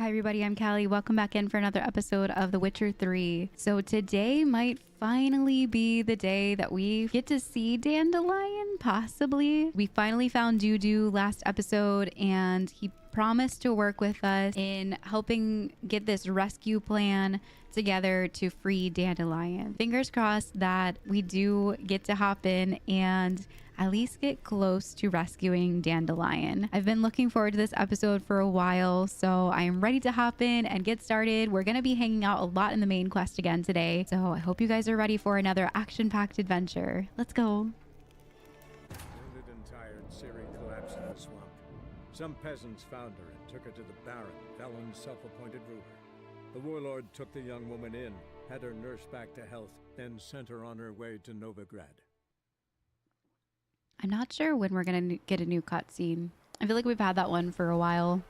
Hi everybody, I'm Callie. Welcome back in for another episode of The Witcher 3. So today might finally be the day that we get to see Dandelion, possibly. We finally found Dudu last episode and he promised to work with us in helping get this rescue plan together to free Dandelion. Fingers crossed that we do get to hop in and at least get close to rescuing Dandelion. I've been looking forward to this episode for a while, so I am ready to hop in and get started. We're going to be hanging out a lot in the main quest again today, so I hope you guys are ready for another action-packed adventure. Let's go. Wounded and tired, Ciri collapsed in the swamp. Some peasants found her and took her to the Baron, Velen's self-appointed ruler. The warlord took the young woman in, had her nursed back to health, then sent her on her way to Novigrad. I'm not sure when we're going to get a new cutscene. I feel like we've had that one for a while.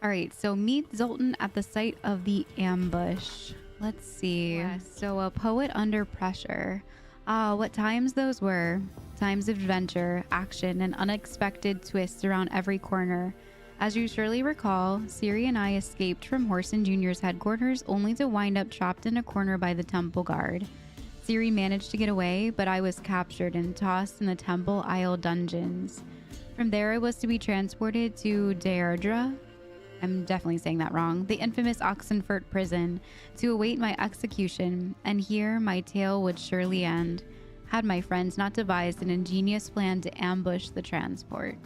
All right, so meet Zoltan at the site of the ambush. Let's see. So a poet under pressure. Ah, what times those were. Times of adventure, action, and unexpected twists around every corner. As you surely recall, Ciri and I escaped from Horson Jr.'s headquarters only to wind up trapped in a corner by the temple guard. Ciri managed to get away, but I was captured and tossed in the Temple Isle dungeons. From there, I was to be transported to Deirdre. I'm definitely saying that wrong. The infamous Oxenfurt prison to await my execution, and here my tale would surely end, had my friends not devised an ingenious plan to ambush the transport.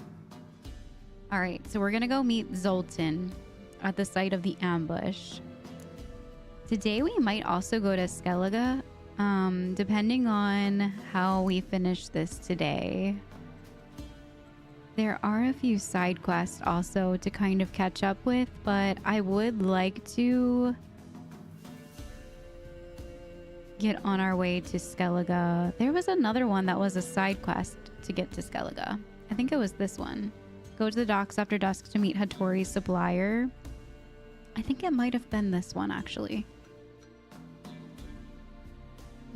All right, so we're gonna go meet Zoltan at the site of the ambush. Today, we might also go to Skellige. Depending on how we finish this today. There are a few side quests also to kind of catch up with, but I would like to get on our way to Skellige. There was another one that was a side quest to get to Skellige. I think it was this one. Go to the docks after dusk to meet Hattori's supplier. I think it might have been this one actually.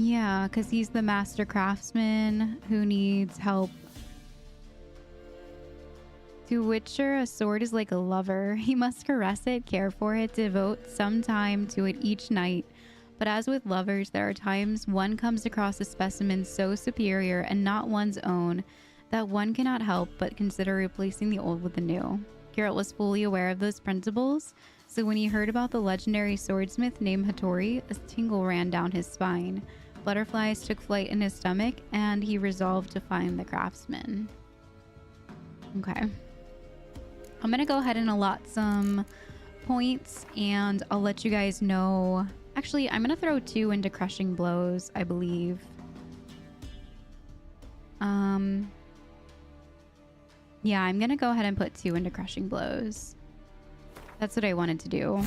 Yeah, because he's the master craftsman who needs help. To Witcher, a sword is like a lover. He must caress it, care for it, devote some time to it each night. But as with lovers, there are times one comes across a specimen so superior and not one's own that one cannot help but consider replacing the old with the new. Geralt was fully aware of those principles, so when he heard about the legendary swordsmith named Hattori, a tingle ran down his spine. Butterflies took flight in his stomach, and he resolved to find the craftsman. Okay. I'm going to go ahead and allot some points, and I'll let you guys know. Actually, I'm going to throw 2 into crushing blows, I believe. Yeah, I'm going to go ahead and put 2 into crushing blows. That's what I wanted to do.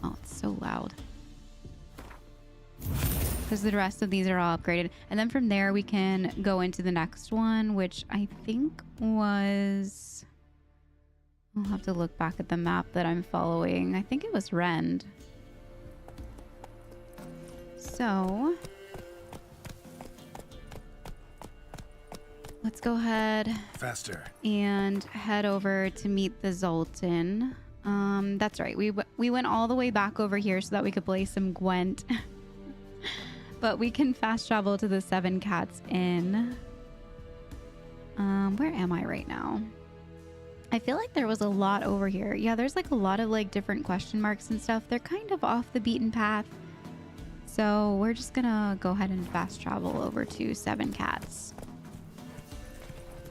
Oh, it's so loud. Because the rest of these are all upgraded. And then from there, we can go into the next one, which I think was... I'll have to look back at the map that I'm following. I think it was Rend. So... let's go ahead... Faster. And head over to meet the Zoltan. That's right. We went all the way back over here so that we could play some Gwent. But we can fast travel to the Seven Cats Inn. Where am I right now? I feel like there was a lot over here. Yeah, there's like a lot of like different question marks and stuff. They're kind of off the beaten path. So we're just gonna go ahead and fast travel over to Seven Cats.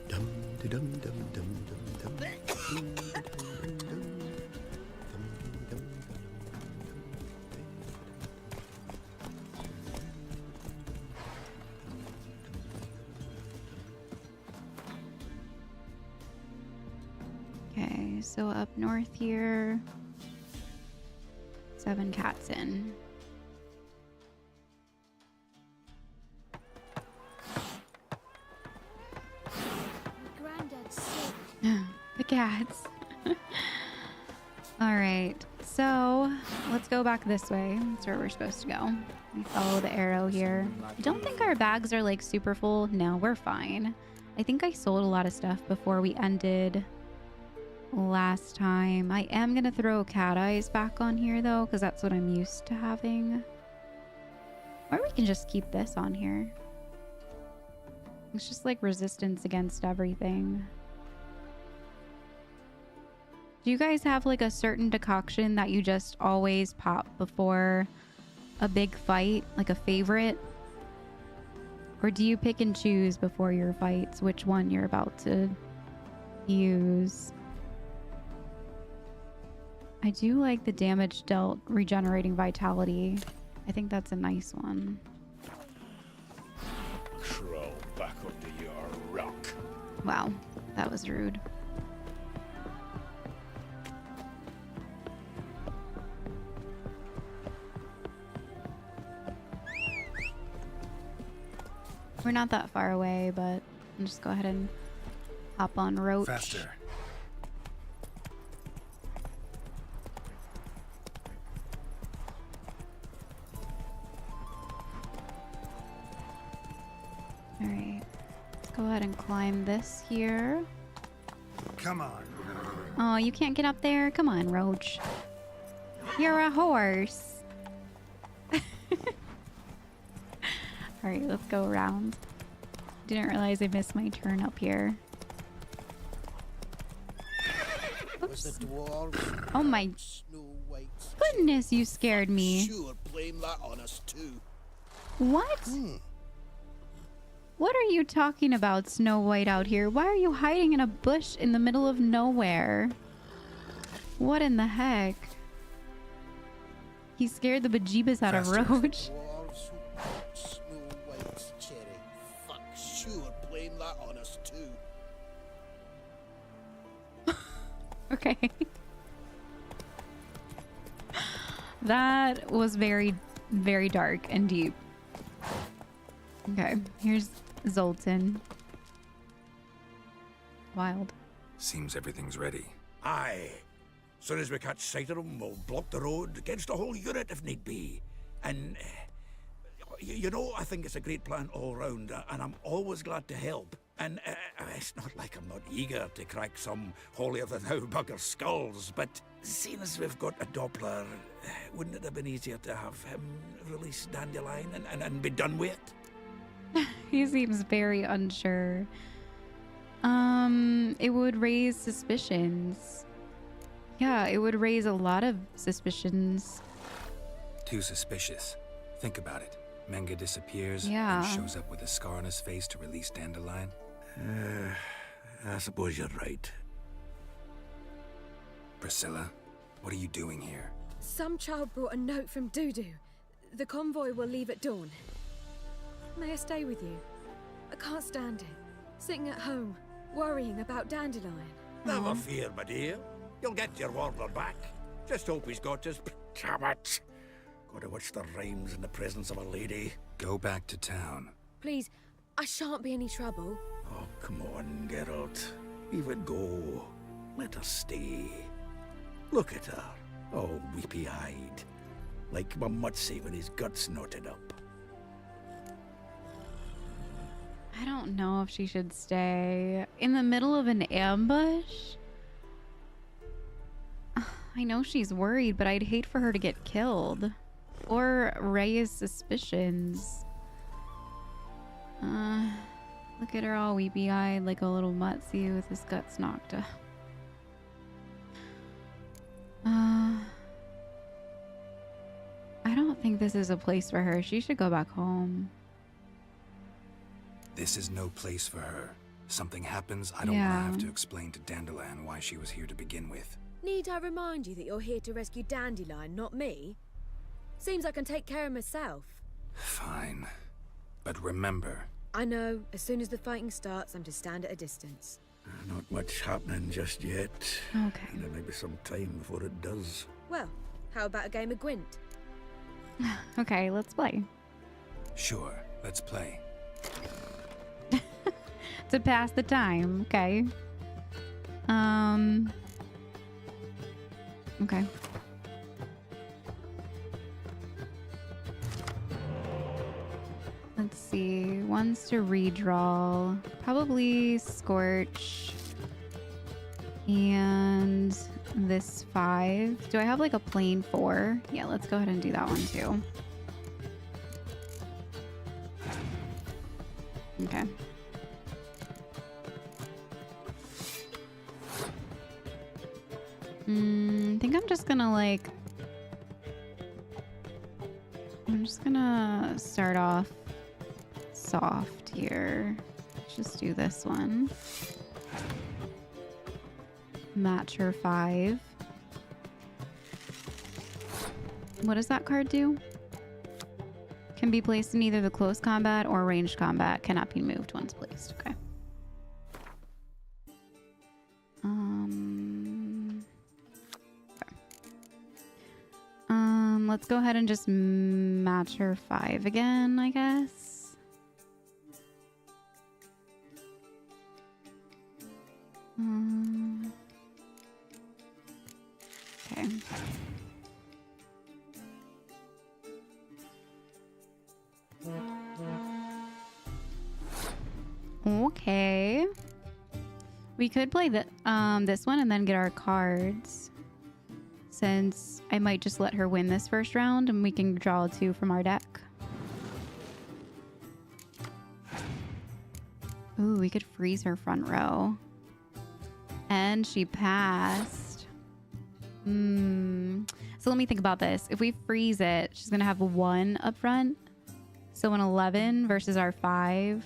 Dum dum dum dum dum dum. Okay, so up north here, Seven Cats Inn. Granddad's sick. The cats. All right, so let's go back this way. That's where we're supposed to go. We follow the arrow here. I don't think our bags are like super full. No, we're fine. I think I sold a lot of stuff before we ended last time. I am gonna throw cat eyes back on here though, because that's what I'm used to having. Or we can just keep this on here. It's just like resistance against everything. Do you guys have like a certain decoction that you just always pop before a big fight, like a favorite? Or do you pick and choose before your fights which one you're about to use? I do like the damage dealt regenerating vitality. I think that's a nice one. Crawl back under your rock. Wow, that was rude. We're not that far away, but I'll just go ahead and hop on Roach. Faster. All right, let's go ahead and climb this here. Come on. Oh, you can't get up there? Come on, Roach. You're a horse. All right, let's go around. Didn't realize I missed my turn up here. Was the dwarves? Oh my Snow White's goodness, you scared me. Sure, blame that on us too. What? What are you talking about, Snow White out here? Why are you hiding in a bush in the middle of nowhere? What in the heck? He scared the bejeebus out of Faster. Roach. Dwarves who popped Snow White's cherry. Fuck, sure, blame that on us too. Okay. That was very, very dark and deep. Okay, here's Zoltan. Wild. Seems everything's ready. Aye. Soon as we catch sight of them, we'll block the road against the whole unit if need be. And, you know, I think it's a great plan all round, and I'm always glad to help. And it's not like I'm not eager to crack some holier-than-thou bugger skulls, but seeing as we've got a Doppler, wouldn't it have been easier to have him release Dandelion and be done with it? He seems very unsure. It would raise suspicions. Yeah, it would raise a lot of suspicions. Too suspicious. Think about it. Menga disappears Yeah. and shows up with a scar on his face to release Dandelion. I suppose you're right. Priscilla, what are you doing here? Some child brought a note from Dudu. The convoy will leave at dawn. May I stay with you? I can't stand it. Sitting at home, worrying about Dandelion. Never fear, my dear. You'll get your warbler back. Just hope he's got his... Damn it! Gotta watch the rhymes in the presence of a lady. Go back to town. Please, I shan't be any trouble. Oh, come on, Geralt. Leave it go. Let her stay. Look at her, all weepy-eyed. Like my Mutsy when his guts knotted up. I don't know if she should stay in the middle of an ambush. I know she's worried, but I'd hate for her to get killed or raise suspicions. Look at her all weepy-eyed like a little Mutsy with his guts knocked up. I don't think this is a place for her. She should go back home. This is no place for her. Something happens, I don't want to have to explain to Dandelion why she was here to begin with. Need I remind you that you're here to rescue Dandelion, not me? Seems I can take care of myself. Fine. But remember... I know, as soon as the fighting starts, I'm to stand at a distance. Not much happening just yet. Okay. And there may be some time before it does. Well, how about a game of Gwent? Okay, let's play. Sure, let's play. To pass the time, okay. Okay. Let's see. One's to redraw. Probably Scorch. And this 5. Do I have like a plain 4? Yeah, let's go ahead and do that one too. Okay. I think I'm just gonna like... I'm just gonna start off soft here. Let's just do this one. Match her 5. What does that card do? Can be placed in either the close combat or ranged combat. Cannot be moved once placed. Okay. Let's go ahead and just match her 5 again, I guess. Okay. Okay. We could play this one and then get our cards. Since I might just let her win this first round and we can draw 2 from our deck. Ooh, we could freeze her front row. And she passed. So let me think about this. If we freeze it, she's going to have 1 up front. So an 11 versus our 5.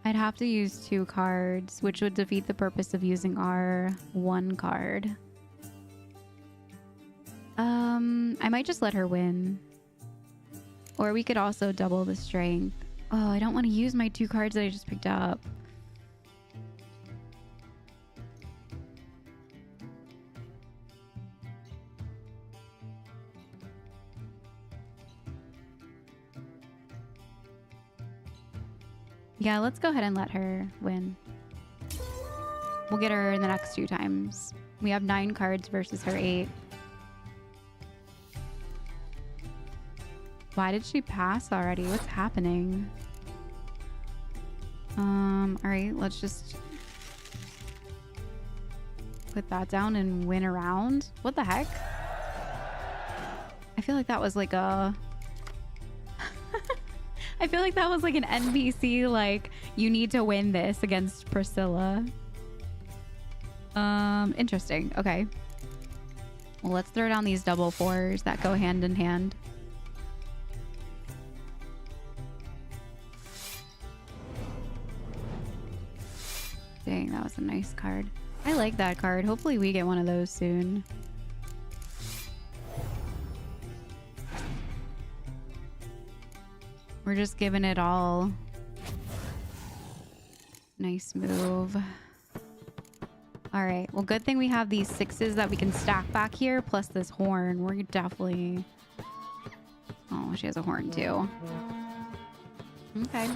I'd have to use 2 cards, which would defeat the purpose of using our 1 card. I might just let her win. Or we could also double the strength. Oh, I don't want to use my 2 cards that I just picked up. Yeah, let's go ahead and let her win. We'll get her in the next 2 times. We have 9 cards versus her 8. Why did she pass already? What's happening? Alright, let's just put that down and win a round. What the heck? I feel like that was like a... I feel like that was like an NPC, like, you need to win this against Priscilla. Interesting. Okay. Well, let's throw down these double 4s that go hand in hand. Dang, that was a nice card. I like that card. Hopefully we get one of those soon. We're just giving it all. Nice move. All right. Well, good thing we have these 6s that we can stack back here, plus this horn. We're definitely... Oh, she has a horn too. Okay.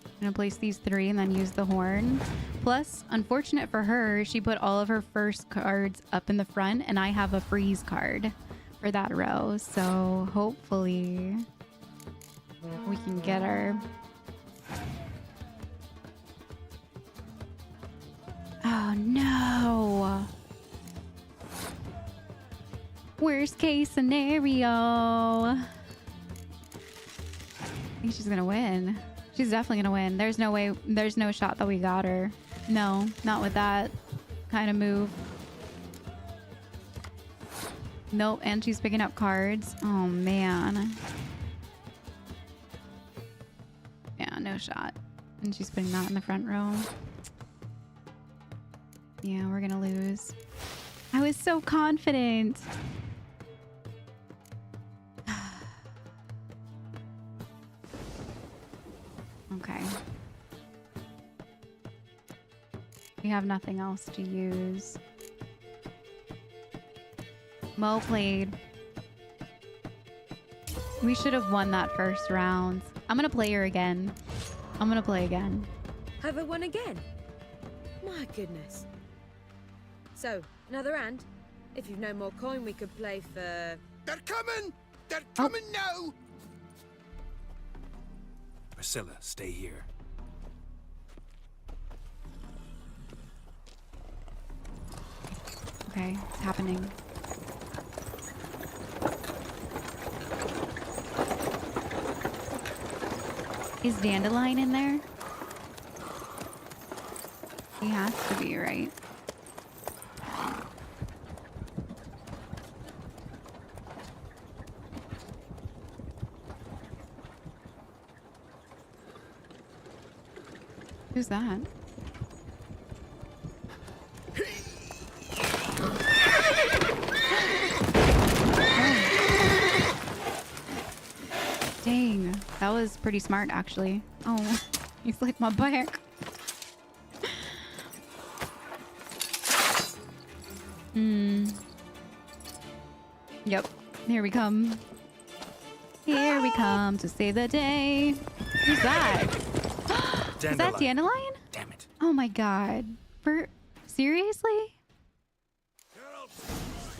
I'm gonna place these 3 and then use the horn. Plus, unfortunate for her, she put all of her first cards up in the front and I have a freeze card for that row. So hopefully we can get her. Oh no. Worst case scenario. I think she's gonna win. She's definitely gonna win. There's no way, there's no shot that we got her. No, not with that kind of move. Nope, and she's picking up cards. Oh man. Yeah, no shot. And she's putting that in the front row. Yeah, we're gonna lose. I was so confident. Okay. We have nothing else to use. Well played. We should have won that first round. I'm gonna play her again. I'm gonna play again. Have I won again? My goodness. So, another hand? If you've no more coin, we could play for... They're coming! They're coming now! Priscilla, stay here. Okay, it's happening. Is Dandelion in there? He has to be, right? Who's that? Dang, that was pretty smart, actually. Oh, he's like my back. Yep, here we come. Here we come to save the day. Who's that? Is that Dandelion? Damn it. Oh my god. Seriously? Girls,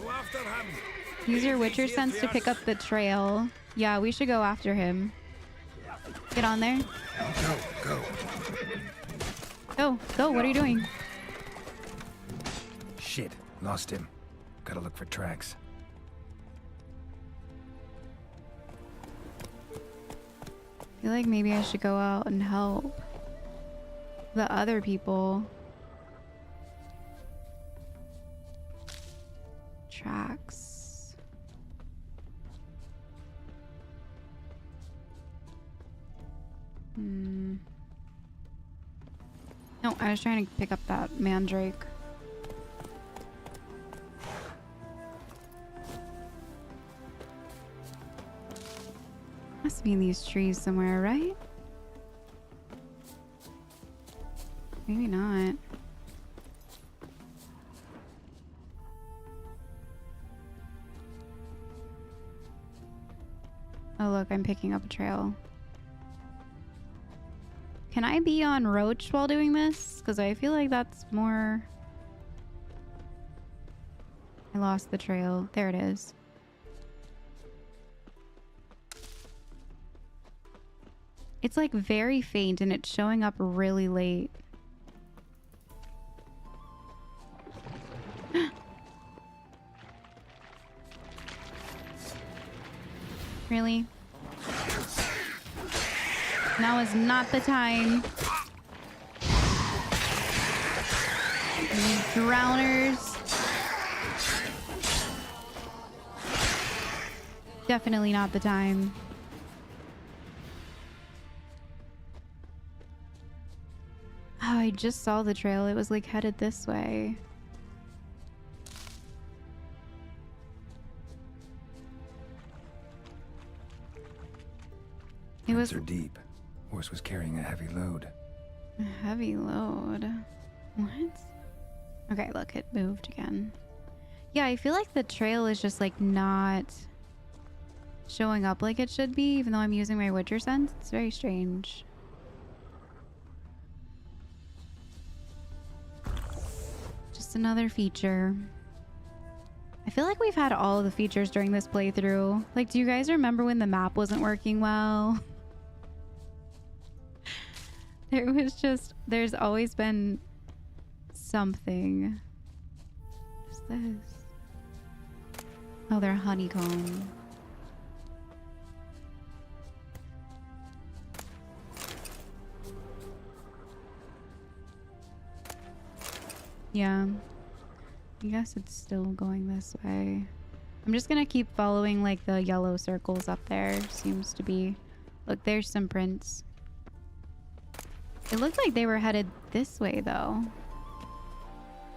go after him. Use your Witcher sense to pick up the trail. Yeah, we should go after him. Get on there. Go. Go, what are you doing? Shit, lost him. Gotta look for tracks. I feel like maybe I should go out and help the other people. Tracks. No, I was trying to pick up that mandrake. Must be in these trees somewhere, right? Maybe not. Oh look, I'm picking up a trail. Can I be on Roach while doing this? Because I feel like that's more... I lost the trail. There it is. It's like very faint and it's showing up really late. Really? Now is not the time. These drowners. Definitely not the time. Oh, I just saw the trail. It was like headed this way. It was Roots are deep. Horse was carrying a heavy load. a heavy load. What? Okay, look, it moved again. Yeah, I feel like the trail is just like not showing up like it should be, even though I'm using my Witcher sense. It's very strange. Just another feature. I feel like we've had all of the features during this playthrough. Like, do you guys remember when the map wasn't working well? There was just, there's always been something. What's this? Oh, they're honeycomb. Yeah. I guess it's still going this way. I'm just gonna keep following like the yellow circles up there. Seems to be. Look, there's some prints. It looked like they were headed this way though.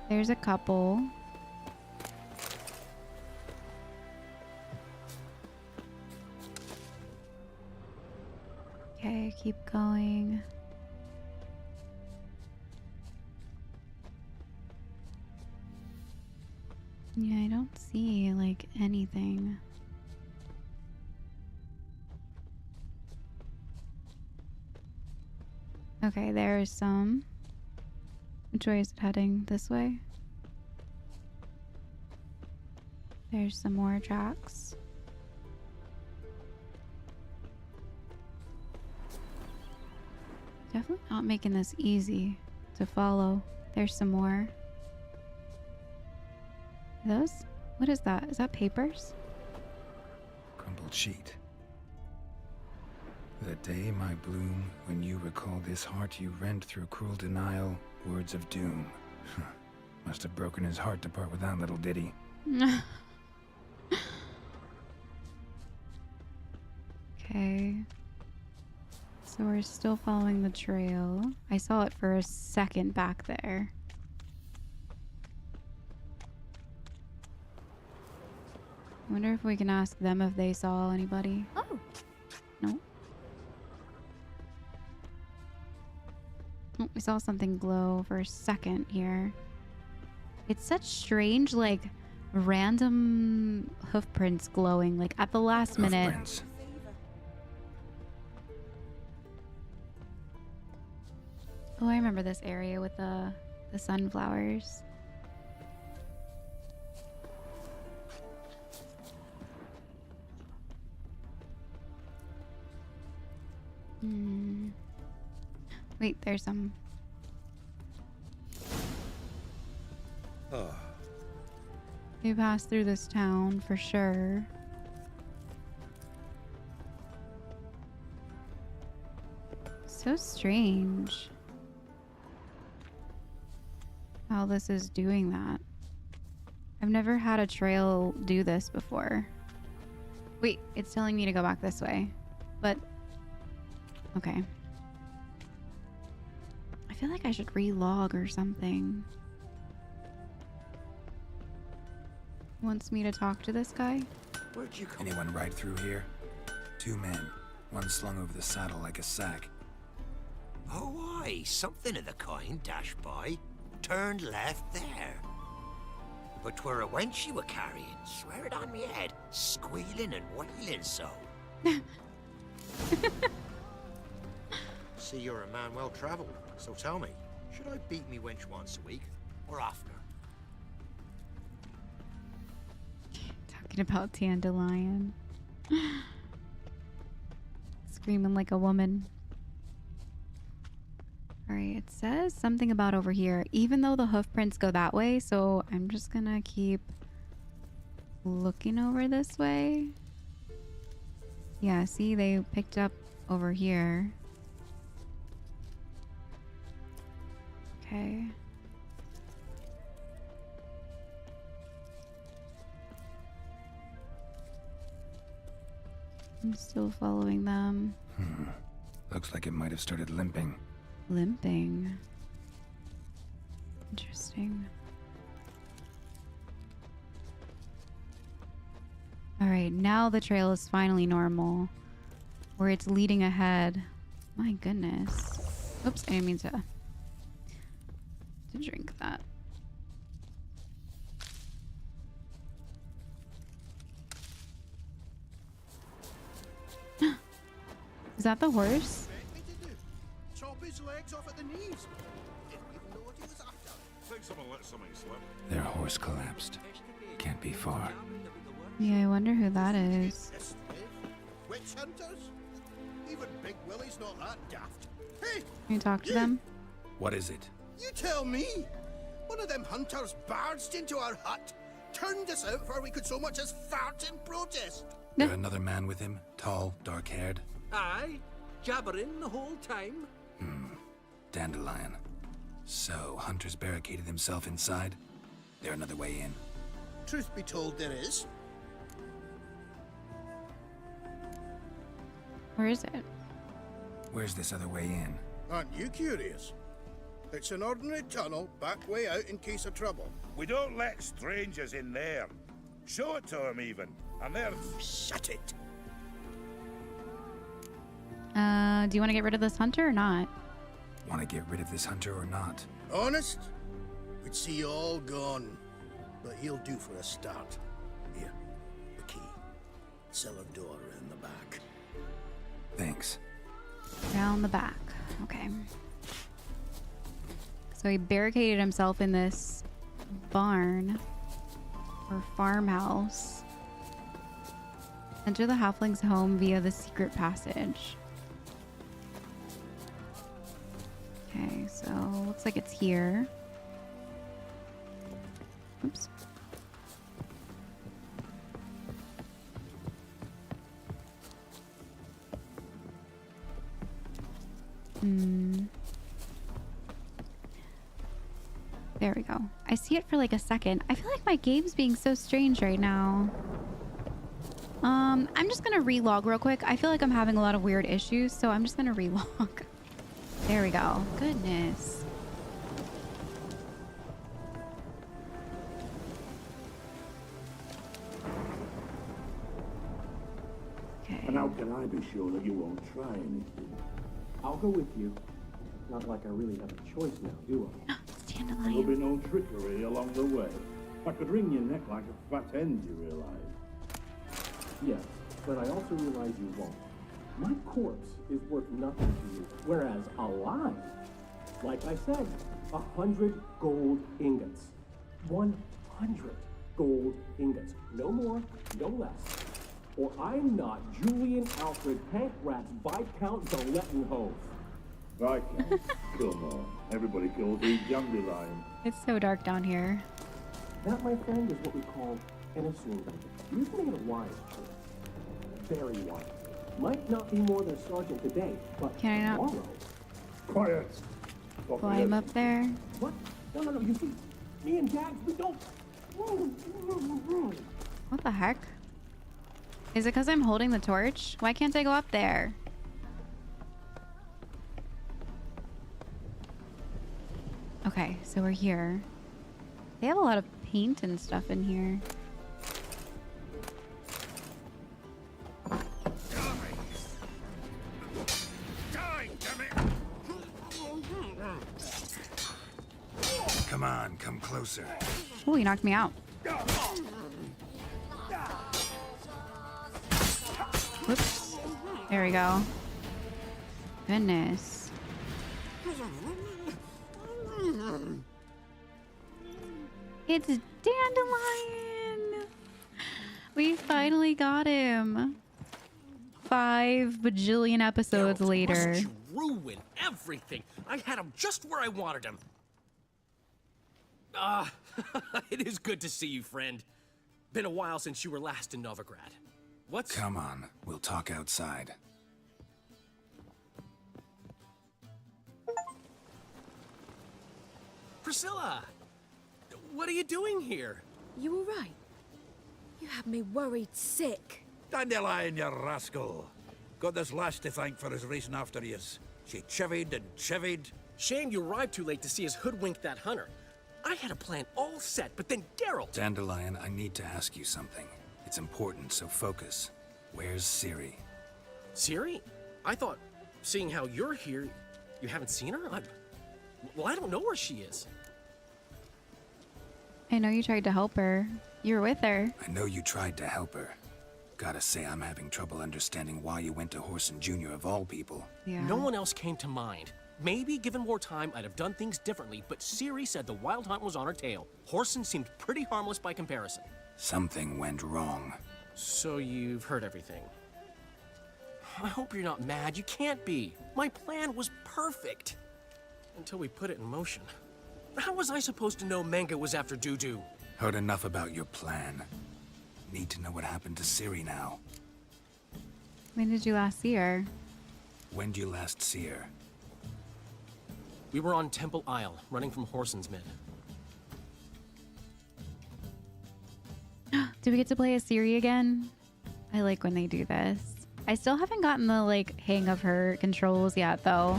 There's a couple. Okay, keep going. Yeah, I don't see like anything. Okay, there's some. Which way is it heading? This way? There's some more tracks. Definitely not making this easy to follow. There's some more. Are those? What is that? Is that papers? Crumpled sheet. The day, my bloom, when you recall this heart you rent through cruel denial, words of doom. Must have broken his heart to part with that little ditty. Okay. So we're still following the trail. I saw it for a second back there. I wonder if we can ask them if they saw anybody. Oh, No. Oh, we saw something glow for a second here. It's such strange, like, random hoof prints glowing, like, at the last minute. Hoofprints. Oh, I remember this area with the sunflowers. Wait, there's some. Oh, We passed through this town for sure. So strange how this is doing that. I've never had a trail do this before. Wait, it's telling me to go back this way. But, okay. I feel like I should relog or something. Wants me to talk to this guy? Where'd you come Anyone ride through here? 2 men. One slung over the saddle like a sack. Oh, aye, something of the kind dashed by. Turned left there. But 'twere a wench you were carrying, swear it on me head, squealing and wailing so. See, you're a man well travelled, so tell me, should I beat me wench once a week, or oftener? Talking about Dandelion. Screaming like a woman. Alright, it says something about over here, even though the hoof prints go that way, so I'm just gonna keep looking over this way. Yeah, see, they picked up over here. Okay. I'm still following them. Looks like it might have started limping. Limping. Interesting. Alright, now the trail is finally normal. Where it's leading ahead. My goodness. Oops, I didn't mean to drink that. Is that the horse? Chop his legs off at the knees. Didn't even know what he was after. Think someone let somebody slip. Their horse collapsed. Can't be far. Yeah, I wonder who that is. This witch hunters? Even Big Willie's not that daft. Hey, Can you talk to them? What is it? you tell me. One of them hunters barged into our hut, turned us out before we could so much as fart in protest. There another man with him? Tall, dark-haired? Aye, jabbering the whole time. Dandelion. So, Hunter's barricaded himself inside? There another way in? Truth be told, there is. Where is it? Where's this other way in? Aren't you curious? It's an ordinary tunnel, back way out in case of trouble. We don't let strangers in there. Show it to them even. And there's... Shut it. Do you want to get rid of this hunter or not? Want to get rid of this hunter or not? Honest? We'd see you all gone. But he'll do for a start. Here, the key. Cellar door in the back. Thanks. Down the back. Okay. So he barricaded himself in this barn or farmhouse. Enter the halfling's home via the secret passage. Okay, so looks like it's here. Oops. There we go. I see it for like a second. I feel like my game's being so strange right now. I'm just gonna relog real quick. I feel like I'm having a lot of weird issues, so I'm just gonna relog. There we go. Goodness. Okay. And how can I be sure that you won't try anything? I'll go with you. Not like I really have a choice now, do I? There'll be no trickery along the way. I could wring your neck like a fat hen, you realize? Yes, but I also realize you won't. My corpse is worth nothing to you, whereas alive, like I said, 100 gold ingots. 100 gold ingots. No more, no less. Or I'm not Julian Alfred Hank Ratz Viscount Dolettenhove. Viscount? Come on. Everybody calls you Dandelion. It's so dark down here. That, my friend, is what we call an assumed. You've made a wise choice. Very wise. Might not be more than sergeant today, but Can I not tomorrow... Quiet. climb up there? What? No, you see, me and Jax, we don't... What the heck? Is it because I'm holding the torch? Why can't I go up there? Okay, so we're here. They have a lot of paint and stuff in here. Come on, come closer. Oh, he knocked me out. Whoops. There we go. Goodness. It's Dandelion! We finally got him. 5 bajillion episodes later. Mustn't you ruin everything? I had him just where I wanted him. It is good to see you, friend. Been a while since you were last in Novigrad. What's... Come on, we'll talk outside. Priscilla! What are you doing here? You all right? You had me worried sick. Dandelion, you rascal. Got this lass to thank for his racing after yous. She chivied and chivied. Shame you arrived too late to see us hoodwink that hunter. I had a plan all set, but then Geralt... Dandelion, I need to ask you something. It's important, so focus. Where's Ciri? Ciri? I thought, seeing how you're here, you haven't seen her? Well, I don't know where she is. I know you tried to help her. You were with her. I know you tried to help her. Gotta say, I'm having trouble understanding why you went to Horson Jr. of all people. Yeah. No one else came to mind. Maybe, given more time, I'd have done things differently, but Ciri said the Wild Hunt was on her tail. Horson seemed pretty harmless by comparison. Something went wrong. So you've heard everything. I hope you're not mad. You can't be. My plan was perfect. Until we put it in motion. How was I supposed to know Manga was after Dudu? Heard enough about your plan. Need to know what happened to Ciri now. When did you last see her? When did you last see her? We were on Temple Isle, running from Horson's men. Do we get to play as Ciri again? I like when they do this. I still haven't gotten the like hang of her controls yet though.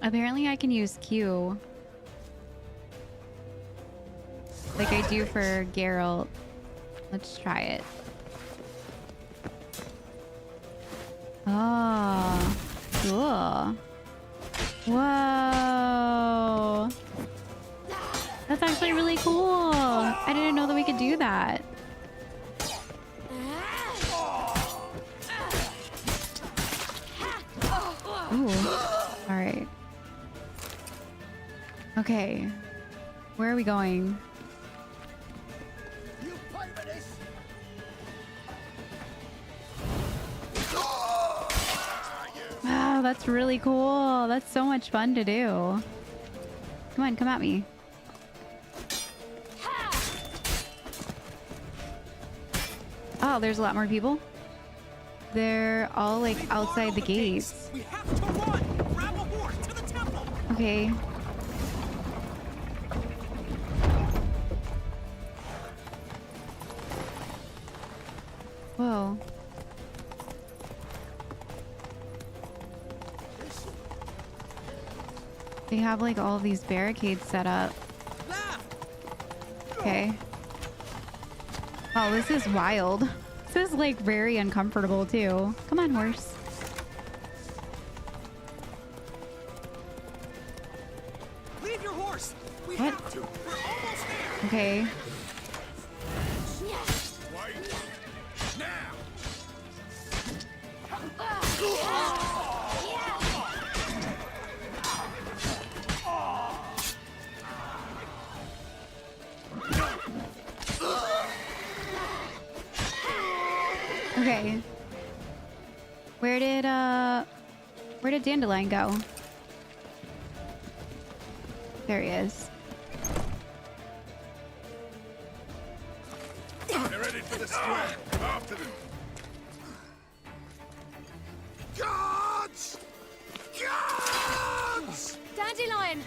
Apparently I can use Q. Like I do for Geralt. Let's try it. Oh, cool. Whoa. That's actually really cool. I didn't know that we could do that. Ooh. All right. Okay. Where are we going? You pay for this! Wow, that's really cool. That's so much fun to do. Come on, come at me. Oh, there's a lot more people. They're all like outside the gates. We have to run! Grab a horse to the temple! Okay. Whoa. They have like all these barricades set up. Okay. Oh, this is wild. This is like very uncomfortable too. Come on, horse. Leave your horse! We What? have to! We're almost there! Okay. Okay. Where did Dandelion go? There he is. They're ready for the square. After them. Guards! Guards! Dandelion!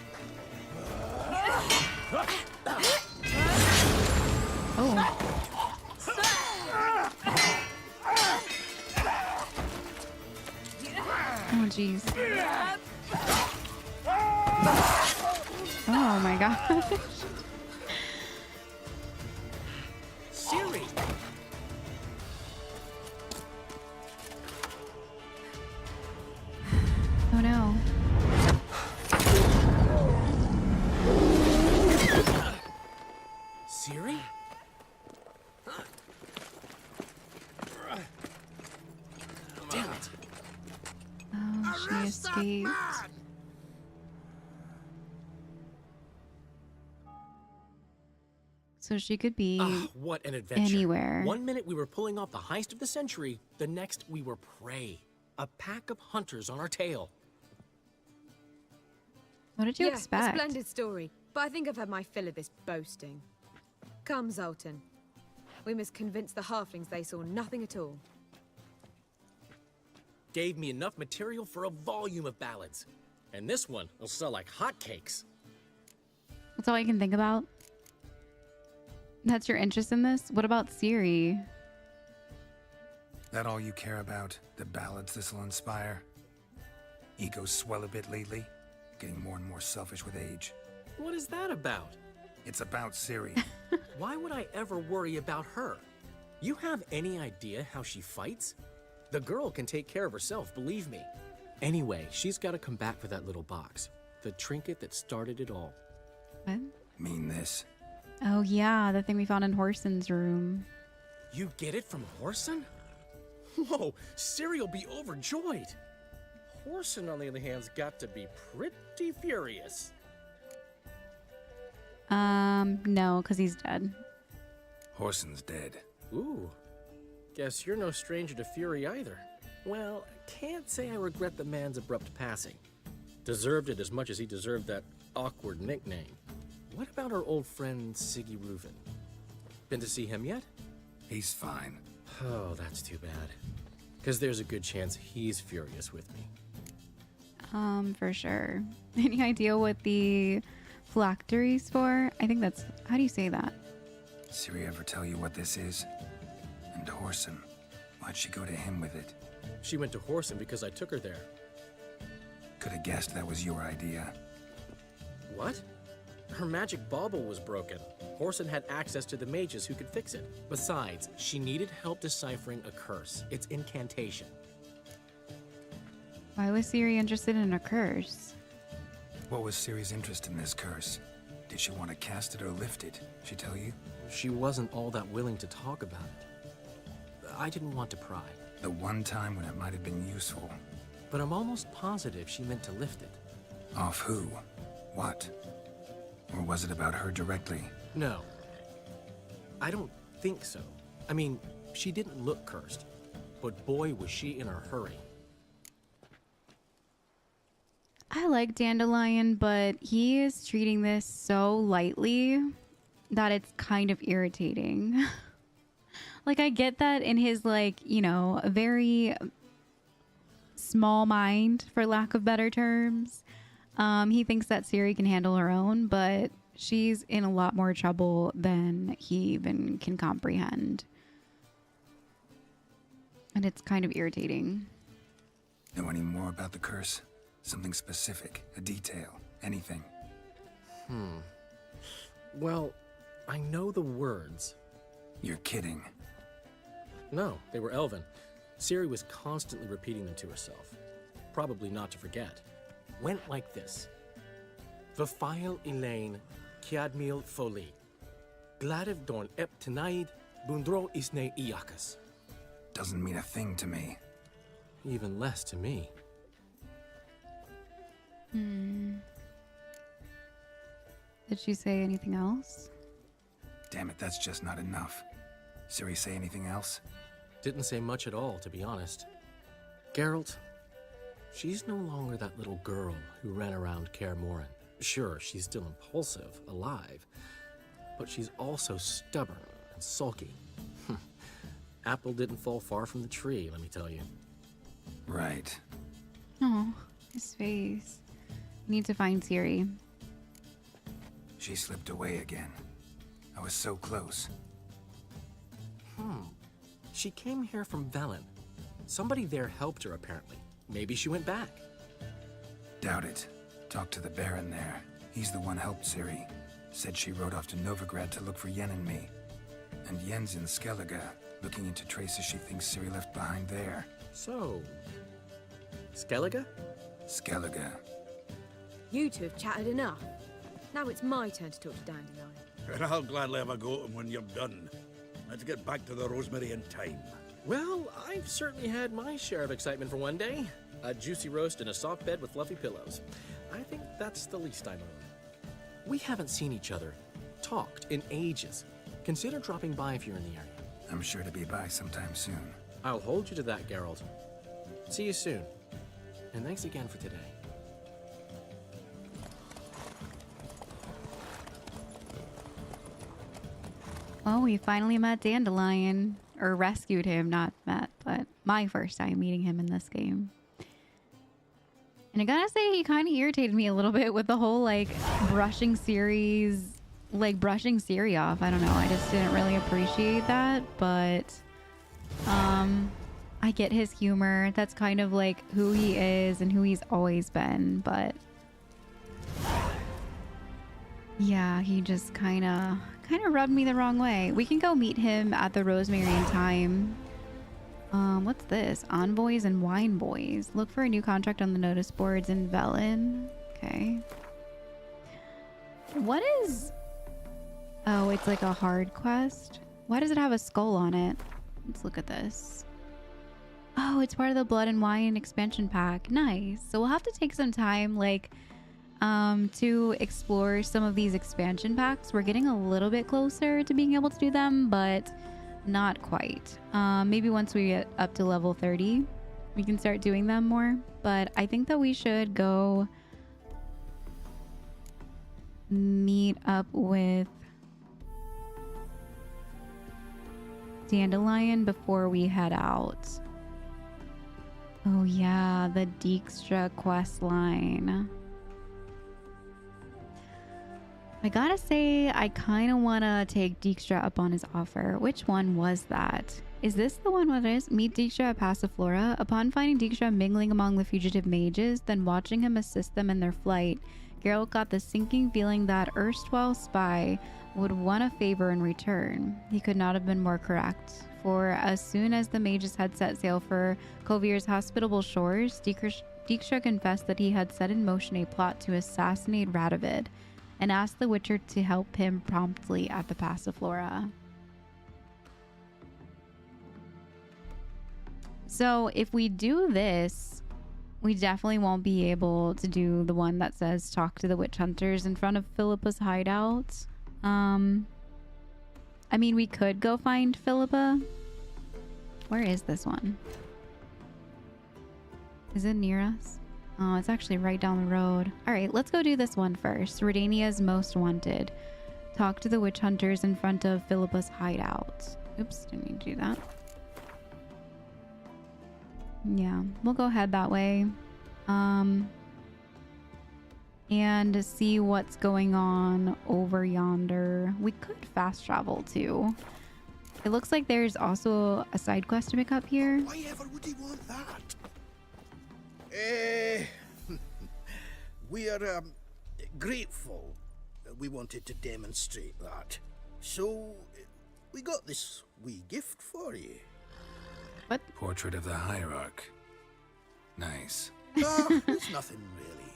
Oh. Oh, jeez. Oh my gosh. Siri! Oh no. Siri? Damn it. Oh, she escaped. So she could be What an adventure. anywhere. One minute we were pulling off the heist of the century, the next we were prey. A pack of hunters on our tail. What did you A expect? splendid story, but I think I've had my fill of this boasting. Come, Zoltan. We must convince the halflings they saw nothing at all. Gave me enough material for a volume of ballads. And this one will sell like hotcakes. That's all I can think about. That's your interest in this? What about Siri? That all you care about? The ballads this'll inspire? Ego swell a bit lately? Getting more and more selfish with age. What is that about? It's about Ciri. Why would I ever worry about her? You have any idea how she fights? The girl can take care of herself, believe me. Anyway, she's got to come back for that little box. The trinket that started it all. What? Mean this? Oh yeah, the thing we found in Horson's room. You get it from Horson? Whoa, Ciri will be overjoyed. Horson, on the other hand, has got to be pretty furious. No, because he's dead. Horson's dead. Ooh, guess you're no stranger to fury either. Well, can't say I regret the man's abrupt passing. Deserved it as much as he deserved that awkward nickname. What about our old friend Siggy Reuven? Been to see him yet? He's fine. Oh, that's too bad. Because there's a good chance he's furious with me. For sure. Any idea what the phylactery's for? I think that's... How do you say that? Ciri ever tell you what this is? And Horson, why'd she go to him with it? She went to Horson because I took her there. Could have guessed that was your idea. What? Her magic bauble was broken. Horson had access to the mages who could fix it. Besides, she needed help deciphering a curse. It's incantation. Why was Siri interested in a curse? What was Ciri's interest in this curse? Did she want to cast it or lift it? She tell you? She wasn't all that willing to talk about it. I didn't want to pry. The one time when it might have been useful. But I'm almost positive she meant to lift it. Off who? What? Or was it about her directly? No. I don't think so. I mean, she didn't look cursed. But boy, was she in a hurry. I like Dandelion, but he is treating this so lightly that it's kind of irritating. Like, I get that in his, like, you know, very small mind, for lack of better terms. He thinks that Ciri can handle her own, but she's in a lot more trouble than he even can comprehend. And it's kind of irritating. Know any more about the curse? Something specific, a detail, anything? Well, I know the words. You're kidding. No, they were Elven. Ciri was constantly repeating them to herself. Probably not to forget. Went like this. Vafail Elaine, Kiadmil Foli. Gladiv Dorn Ep Tenaid, Bundro Isne Iakas. Doesn't mean a thing to me. Even less to me. Did she say anything else? Damn it, that's just not enough. Ciri say anything else? Didn't say much at all, to be honest. Geralt, she's no longer that little girl who ran around Kaer Morhen. Sure, she's still impulsive, alive, but she's also stubborn and sulky. Apple didn't fall far from the tree, let me tell you. Right. Oh, his face. Need to find Ciri. She slipped away again. I was so close. She came here from Velen. Somebody there helped her, apparently. Maybe she went back. Doubt it. Talked to the Baron there. He's the one helped Ciri. Said she rode off to Novigrad to look for Yen and me. And Yen's in Skellige, looking into traces she thinks Ciri left behind there. So, Skellige? Skellige. You two have chatted enough. Now it's my turn to talk to Dandelion. And I'll gladly have a go at him when you're done. Let's get back to the Rosemary in time. Well, I've certainly had my share of excitement for one day. A juicy roast and a soft bed with fluffy pillows. I think that's the least I'm owed. We haven't seen each other, talked in ages. Consider dropping by if you're in the area. I'm sure to be by sometime soon. I'll hold you to that, Geralt. See you soon. And thanks again for today. Well, we finally met Dandelion. Or rescued him, not met, but my first time meeting him in this game. And I gotta say, he kind of irritated me a little bit with the whole, like, brushing Ciri off. I don't know, I just didn't really appreciate that, but I get his humor. That's kind of, like, who he is and who he's always been, but yeah, he just kind of rubbed me the wrong way. We can go meet him at the Rosemary in time. What's this? Envoys and Wine Boys. Look for a new contract on the notice boards in Velen. Okay. What is... Oh, it's like a hard quest. Why does it have a skull on it? Let's look at this. Oh, it's part of the Blood and Wine expansion pack. Nice. So we'll have to take some time, like... to explore some of these expansion packs. We're getting a little bit closer to being able to do them, but not quite. Maybe once we get up to level 30, we can start doing them more. But I think that we should go meet up with Dandelion before we head out. Oh yeah, the Dijkstra quest line. I gotta say, I kind of want to take Dijkstra up on his offer. Which one was that? Is this the one where it is? Meet Dijkstra at Passiflora. Upon finding Dijkstra mingling among the fugitive mages, then watching him assist them in their flight, Geralt got the sinking feeling that erstwhile spy would want a favor in return. He could not have been more correct. For as soon as the mages had set sail for Kovir's hospitable shores, Dijkstra confessed that he had set in motion a plot to assassinate Radovid, and asked the Witcher to help him promptly at the Passiflora. So if we do this, We definitely won't be able to do the one that says talk to the witch hunters in front of Philippa's hideout. I mean, we could go find Philippa. Where is this one? Is it near us? Oh, it's actually right down the road. All right, let's go do this one first. Redania's Most Wanted. Talk to the witch hunters in front of Philippa's hideout. Oops, didn't mean to do that. Yeah, we'll go head that way. And see what's going on over yonder. We could fast travel too. It looks like there's also a side quest to pick up here. Why ever would he want that? We are grateful that we wanted to demonstrate that. So, we got this wee gift for you. What? Portrait of the Hierarch. Nice. It's nothing really.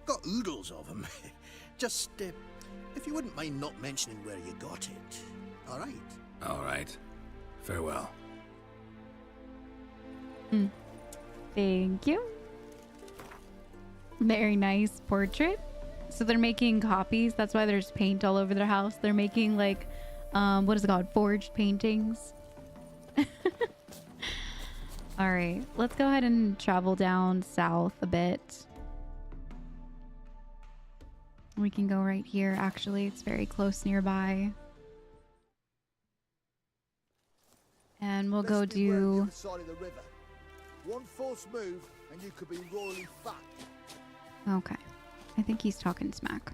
Got oodles of them. Just, if you wouldn't mind not mentioning where you got it. All right? All right. Farewell. Thank you. Very nice portrait. So they're making copies. That's why there's paint all over their house. They're making like, what is it called? Forged paintings. All right, let's go ahead and travel down south a bit. We can go right here. Actually, it's very close nearby. And we'll go do... Side of the river. One false move and you could be royally fucked. Okay. I think he's talking smack.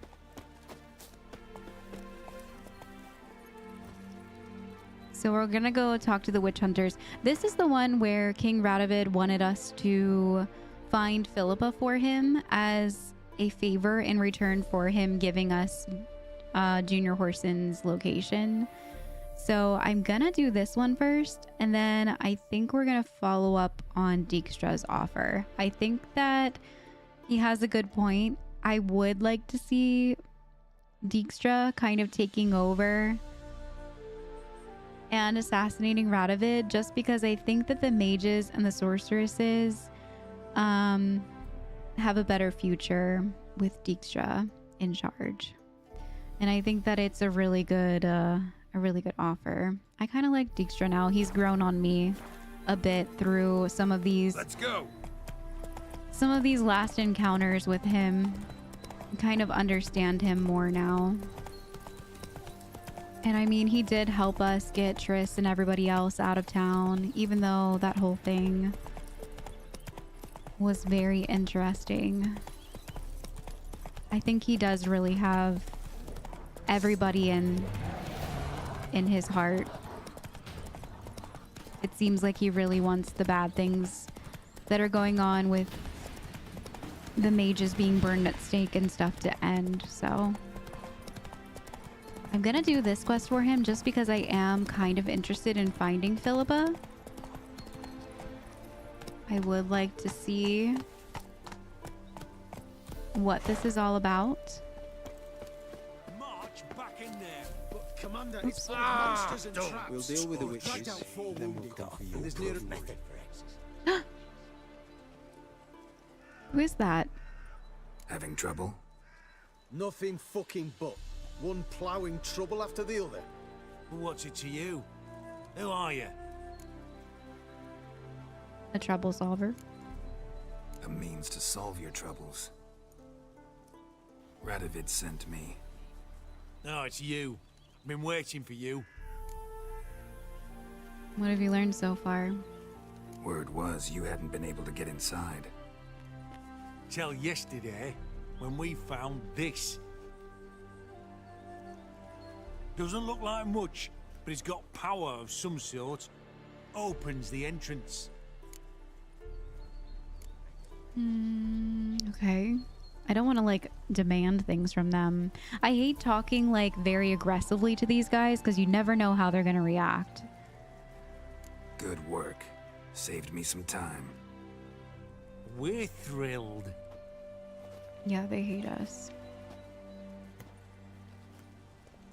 So we're gonna go talk to the witch hunters. This is the one where King Radovid wanted us to find Philippa for him as a favor in return for him giving us Junior Horson's location. So I'm gonna do this one first, and then I think we're gonna follow up on Dijkstra's offer. I think that he has a good point. I would like to see Dijkstra kind of taking over and assassinating Radovid, just because I think that the mages and the sorceresses have a better future with Dijkstra in charge. And I think that it's a really good offer. I kind of like Dijkstra now. He's grown on me a bit through some of these. Let's go. Some of these last encounters with him. Kind of understand him more now. And I mean, he did help us get Triss and everybody else out of town, even though that whole thing was very interesting. I think he does really have everybody in his heart. It seems like he really wants the bad things that are going on with the mages being burned at stake and stuff to end. So I'm gonna do this quest for him just because I am kind of interested in finding Philippa. I would like to see what this is all about. March back in there. But Commander, it's full of monsters and traps. We'll deal with the witches, Dragged out 4 then we'll wounded. come for you. There's near Method for exercise. Who is that? Having trouble? Nothing fucking but. One ploughing trouble after the other. But what's it to you? Who are you? A trouble solver. A means to solve your troubles. Radovid sent me. No, it's you. I've been waiting for you. What have you learned so far? Word was you hadn't been able to get inside. Till yesterday, when we found this. Doesn't look like much, but it's got power of some sort. Opens the entrance. Okay. I don't want to like demand things from them. I hate talking like very aggressively to these guys because you never know how they're going to react. Good work. Saved me some time. We're thrilled. Yeah, they hate us.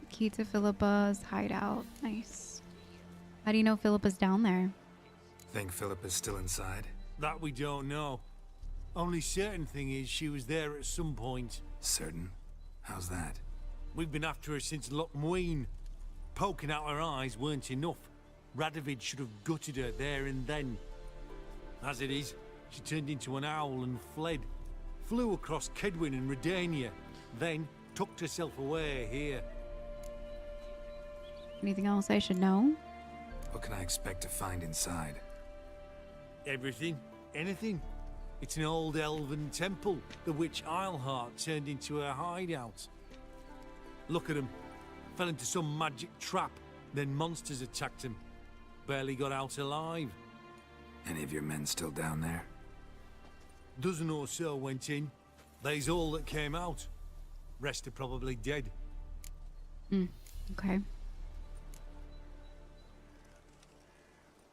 Key to Philippa's hideout. Nice. How do you know Philippa's down there? Think Philip is still inside? That we don't know. Only certain thing is she was there at some point. Certain? How's that? We've been after her since Lochmuin. Poking out her eyes weren't enough. Radovid should have gutted her there and then. As it is, she turned into an owl and fled. Flew across Kedwin and Redania, then tucked herself away here. Anything else I should know? What can I expect to find inside? Everything. Anything. It's an old elven temple, the witch Eilhart turned into her hideout. Look at him. Fell into some magic trap, then monsters attacked him. Barely got out alive. Any of your men still down there? Dozen or so went in. They's all that came out. Rest are probably dead. Okay.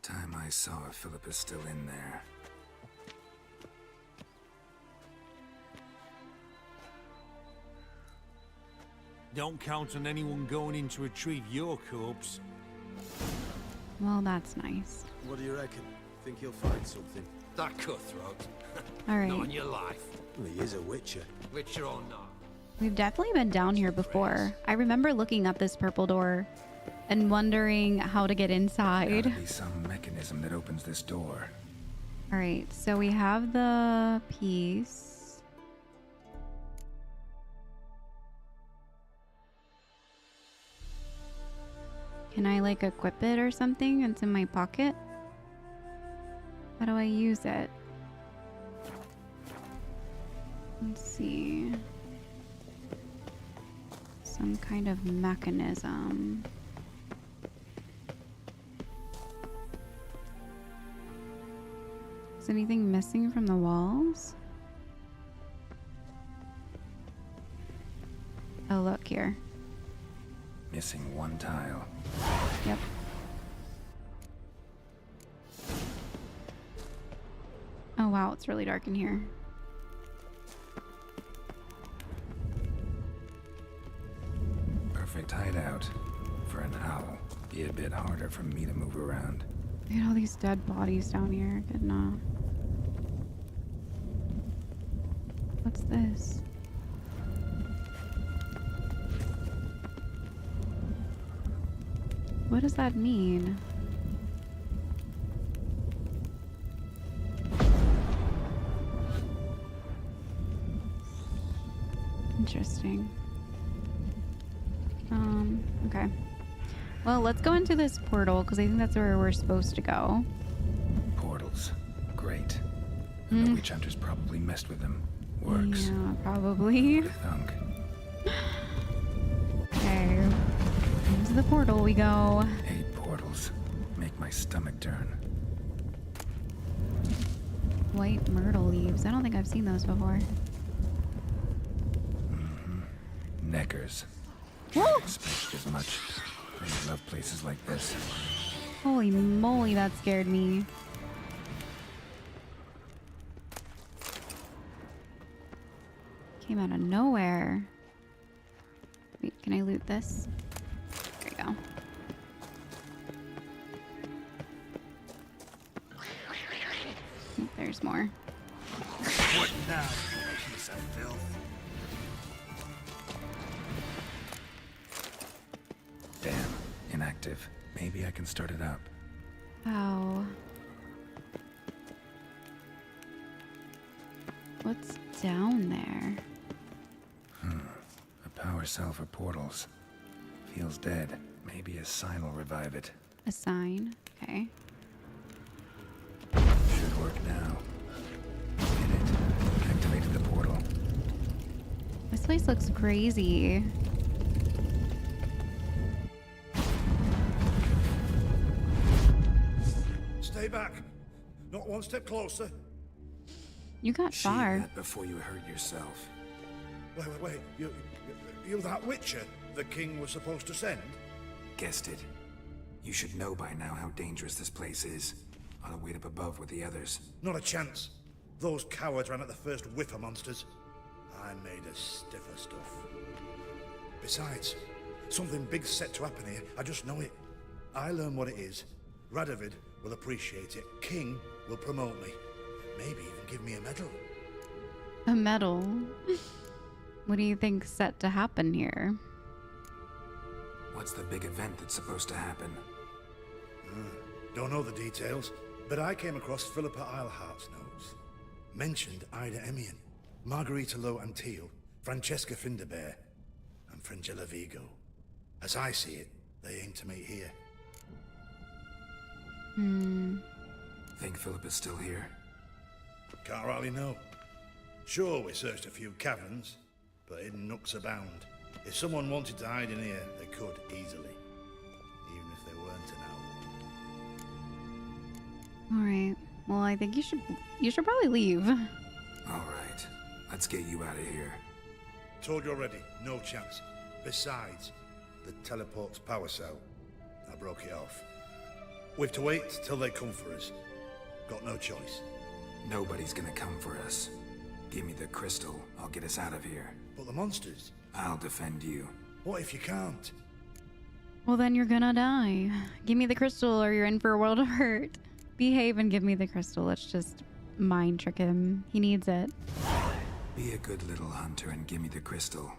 Time I saw her, Philip is still in there. Don't count on anyone going in to retrieve your corpse. Well, that's nice. What do you reckon? Think he'll find something? That cutthroat. All right. Not on your life. Well, he is a witcher. Witcher or not. We've definitely been down here before. I remember looking at this purple door and wondering how to get inside. Gotta be some mechanism that opens this door. All right, so we have the piece. Can I like equip it or something? It's in my pocket. How do I use it? Let's see. Some kind of mechanism. Is anything missing from the walls? Oh, look here. Missing one tile. Yep. Oh wow, it's really dark in here. Perfect hideout for an owl. Be a bit harder for me to move around. Look at all these dead bodies down here. Good enough. What's this? What does that mean? Interesting. Okay. Well, let's go into this portal because I think that's where we're supposed to go. Portals. Great. And the witch hunters probably messed with them. Works. Yeah, probably. Thunk. Okay. Into the portal we go. 8 portals. Make my stomach turn. White myrtle leaves. I don't think I've seen those before. Neckers. Woo! Expect as much. They love places like this. Holy moly, that scared me. Came out of nowhere. Wait, can I loot this? There you go. Oh, there's more. What now, you piece of filth? Damn. Inactive. Maybe I can start it up. Wow. What's down there? A power cell for portals. Feels dead. Maybe a sign will revive it. A sign. Okay. Should work now. Hit it. Activated the portal. This place looks crazy. Stay back. Not one step closer. You got Achieve far. that before you hurt yourself. Wait. You that Witcher the king was supposed to send? Guessed it. You should know by now how dangerous this place is. Ought to wait up above with the others. Not a chance. Those cowards ran at the first whiff of monsters. I made a stiffer stuff. Besides, something big's set to happen here. I just know it. I learn what it is. Radovid will appreciate it. King will promote me. Maybe even give me a medal. A medal. What do you think's set to happen here? What's the big event that's supposed to happen? Don't know the details, but I came across Philippa Eilhart's notes. Mentioned Ida Emian, Margarita Lo Antille, Francesca Finderbear, and Frangella Vigo. As I see it, they aim to meet here. Think Philippa's still here? Can't rightly know. Sure, we searched a few caverns, but hidden nooks abound. If someone wanted to hide in here, they could easily. Even if they weren't an owl. Alright. Well, I think you should probably leave. Alright. Let's get you out of here. Told you already, no chance. Besides, the teleport's power cell. I broke it off. We've to wait till they come for us. Got no choice. Nobody's gonna come for us. Give me the crystal, I'll get us out of here. But the monsters? I'll defend you. What if you can't? Well, then you're gonna die. Give me the crystal or you're in for a world of hurt. Behave and give me the crystal. Let's just mind trick him. He needs it. Be a good little hunter and give me the crystal.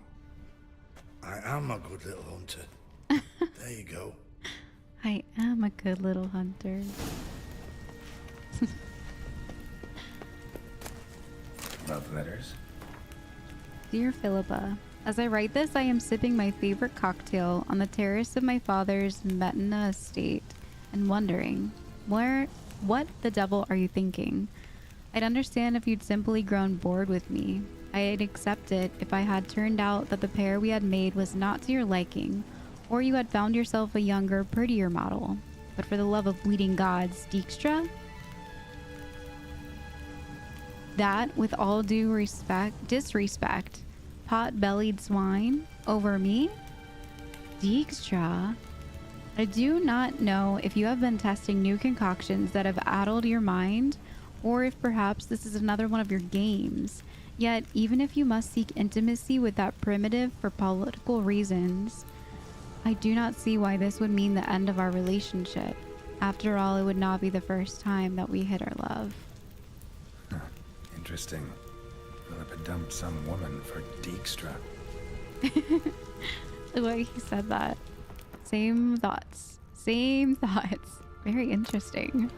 I am a good little hunter. There you go. I am a good little hunter. Love letters? Dear Philippa, as I write this, I am sipping my favorite cocktail on the terrace of my father's Metna estate and wondering, what the devil are you thinking? I'd understand if you'd simply grown bored with me. I'd accept it if I had turned out that the pair we had made was not to your liking, or you had found yourself a younger, prettier model. But for the love of bleeding gods, Dijkstra? That, with all due disrespect, pot-bellied swine over me? Dijkstra? I do not know if you have been testing new concoctions that have addled your mind, or if perhaps this is another one of your games. Yet, even if you must seek intimacy with that primitive for political reasons, I do not see why this would mean the end of our relationship. After all, it would not be the first time that we hit our love. Interesting. Philippa dumped some woman for Dijkstra. The way he said that. Same thoughts. Same thoughts. Very interesting.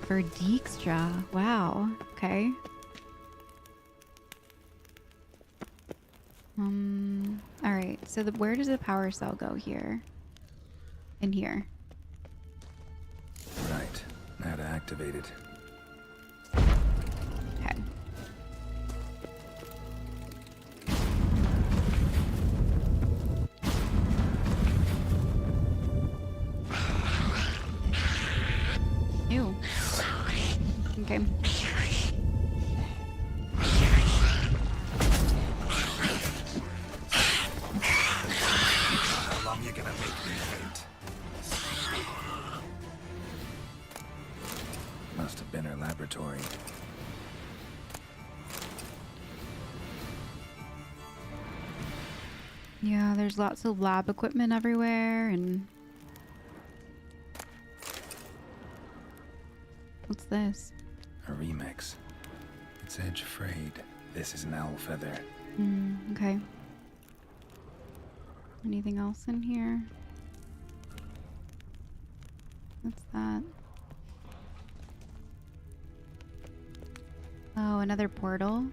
For Dijkstra. Wow. Okay. Alright, so where does the power cell go here? In here. Right. Now to activate it. Okay. Ew. Okay. How long you gonna make me wait? Must have been her laboratory. Yeah, there's lots of lab equipment everywhere and... What's this? A remix. It's edge frayed. This is an owl feather. Okay. Anything else in here? What's that? Oh, another portal.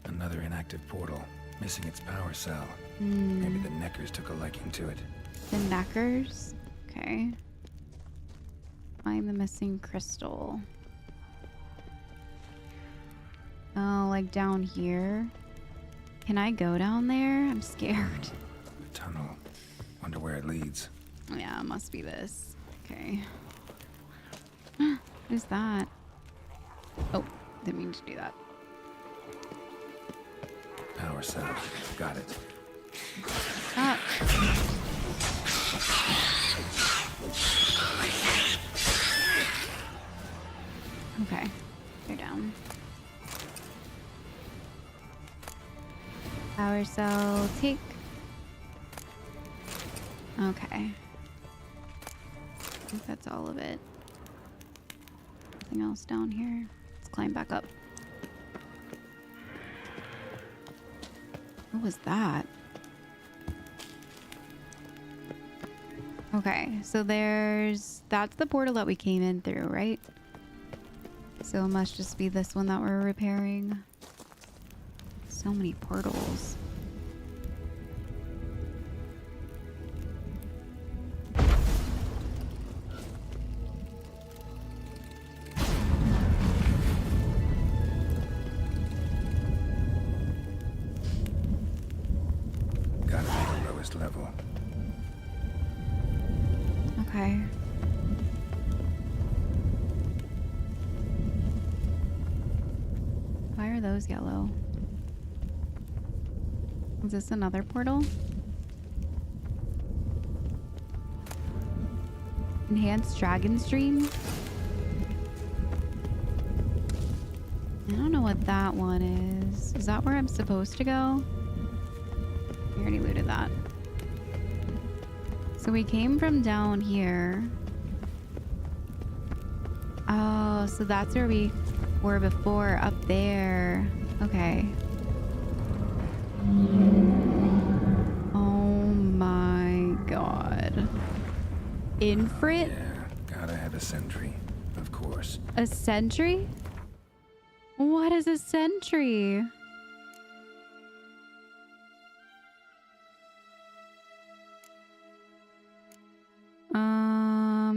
Another inactive portal. Missing its power cell. Maybe the Neckers took a liking to it. The Neckers? Okay. Find the missing crystal. Oh, like down here? Can I go down there? I'm scared. The tunnel. Wonder where it leads. Yeah, it must be this. Okay. Who's that? Oh, didn't mean to do that. Power cell. Got it. Ah. Okay, you're down. Power cell, take. Okay. think that's all of it. Nothing else down here. Let's climb back up. What was that? Okay, so that's the portal that we came in through, right? So it must just be this one that we're repairing. So many portals. Gotta be the lowest level. Okay. Why are those yellow? Is this another portal? Enhanced Dragon Stream? I don't know what that one is. Is that where I'm supposed to go? We already looted that. So we came from down here. Oh, so that's where we were before, up there. Okay. Oh my god. Infrit? Yeah, gotta have a sentry, of course. A sentry? What is a sentry?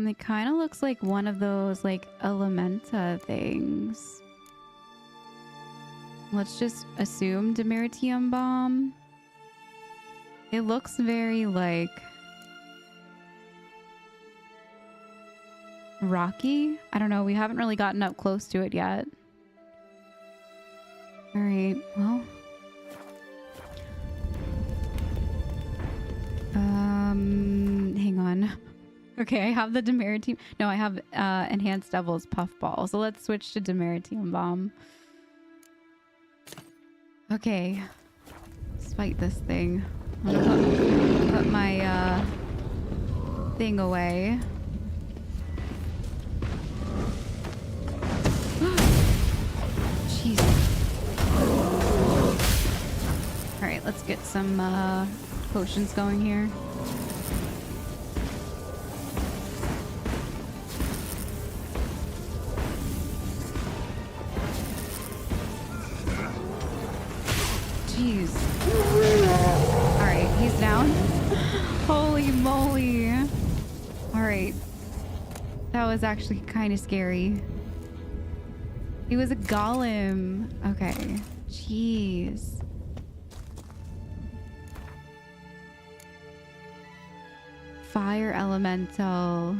It kind of looks like one of those like Elementa things. Let's just assume Demeritium bomb. It looks very like rocky. I don't know. We haven't really gotten up close to it yet. All right. Well. Hang on. Okay, I have the Demeritium. No, I have Enhanced Devil's Puffball. So let's switch to Demeritium Bomb. Okay. Let's fight this thing. I'm gonna put my thing away. Jesus. Alright, let's get some potions going here. Jeez. Alright, he's down. Holy moly. Alright. That was actually kind of scary. He was a golem. Okay. Jeez. Fire elemental.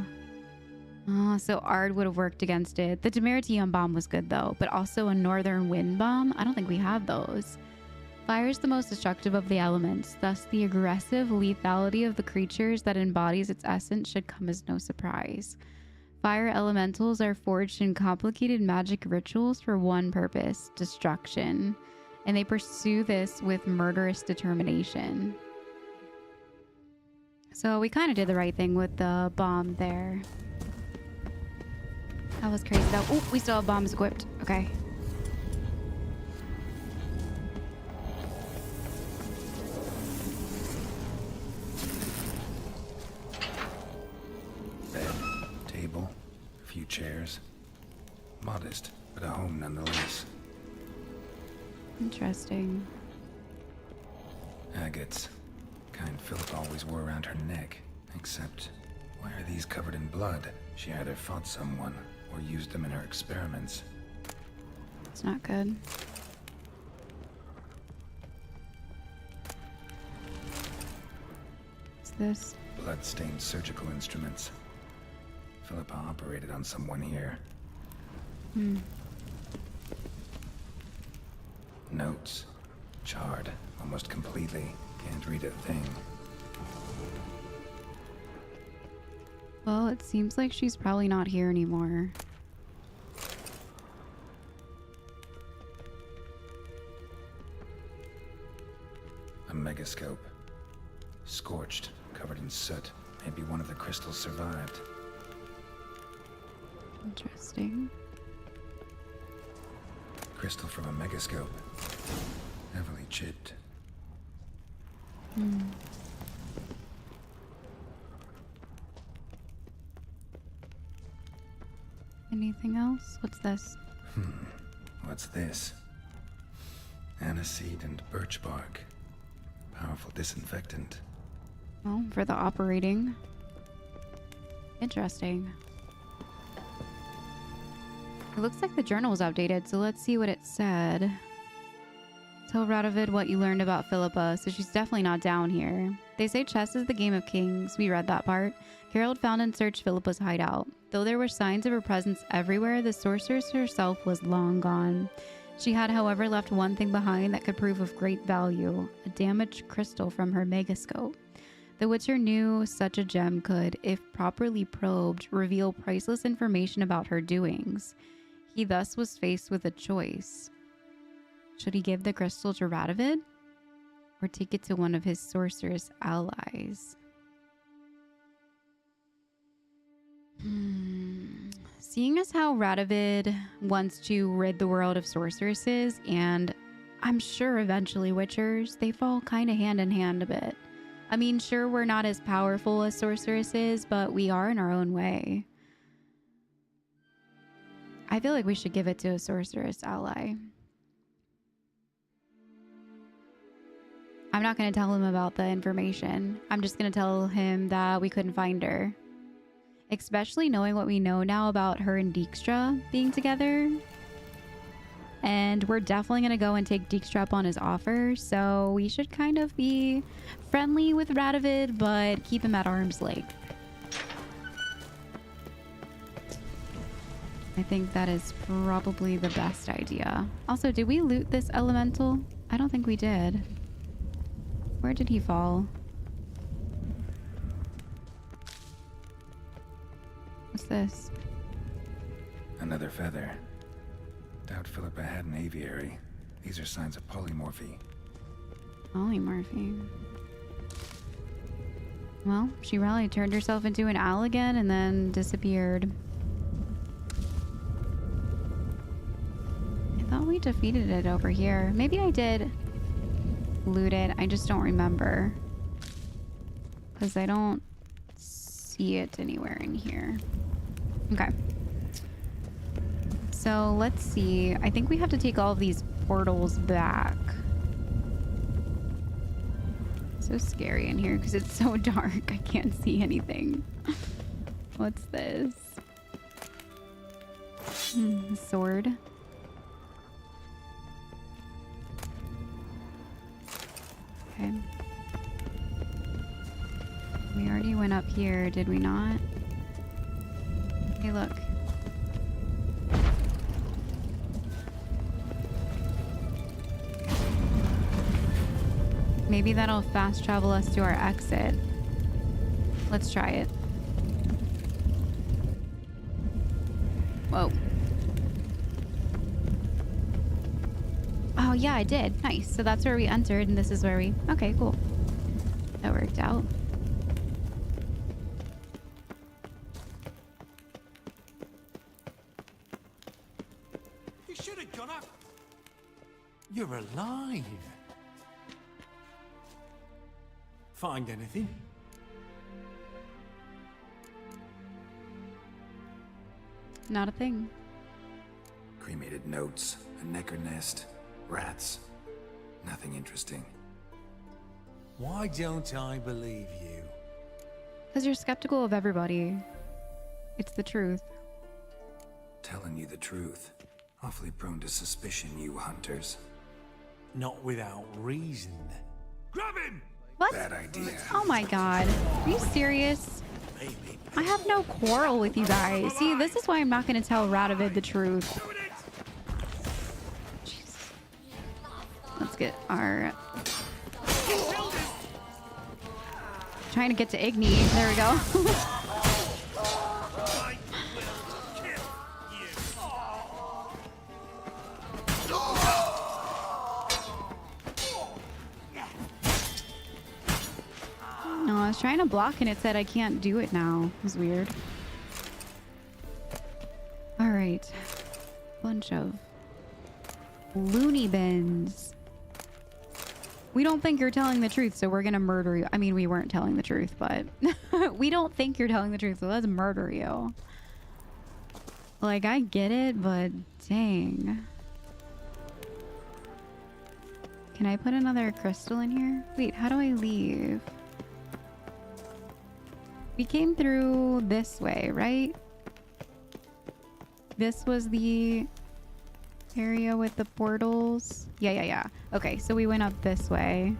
Oh, so Ard would have worked against it. The Demeritium bomb was good though, but also a northern wind bomb. I don't think we have those. Fire is the most destructive of the elements, thus the aggressive lethality of the creatures that embodies its essence should come as no surprise. Fire elementals are forged in complicated magic rituals for one purpose, destruction, and they pursue this with murderous determination. So we kind of did the right thing with the bomb there. That was crazy though. Oh, we still have bombs equipped. Okay. Bed, table, a few chairs. Modest, but a home nonetheless. Interesting. Agates. Kind Philip always wore around her neck. Except, why are these covered in blood? She either fought someone or used them in her experiments. It's not good. What's this? Blood-stained surgical instruments. Philippa operated on someone here. Notes. Charred, almost completely. Can't read a thing. Well, it seems like she's probably not here anymore. A megascope. Scorched, covered in soot. Maybe one of the crystals survived. Interesting. Crystal from a megascope. Heavily chipped. Hmm. Anything else? What's this? What's this? Aniseed and birch bark. Powerful disinfectant. Oh, for the operating. Interesting. It looks like the journal was outdated, so let's see what it said. Tell Radovid what you learned about Philippa, so she's definitely not down here. They say chess is the game of kings. We read that part. Harold found and searched Philippa's hideout. Though there were signs of her presence everywhere, the sorceress herself was long gone. She had, however, left one thing behind that could prove of great value, a damaged crystal from her megascope. The Witcher knew such a gem could, if properly probed, reveal priceless information about her doings. He thus was faced with a choice. Should he give the crystal to Radovid, or take it to one of his sorceress allies? Seeing as how Radovid wants to rid the world of sorceresses, and I'm sure eventually witchers, they fall kind of hand in hand a bit. I mean, sure, we're not as powerful as sorceresses, but we are in our own way. I feel like we should give it to a sorceress ally. I'm not going to tell him about the information. I'm just going to tell him that we couldn't find her. Especially knowing what we know now about her and Dijkstra being together. And we're definitely going to go and take Dijkstra up on his offer. So we should kind of be friendly with Radovid, but keep him at arm's length. I think that is probably the best idea. Also, did we loot this elemental? I don't think we did. Where did he fall? What's this? Another feather. Doubt Philippa had an aviary. These are signs of polymorphy. Polymorphy. Well, she probably turned herself into an owl again and then disappeared. I thought we defeated it over here. Maybe I did loot it. I just don't remember. Because I don't see it anywhere in here. Okay. So let's see. I think we have to take all of these portals back. So scary in here because it's so dark. I can't see anything. What's this? Sword. Okay. We already went up here, did we not? Hey, look. Maybe that'll fast travel us to our exit. Let's try it. Whoa. Oh, yeah, I did. Nice. So that's where we entered, and this is where we... Okay, cool. That worked out. You should have gone up. You're alive. Find anything? Not a thing. Cremated notes, a necker nest, rats. Nothing interesting. Why don't I believe you? Because you're skeptical of everybody. It's the truth. Telling you the truth. Awfully prone to suspicion, you hunters. Not without reason. Grab him! What? Bad idea. Oh my god. Are you serious? I have no quarrel with you guys. See, this is why I'm not going to tell Radovid the truth. Jeez. Let's get our... Trying to get to Igni. There we go. No, I was trying to block and it said I can't do it now. It was weird. bunch of loony bins. We don't think you're telling the truth, so we're gonna murder you. I mean, we weren't telling the truth, but we don't think you're telling the truth, so let's murder you. Like, I get it, but dang. Can I put another crystal in here? Wait, how do I leave? We came through this way, right? This was the area with the portals. Yeah. Okay, so we went up this way.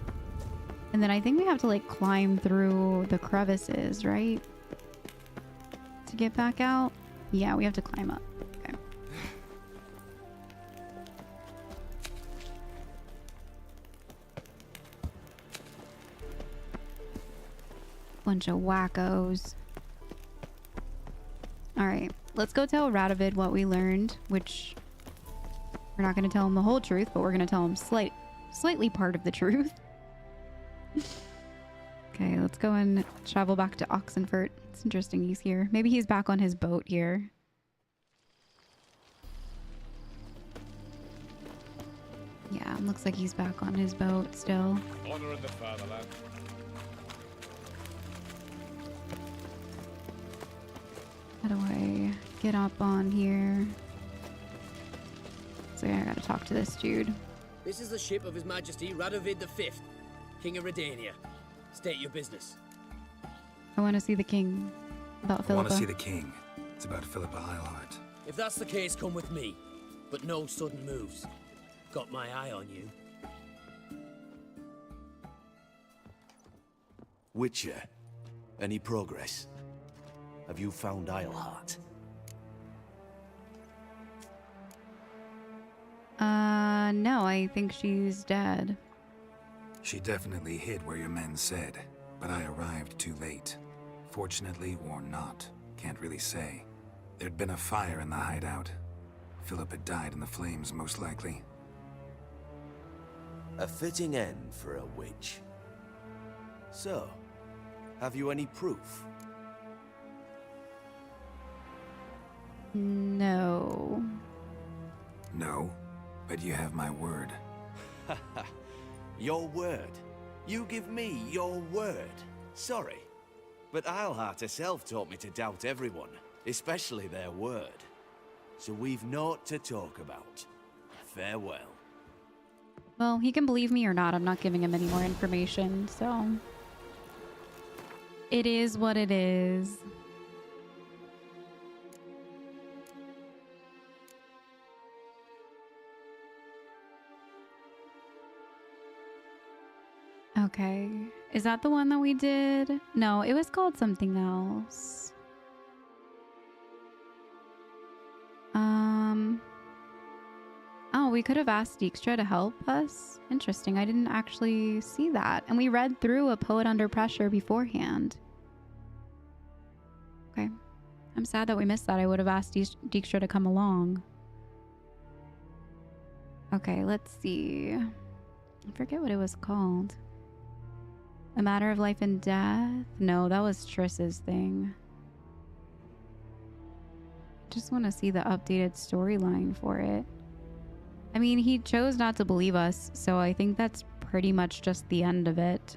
And then I think we have to like climb through the crevices, right? To get back out? Yeah, we have to climb up. Okay. Bunch of wackos. Alright, let's go tell Radovid what we learned, which we're not going to tell him the whole truth, but we're going to tell him slightly part of the truth. Okay, let's go and travel back to Oxenfurt. It's interesting he's here. Maybe he's back on his boat here. Yeah, looks like he's back on his boat still. Honor in the fatherland. How do I get up on here? So I gotta talk to this dude. This is the ship of His Majesty Radovid V, King of Redania. State your business. I want to see the king. About Philippa. I want to see the king. It's about Philippa Eilhart. If that's the case, come with me. But no sudden moves. Got my eye on you. Witcher, any progress? Have you found Eilhart? No, I think she's dead. She definitely hid where your men said, but I arrived too late. Fortunately or not, can't really say. There'd been a fire in the hideout. Philip had died in the flames, most likely. A fitting end for a witch. So, have you any proof? No. No, but you have my word. Your word? You give me your word? Sorry, but Eilhart herself taught me to doubt everyone, especially their word. So we've naught to talk about. Farewell. Well, he can believe me or not. I'm not giving him any more information, so... It is what it is. Okay. Is that the one that we did? No, it was called something else. Oh, we could have asked Dijkstra to help us. Interesting. I didn't actually see that. And we read through A Poet Under Pressure beforehand. Okay. I'm sad that we missed that. I would have asked Dijkstra to come along. Okay, let's see. I forget what it was called. A Matter of Life and Death? No, that was Triss's thing. Just want to see the updated storyline for it. I mean, he chose not to believe us, so I think that's pretty much just the end of it.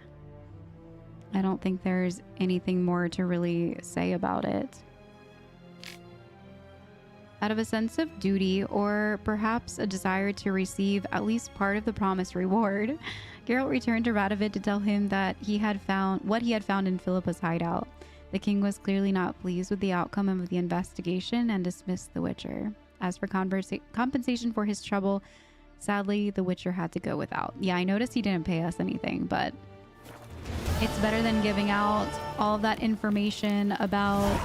I don't think there's anything more to really say about it. Out of a sense of duty, or perhaps a desire to receive at least part of the promised reward, Geralt returned to Radovid to tell him that he had found what he had found in Philippa's hideout. The king was clearly not pleased with the outcome of the investigation and dismissed the Witcher. As for compensation for his trouble, sadly, the Witcher had to go without. Yeah, I noticed he didn't pay us anything, but it's better than giving out all of that information about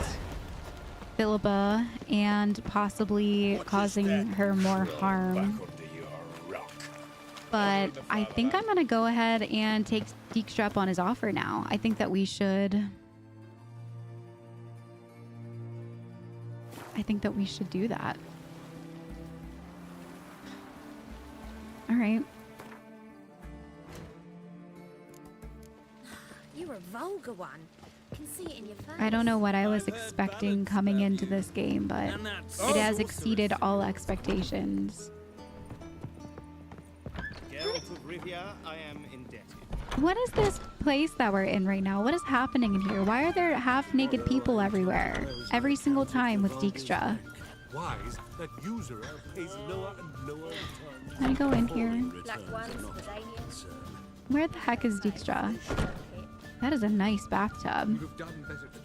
Philippa and possibly causing her more harm. But I think I'm going to go ahead and take Dijkstra up on his offer now. I think that we should... do that. All right. You're a vulgar one. can see it in your face. I don't know what I was expecting coming into this game, but it has exceeded all expectations. Geralt of Rivia, I am indebted. What is this place that we're in right now? What is happening in here? Why are there half-naked people everywhere? Every single time with Dijkstra. Wise, that user pays lower and lower returns. Can I go in here? Black ones, Redanians. Where the heck is Dijkstra? That is a nice bathtub.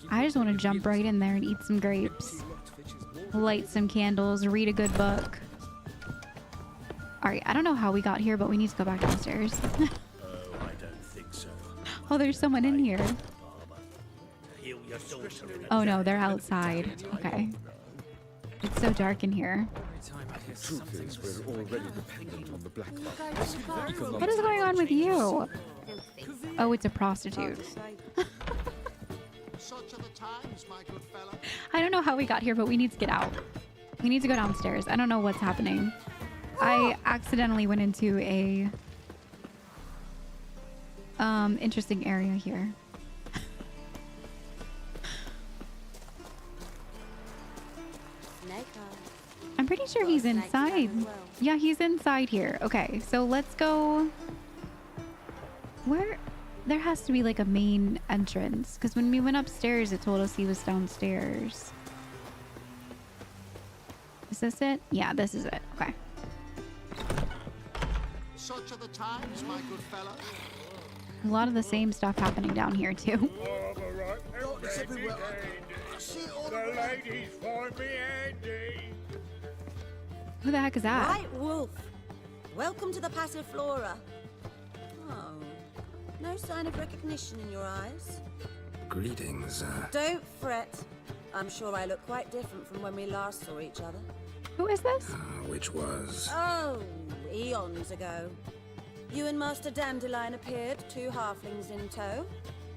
I just want to jump right in there and eat some grapes. Light some candles, read a good book. Alright, I don't know how we got here, but we need to go back downstairs. Oh, I don't think so. Oh, there's someone in here. Heal your daughter in a Oh no, they're outside. Okay. It's so dark in here. The truth is, we're already dependent on the black market. What is going on with you? Oh, it's a prostitute. I don't know how we got here, but we need to get out. We need to go downstairs. I don't know what's happening. I accidentally went into a interesting area here. I'm pretty sure he's inside. Yeah, he's inside here. Okay, so let's go. Where? There has to be like a main entrance, because when we went upstairs, it told us he was downstairs. Is this it? Yeah, this is it. Okay. Such are the times, my good fellow. A lot of the same stuff happening down here too. The ladies find me handy. Who the heck is that? Right, Wolf. Welcome to the Passiflora. Oh, no sign of recognition in your eyes. Greetings, Don't fret. I'm sure I look quite different from when we last saw each other. Who is this? which was... Oh, eons ago. You and Master Dandelion appeared, 2 halflings in tow.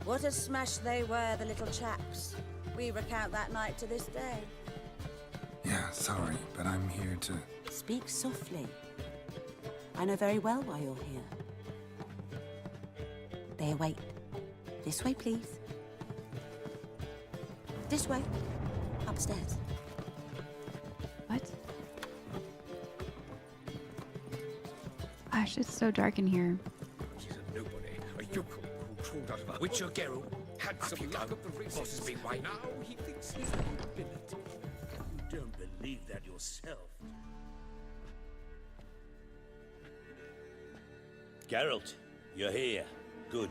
What a smash they were, the little chaps. We recount that night to this day. Yeah, sorry, but I'm here to... Speak softly. I know very well why you're here. They await. This way, please. This way. Upstairs. What? Gosh, it's so dark in here. She's a nobody. A yokel who crawled out of a... Witcher Geralt had some luck up the races. Boss has been right. Now he thinks he's the nobility. You don't believe that yourself. Geralt, you're here. Good.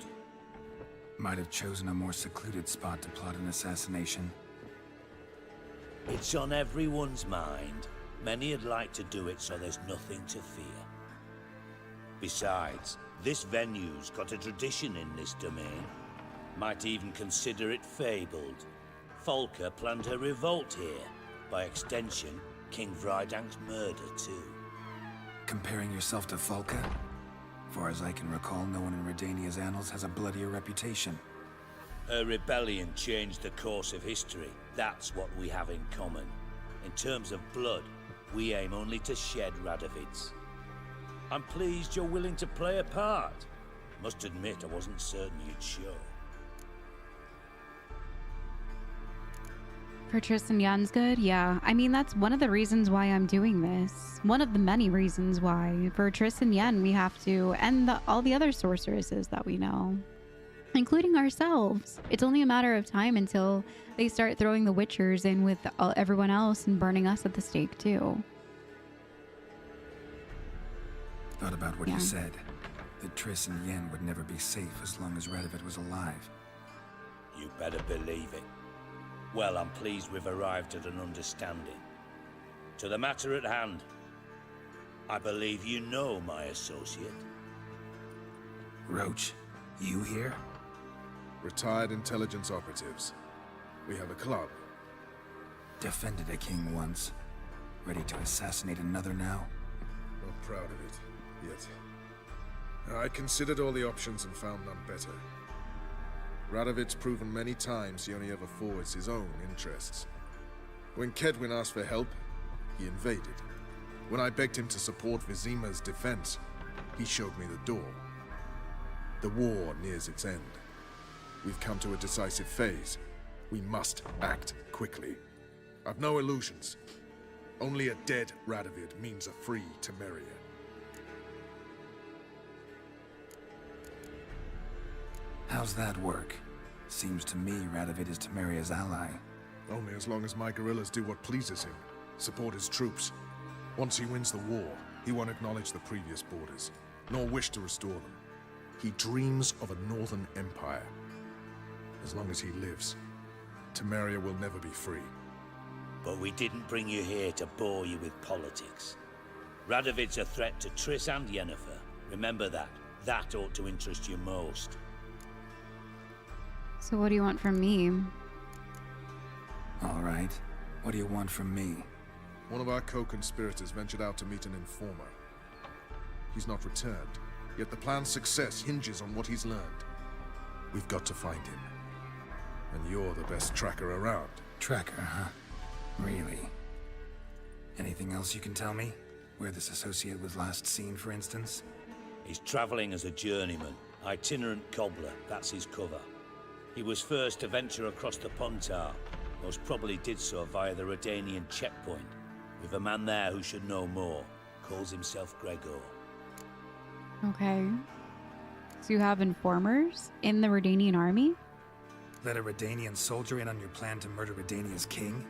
Might have chosen a more secluded spot to plot an assassination. It's on everyone's mind. Many would like to do it, so there's nothing to fear. Besides, this venue's got a tradition in this domain. Might even consider it fabled. Folka planned her revolt here. By extension, King Vrydank's murder, too. Comparing yourself to Folka? Far as I can recall, no one in Redania's annals has a bloodier reputation. Her rebellion changed the course of history. That's what we have in common. In terms of blood, we aim only to shed Radovid's. I'm pleased you're willing to play a part. Must admit, I wasn't certain you'd show. For Tristan Jan's good? Yeah. I mean, that's one of the reasons why I'm doing this. One of the many reasons why. For Tristan Jan, we have to end all the other sorceresses that we know. Including ourselves. It's only a matter of time until they start throwing the Witchers in with everyone else and burning us at the stake, too. Thought about what you said. That Triss and Yen would never be safe as long as Radovid was alive. You better believe it. Well, I'm pleased we've arrived at an understanding. To the matter at hand, I believe you know my associate. Roach, you here? Retired intelligence operatives. We have a club. Defended a king once. Ready to assassinate another now? Not proud of it, yet. I considered all the options and found none better. Radovid's proven many times he only ever forwards his own interests. When Kedwin asked for help, he invaded. When I begged him to support Vizima's defense, he showed me the door. The war nears its end. We've come to a decisive phase. We must act quickly. I've no illusions. Only a dead Radovid means a free Temeria. How's that work? Seems to me Radovid is Temeria's ally. Only as long as my guerrillas do what pleases him. Support his troops. Once he wins the war, he won't acknowledge the previous borders, nor wish to restore them. He dreams of a northern empire. As long as he lives, Temeria will never be free. But we didn't bring you here to bore you with politics. Radovid's a threat to Triss and Yennefer. Remember that. That ought to interest you most. So what do you want from me? All right. What do you want from me? One of our co-conspirators ventured out to meet an informer. He's not returned, yet the plan's success hinges on what he's learned. We've got to find him. And you're the best tracker around. Tracker, huh? Really? Anything else you can tell me? Where this associate was last seen, for instance? He's traveling as a journeyman. Itinerant cobbler, that's his cover. He was first to venture across the Pontar. Most probably did so via the Redanian checkpoint. With a man there who should know more. Calls himself Gregor. Okay. So you have informers in the Redanian army? Let a Redanian soldier in on your plan to murder Redania's king?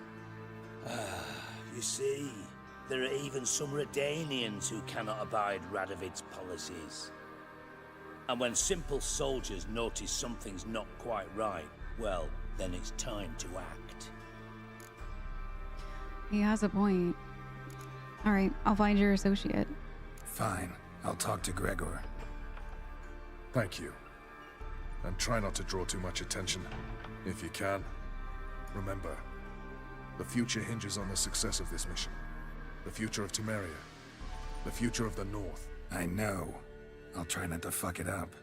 You see, there are even some Redanians who cannot abide Radovid's policies. And when simple soldiers notice something's not quite right, well, then it's time to act. He has a point. All right, I'll find your associate. Fine. I'll talk to Gregor. Thank you. And try not to draw too much attention, if you can. Remember, the future hinges on the success of this mission. The future of Temeria. The future of the North. I know. I'll try not to fuck it up.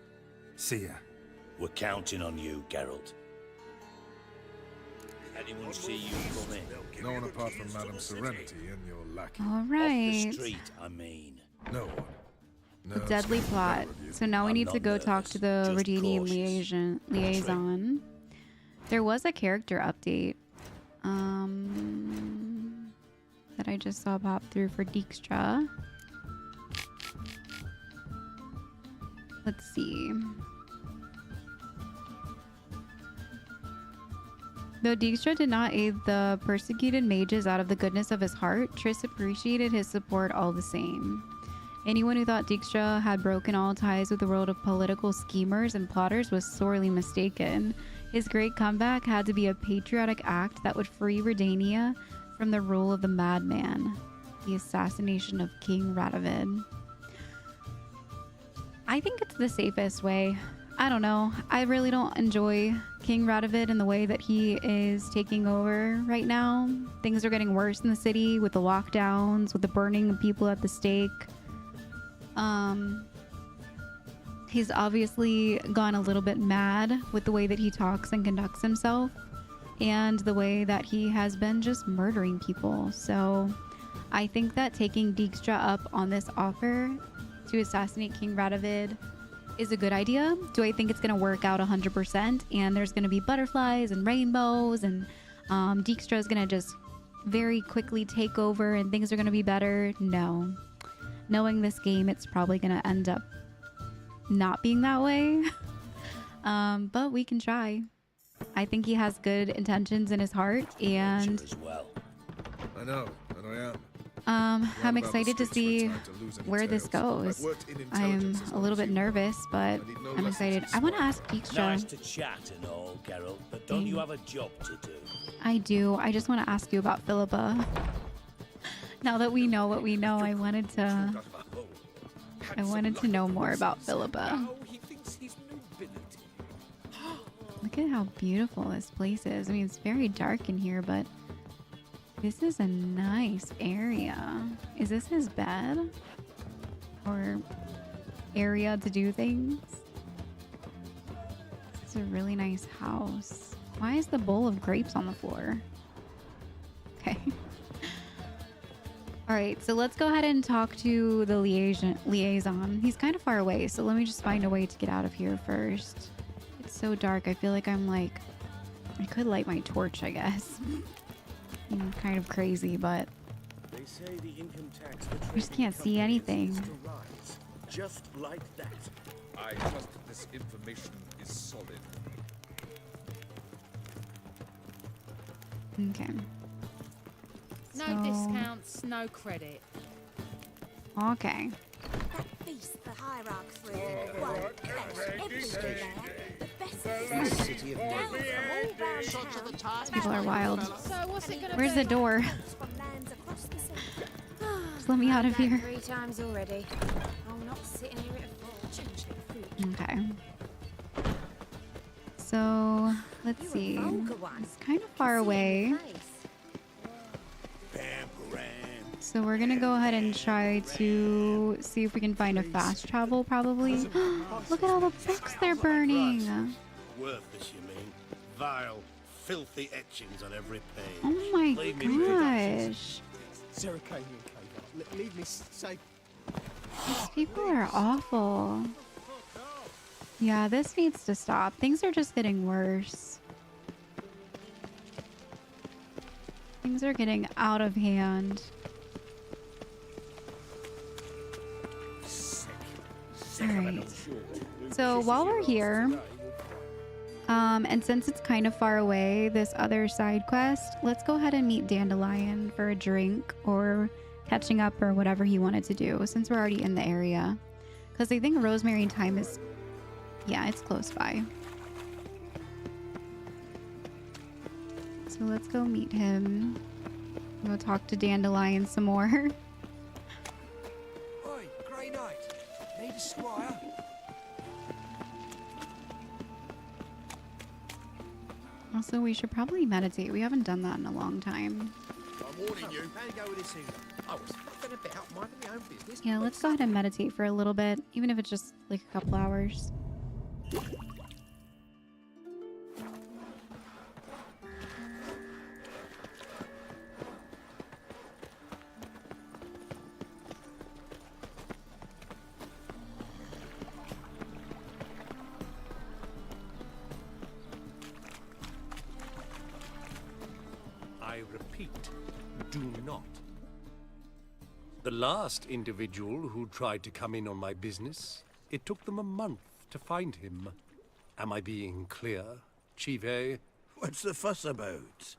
See ya. We're counting on you, Geralt. Anyone see you come in? No one apart from Madame Serenity and your lackey. All Off right. the street, I mean. No one. The deadly plot. So now we need to go talk to the Redanian liaison. There was a character update that I just saw pop through for Dijkstra. Let's see. Though Dijkstra did not aid the persecuted mages out of the goodness of his heart, Triss appreciated his support all the same. Anyone who thought Dijkstra had broken all ties with the world of political schemers and plotters was sorely mistaken. His great comeback had to be a patriotic act that would free Redania from the rule of the madman, the assassination of King Radovid. I think it's the safest way. I don't know. I really don't enjoy King Radovid in the way that he is taking over right now. Things are getting worse in the city with the lockdowns, with the burning of people at the stake. He's obviously gone a little bit mad with the way that he talks and conducts himself, and the way that he has been just murdering people. So I think that taking Dijkstra up on this offer to assassinate King Radovid is a good idea. Do I think it's going to work out 100% and there's going to be butterflies and rainbows and Dijkstra is going to just very quickly take over and things are going to be better? No. Knowing this game, it's probably going to end up not being that way. But we can try. I think he has good intentions in his heart, and I know, and I am. I'm excited to see where this goes. I'm a little bit nervous, but I'm excited. I want to ask Dijkstra. Nice to chat and all, Geralt, but don't you have a job to do? I do. I just want to ask you about Philippa. Now that we know what we know, I wanted to know more about Philippa. Look at how beautiful this place is. I mean, it's very dark in here, but this is a nice area. Is this his bed? Or area to do things? This is a really nice house. Why is the bowl of grapes on the floor? Okay. All right, so let's go ahead and talk to the liaison. He's kind of far away, so let me just find a way to get out of here first. It's so dark. I feel like I'm like, I could light my torch, I guess. Kind of crazy, but They say the income tax I just can't see anything. to rise, just like that. I trust that this information is solid. Okay. No So- discounts, no credit. Okay. That feast the hierarchs were one best everywhere. The best City of gals from all round Such are the times. People are wild. So what's it gonna Where's be? the door? from lands across the sea. Just let me out of here. 3 times already. I'm not sitting here at a full change the food. Okay. So let's see. It's kind of far away. So we're gonna go ahead and try to see if we can find a fast travel, probably. Look at all the books they're burning. Worthless, you mean? Vile, filthy etchings on every page. Oh my Leave me be. gosh. Zerrikanian cave. Leave me safe. These people are awful. Yeah, this needs to stop. Things are just getting worse. Things are getting out of hand. Alright. So while we're here, and since it's kind of far away, this other side quest, let's go ahead and meet Dandelion for a drink or catching up or whatever he wanted to do since we're already in the area. Because I think Rosemary and Thyme is, yeah, it's close by. So let's go meet him. We'll talk to Dandelion some more. Oi, Grey Knight. Need a squire? Also, we should probably meditate. We haven't done that in a long time. I'm warning you. How you go with this evening? I was fucking about minding my own business. Yeah, let's go ahead and meditate for a little bit, even if it's just like a couple hours. I repeat, do not. The last individual who tried to come in on my business, it took them a month to find him. Am I being clear, Chive? What's the fuss about?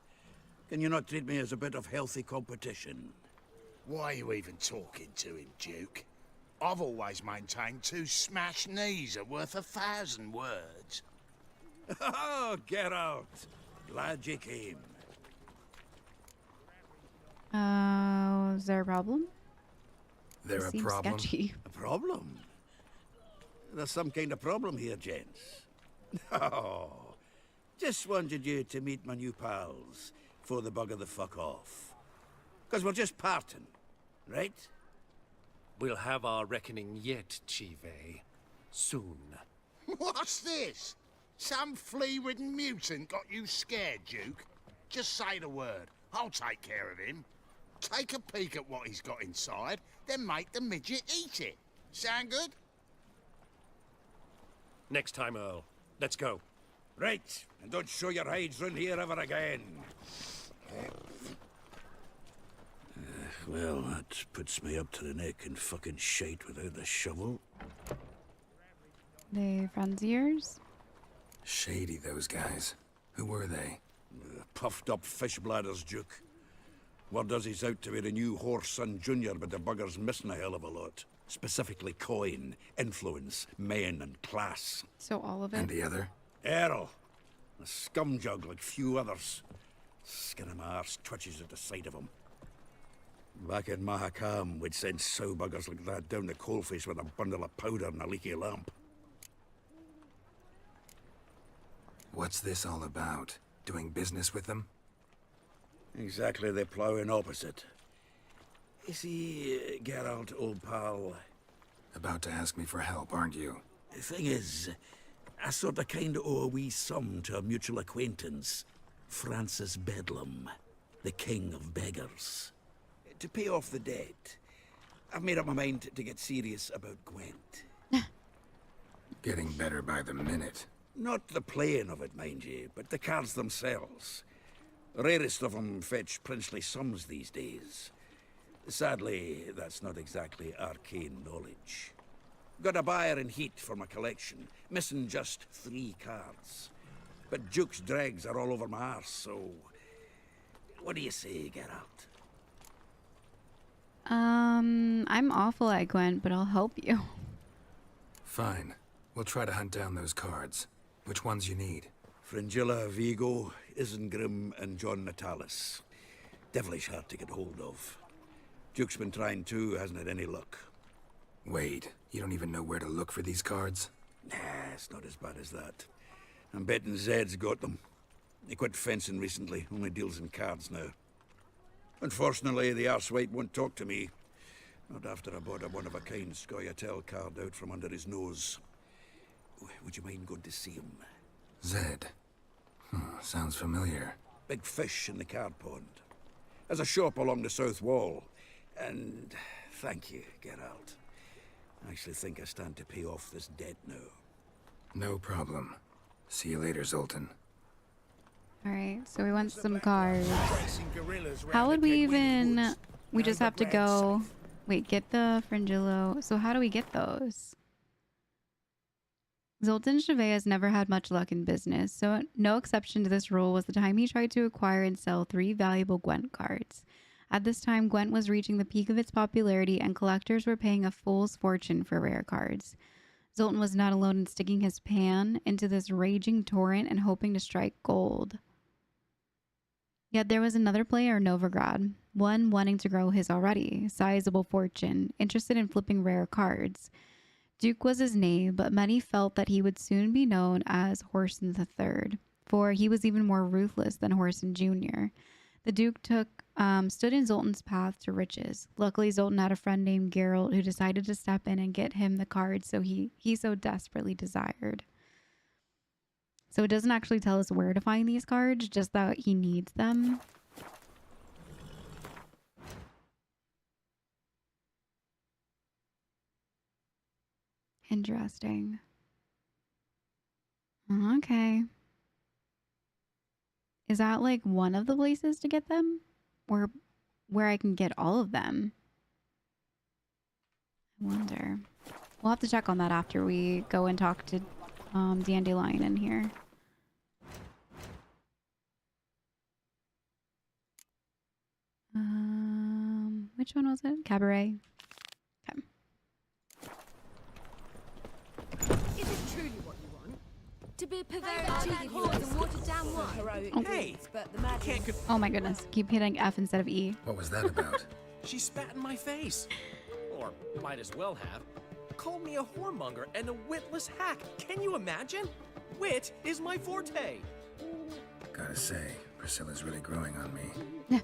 Can you not treat me as a bit of healthy competition? Why are you even talking to him, Duke? I've always maintained 2 smashed knees are worth 1,000 words. Oh, get out. Glad you came. Is there a problem? There a Seems problem? sketchy. A problem? There's some kind of problem here, gents. Oh, just wanted you to meet my new pals before they bugger the fuck off. Because we're just parting, right? We'll have our reckoning yet, Chive. Soon. What's this? Some flea-ridden mutant got you scared, Duke? Just say the word. I'll take care of him. Take a peek at what he's got inside, then make the midget eat it. Sound good? Next time, Earl. Let's go. Right, and don't show your hides round here ever again. Well, that puts me up to the neck in fucking shite without the shovel. They friends of yours? Shady, those guys. Who were they? Puffed up fish bladders, Duke. Word does he's out to be the new Horse Son Jr., but the bugger's missing a hell of a lot. Specifically coin, influence, men, and class. So all of it? And the other? Errol. A scumjug like few others. Skin of my arse twitches at the sight of him. Back in Mahakam, we'd send sow buggers like that down the coalface with a bundle of powder and a leaky lamp. What's this all about? Doing business with them? Exactly the ploughing opposite. You see, Geralt, old pal... About to ask me for help, aren't you? The thing is, I sort of kind of owe a wee sum to a mutual acquaintance, Francis Bedlam, the king of beggars. To pay off the debt, I've made up my mind to get serious about Gwent. Getting better by the minute. Not the playing of it, mind ye, but the cards themselves. Rarest of them fetch princely sums these days. Sadly, that's not exactly arcane knowledge. Got a buyer in heat for my collection, missing just 3 cards. But Duke's dregs are all over my arse, so... What do you say, Geralt? I'm awful at Gwent, but I'll help you. Fine. We'll try to hunt down those cards. Which ones you need? Fringilla, Vigo, Isengrim, and John Natalis. Devilish hard to get hold of. Duke's been trying too, hasn't had any luck. Wait, you don't even know where to look for these cards? Nah, it's not as bad as that. I'm betting Zed's got them. He quit fencing recently, only deals in cards now. Unfortunately, the arsewite won't talk to me. Not after I bought a one-of-a-kind Scoia'tael card out from under his nose. Would you mind going to see him? Zed. Sounds familiar. Big fish in the card pond. Has a shop along the south wall. And thank you, Geralt. I actually think I stand to pay off this debt now. No problem. See you later, Zoltan. Alright, so we want some cards. How would we even... We just have to go... Wait, get the Fringillo. So how do we get those? Zoltan Chevet has never had much luck in business, so no exception to this rule was the time he tried to acquire and sell 3 valuable Gwent cards. At this time, Gwent was reaching the peak of its popularity, and collectors were paying a fool's fortune for rare cards. Zoltan was not alone in sticking his pan into this raging torrent and hoping to strike gold. Yet there was another player in Novigrad, one wanting to grow his already sizable fortune, interested in flipping rare cards. Duke was his name, but many felt that he would soon be known as Whoreson III, for he was even more ruthless than Whoreson Jr. The Duke stood in Zoltan's path to riches. Luckily, Zoltan had a friend named Geralt who decided to step in and get him the cards he so desperately desired. So it doesn't actually tell us where to find these cards, just that he needs them. Interesting. Okay. Is that like one of the places to get them? Or where I can get all of them? I wonder. We'll have to check on that after we go and talk to Dandelion in here. Which one was it? Cabaret. Okay. Is it truly what you want? To be a perverted cheeky horse and watered down wine? Oh. Hey! But the magic... Oh my goodness. Keep hitting F instead of E. What was that about? She spat in my face. Or might as well have. Called me a whoremonger and a witless hack. Can you imagine? Wit is my forte. Gotta say, Priscilla's really growing on me.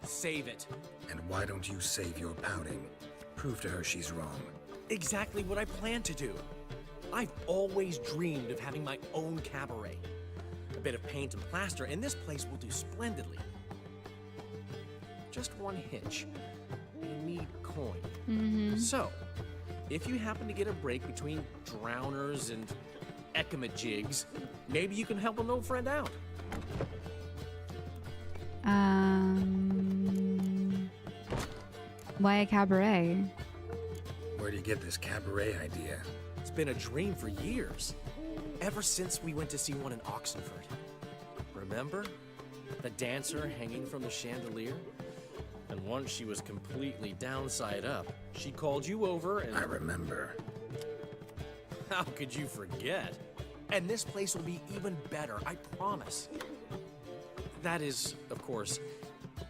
Save it. And why don't you save your pouting? Prove to her she's wrong. Exactly what I plan to do. I've always dreamed of having my own cabaret. A bit of paint and plaster, and this place will do splendidly. Just one hitch. You need coin. Mm-hmm. So, if you happen to get a break between drowners and ekamajigs, maybe you can help an old friend out. Why a cabaret? Where do you get this cabaret idea? It's been a dream for years. Ever since we went to see one in Oxenford. Remember? The dancer hanging from the chandelier? And once she was completely downside up, she called you over and... I remember. How could you forget? And this place will be even better, I promise. That is, of course,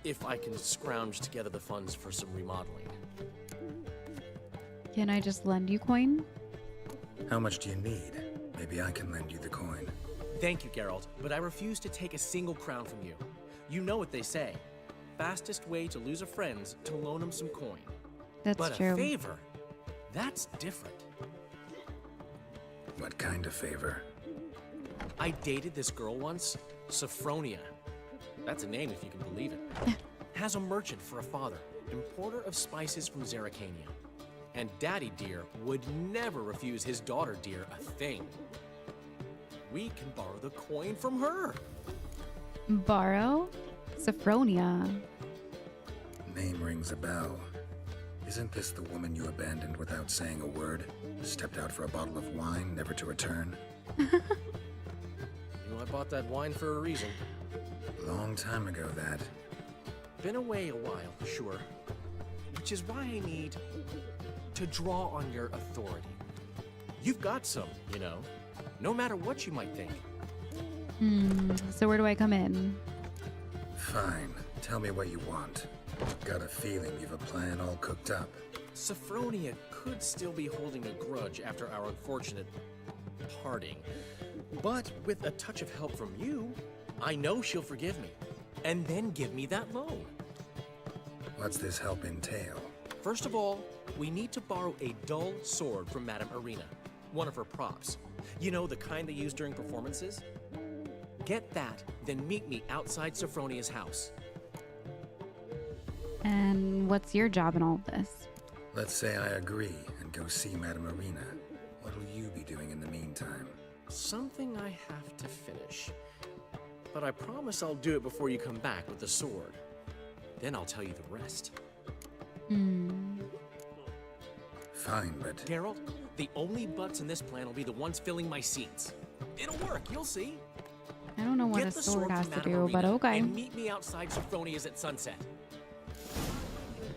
if I can scrounge together the funds for some remodeling. Can I just lend you coin? How much do you need? Maybe I can lend you the coin. Thank you, Geralt, but I refuse to take a single crown from you. You know what they say. Fastest way to lose a friend's to loan them some coin. That's but true. A favor, that's different. What kind of favor? I dated this girl once, Sophronia. That's a name if you can believe it. Has a merchant for a father, importer of spices from Zerrikania. And Daddy Dear would never refuse his daughter Dear a thing. we can borrow the coin from her. Borrow? Sophronia. Name rings a bell. Isn't this the woman you abandoned without saying a word? Stepped out for a bottle of wine, never to return? You know, I bought that wine for a reason. Long time ago, that. Been away a while, sure. Which is why I need to draw on your authority. You've got some, you know, no matter what you might think. So where do I come in? Fine. Tell me what you want. Got a feeling you've a plan all cooked up. Sophronia could still be holding a grudge after our unfortunate parting. But with a touch of help from you, I know she'll forgive me. And then give me that loan. What's this help entail? First of all, we need to borrow a dull sword from Madame Arena. One of her props. You know, the kind they use during performances? Get that, then meet me outside Sophronia's house. And what's your job in all of this? Let's say I agree and go see Madame Arena. What'll you be doing in the meantime? Something I have to finish. But I promise I'll do it before you come back with the sword. Then I'll tell you the rest. Fine, but... Geralt, the only butts in this plan will be the ones filling my seats. It'll work, you'll see. I don't know what a sword has to do, but okay. And meet me outside Sophronia's at sunset.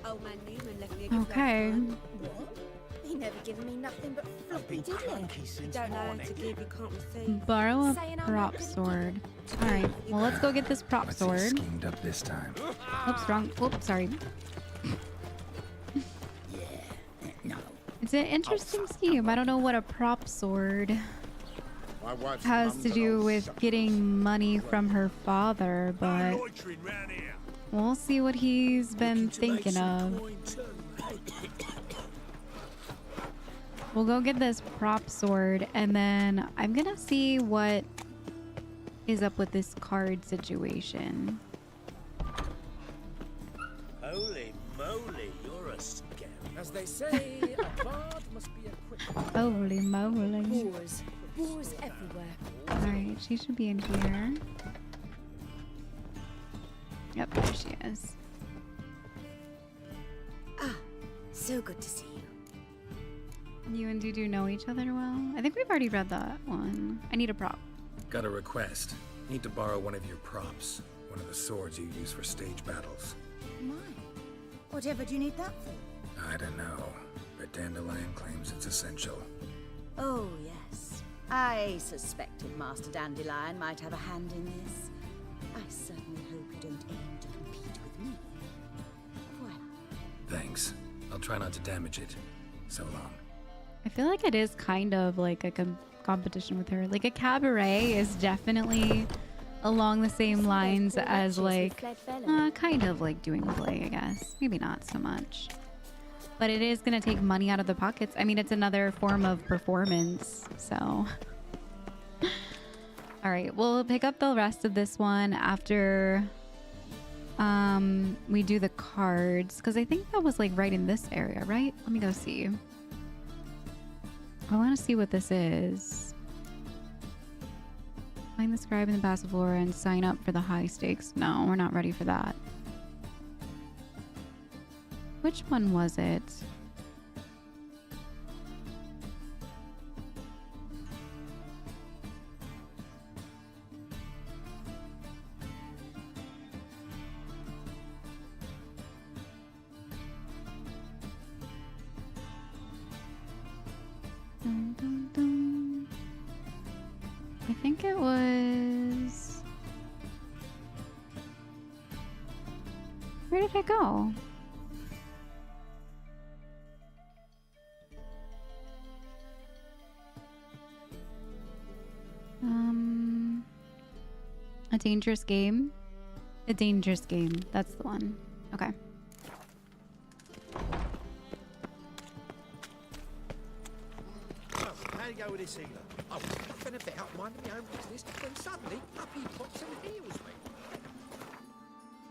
Old man Newman left me a gift Okay. last time. What? He never given me nothing but floppy, did he? You don't know how to give, you can't receive. Borrow a Saying I'm prop not good sword. Alright, well let's go get this prop What's he sword. schemed up this time? Oops, wrong. Oops, sorry. No. It's an interesting scheme. I don't know what a prop sword My wife's has mum's to an do old with sucker. getting money from her father, but we'll see what he's been thinking of. We'll go get this prop sword, and then I'm gonna see what is up with this card situation. Holy moly, you're a scary. As they say, a bard must be a quick. Holy moly. Wars. Wars everywhere. Alright, she should be in here. Yep, there she is. Ah, so good to see you. You and Dudu know each other well? I think we've already read that one. I need a prop. Got a request. Need to borrow one of your props. One of the swords you use for stage battles. My, whatever do you need that for? I don't know, but Dandelion claims it's essential. Oh, yes. I suspected Master Dandelion might have a hand in this. I certainly hope you don't aim to compete with me. Well, Thanks. I'll try not to damage it. So long. I feel like it is kind of like a competition with her. Like a cabaret is definitely along the same lines as like, kind of like doing a play, I guess. Maybe not so much. But it is going to take money out of the pockets. I mean, it's another form of performance, so. All right, we'll pick up the rest of this one after we do the cards. Because I think that was like right in this area, right? Let me go see. I want to see what this is. Find the scribe in the passive floor and sign up for the high stakes. No, we're not ready for that. Which one was it? Dun, dun, dun. I think it was... Where did it go? A dangerous game? A dangerous game. That's the one. Okay. How do you go with this healer? Oh, I've been about minding my own business when suddenly up he pops and heals me.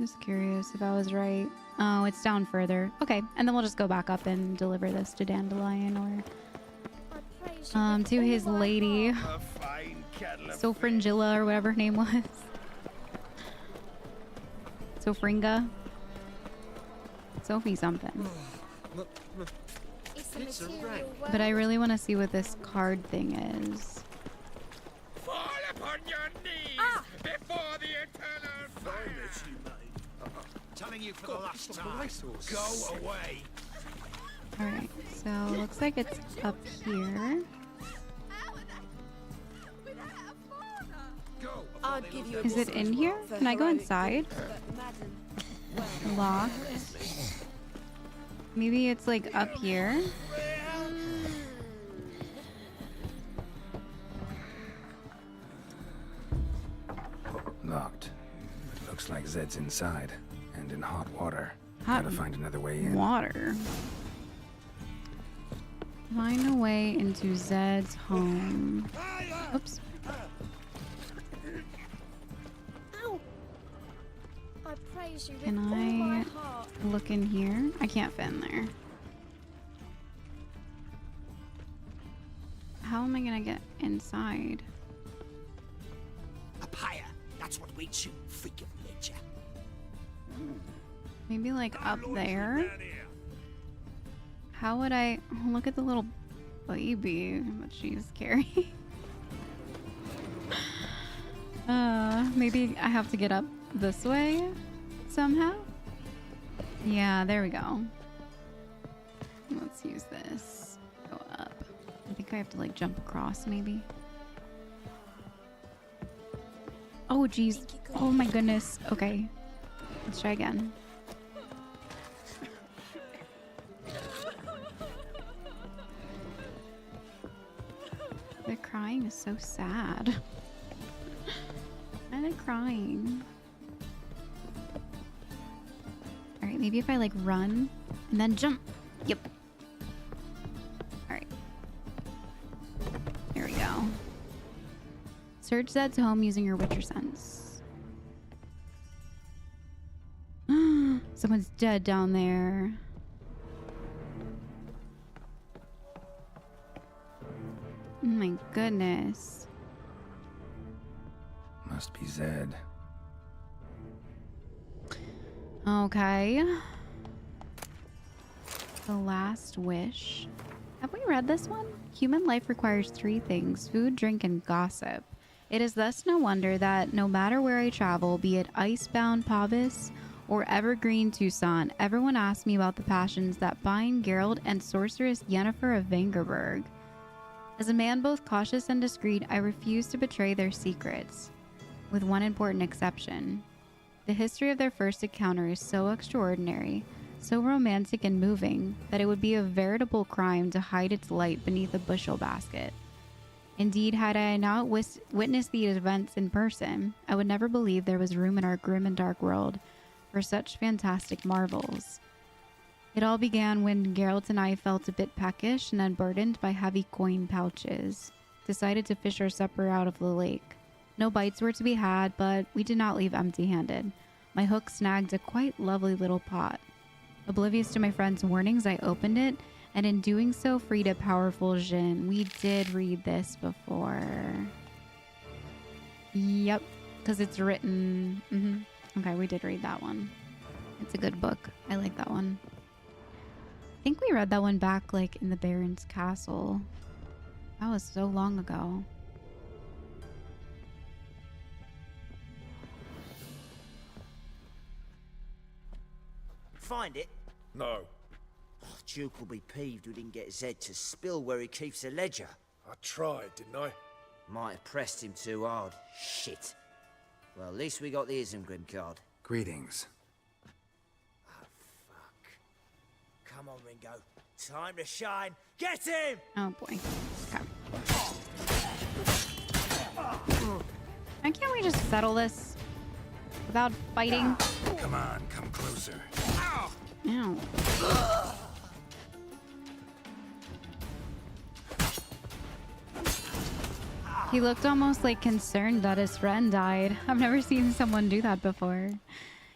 Just curious if I was right. Oh, it's down further. Okay, and then we'll just go back up and deliver this to Dandelion or to his lady. A fine kettle of Sofringilla or whatever her name was. Sofringa. Sophie something. It's a rank. But I really want to see what this card thing is. Fall upon your knees before the eternal fire. Telling you for the last time. Go away. Alright, so looks like it's up here. I'd give you a Is it in here? Can I go inside? Locked. Maybe it's like up here. Locked. Looks like Zed's inside and in hot water. Hot Gotta find another way in. Water. Find a way into Zed's home. Oops. Ow! I praise you Can with all my I heart. look in here? I can't fit in there. How am I gonna get inside? Up higher. That's what we chew. Freak of nature. Maybe like up there? How would I... Oh, look at the little baby that she's carrying. Maybe I have to get up this way somehow? Yeah, there we go. Let's use this. Go up. I think I have to like jump across maybe. Oh, geez. Oh my goodness. Okay. Let's try again. The crying is so sad. Why are they crying? Alright, maybe if I like run and then jump. Yep. Alright. There we go. Search Zed's home using your Witcher sense. Someone's dead down there. Oh my goodness. Must be Zed. Okay. The Last Wish. Have we read this one? Human life requires 3 things: food, drink, and gossip. It is thus no wonder that no matter where I travel, be it icebound Pavis or evergreen Tucson, everyone asks me about the passions that bind Geralt and sorceress Yennefer of Vengerberg. As a man both cautious and discreet, I refuse to betray their secrets, with one important exception. The history of their first encounter is so extraordinary, so romantic and moving, that it would be a veritable crime to hide its light beneath a bushel basket. Indeed, had I not witnessed these events in person, I would never believe there was room in our grim and dark world for such fantastic marvels. It all began when Geralt and I felt a bit peckish and unburdened by heavy coin pouches. Decided to fish our supper out of the lake. No bites were to be had, but we did not leave empty-handed. My hook snagged a quite lovely little pot. Oblivious to my friend's warnings, I opened it, and in doing so, freed a powerful djinn. We did read this before. Yep, because it's written... Okay, we did read that one. It's a good book. I like that one. I think we read that one back, like, in the Baron's Castle. That was so long ago. Find it? No. Oh, Duke will be peeved we didn't get Zed to spill where he keeps the ledger. I tried, didn't I? Might have pressed him too hard. Shit. Well, at least we got the Isengrim card. Greetings. Oh, fuck. Come on, Ringo. Time to shine. Get him! Oh, boy. Okay. Why can't we just settle this without fighting? Come on, come closer. Ow. He looked almost like concerned that his friend died. I've never seen someone do that before.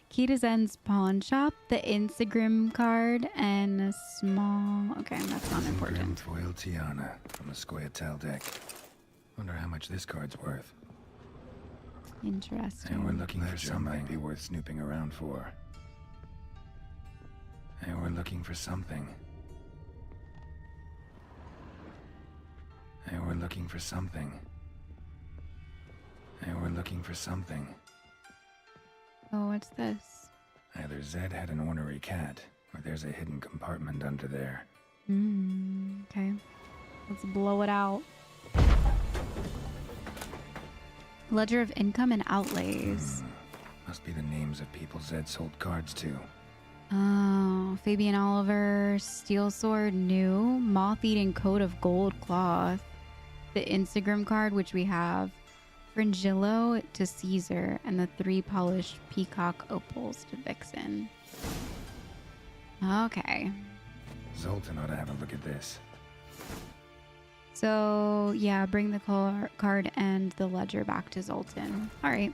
Key to Zen's pawn shop, the Instagram card, and a small... Okay, that's not important. Foil Tiana from the Scoia'tael deck. Wonder how much this card's worth. Interesting. And we're looking for something might be worth snooping around for. And we're looking for something. And we're looking for something. And we're looking for something. Oh, what's this? Either Zed had an ornery cat, or there's a hidden compartment under there. Okay. Let's blow it out. Ledger of income and outlays. Must be the names of people Zed sold cards to. Oh, Fabian Oliver, Steel Sword, New, Moth-Eating Coat of Gold Cloth, the Instagram card, which we have, Fringillo to Caesar, and the 3 polished Peacock Opals to Vixen. Okay. Zoltan ought to have a look at this. So, yeah, bring the card and the ledger back to Zoltan. All right.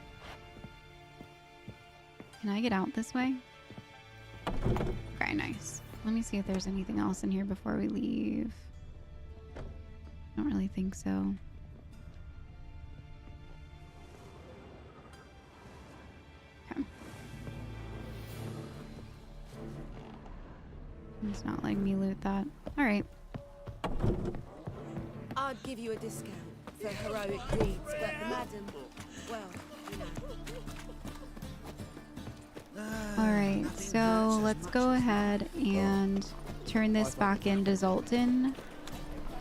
Can I get out this way? Okay, nice. Let me see if there's anything else in here before we leave. I don't really think so. Okay. It's not letting me loot that. All right. I'd give you a discount for heroic deeds, but the madam, well, you know. All right, so let's go ahead and turn this back into Zoltan,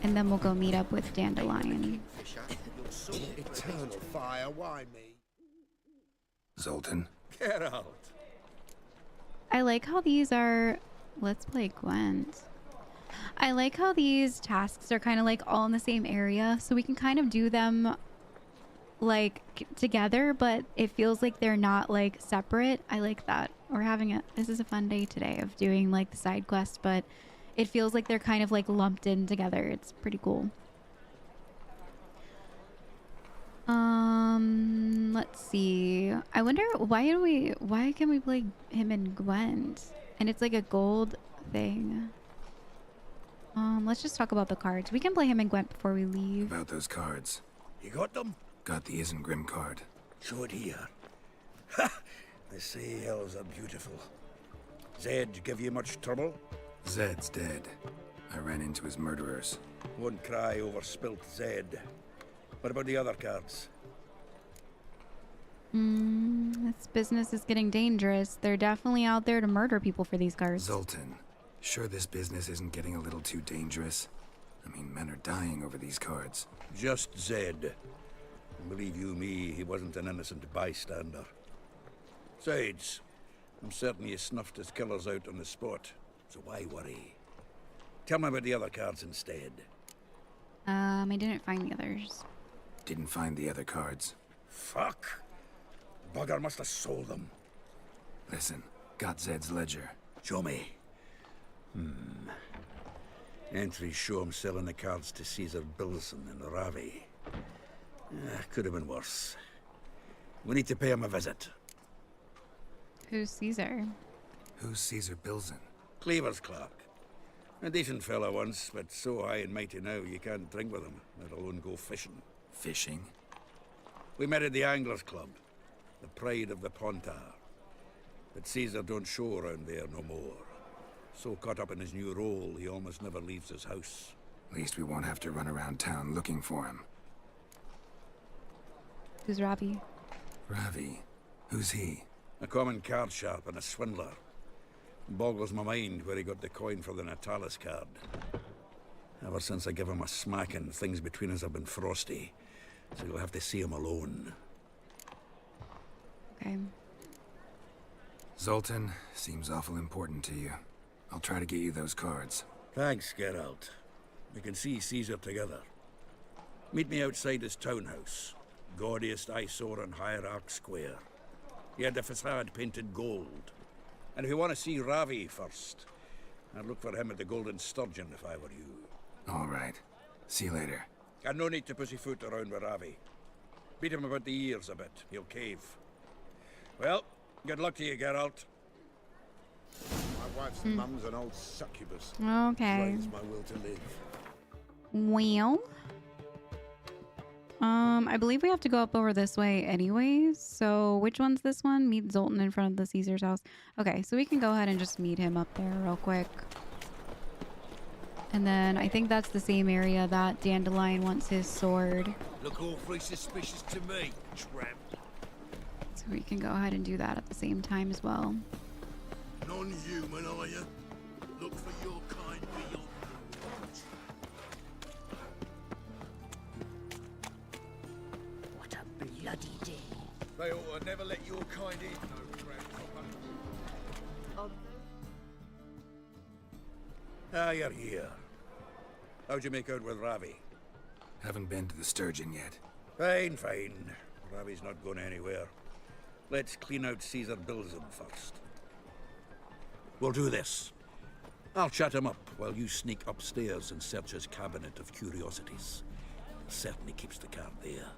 and then we'll go meet up with Dandelion. Eternal fire, why me? Zoltan? Get out. I like how these are... Let's play Gwent. I like how these tasks are kind of like all in the same area, so we can kind of do them like together, but it feels like they're not like separate. I like that. We're having this is a fun day today of doing like the side quest, but it feels like they're kind of like lumped in together. It's pretty cool. Let's see. I wonder why can we play him in Gwent? And it's like a gold thing. Let's just talk about the cards. We can play him in Gwent before we leave. About those cards. You got them? Got the Isengrim card. Show it here. Ha! They say elves are beautiful. Zed give you much trouble? Zed's dead. I ran into his murderers. Won't cry over spilt Zed. What about the other cards? This business is getting dangerous. They're definitely out there to murder people for these cards. Zoltan, sure this business isn't getting a little too dangerous? I mean, men are dying over these cards. Just Zed. Believe you me, he wasn't an innocent bystander. Besides, I'm certain you snuffed his killers out on the spot, so why worry? Tell me about the other cards instead. I didn't find the others. Didn't find the other cards. Fuck. Bugger must have sold them. Listen, got Zed's ledger. Show me. Entries show him selling the cards to Caesar Bilson and Ravi. Could have been worse. We need to pay him a visit. Who's Caesar? Who's Caesar Bilson? Cleaver's clerk. A decent fella once, but so high and mighty now you can't drink with him, let alone go fishing. Fishing? We met at the Anglers Club, the pride of the Pontar. But Caesar don't show around there no more. So caught up in his new role, he almost never leaves his house. At least we won't have to run around town looking for him. Who's Ravi? Ravi? Who's he? A common card sharp and a swindler. Boggles my mind where he got the coin for the Natalis card. Ever since I gave him a smacking, things between us have been frosty. So you'll have to see him alone. Okay. Zoltan, seems awful important to you. I'll try to get you those cards. Thanks, Geralt. We can see Caesar together. Meet me outside his townhouse. Gaudiest eyesore on Hierarch Square. He had the facade painted gold. And if you want to see Ravi first, I'd look for him at the Golden Sturgeon if I were you. All right. See you later. And no need to pussyfoot around with Ravi. Beat him about the ears a bit. He'll cave. Well, good luck to you, Geralt. My wife's mum's an old succubus. Okay. Drains my will to live. Well. I believe we have to go up over this way anyways. So which one's this one? Meet Zoltan in front of the Caesar's house. Okay, so we can go ahead and just meet him up there real quick. And then I think that's the same area that Dandelion wants his sword. Look awfully suspicious to me, tramp. So we can go ahead and do that at the same time as well. Non-human, are you? Look for your kind beyond. What a bloody day. They ought to never let your kind in, no tramp. Ah, you're here. How'd you make out with Ravi? Haven't been to the Sturgeon yet. Fine, fine. Ravi's not going anywhere. Let's clean out Caesar Bilzen first. We'll do this. I'll chat him up while you sneak upstairs and search his cabinet of curiosities. Certainly keeps the card there.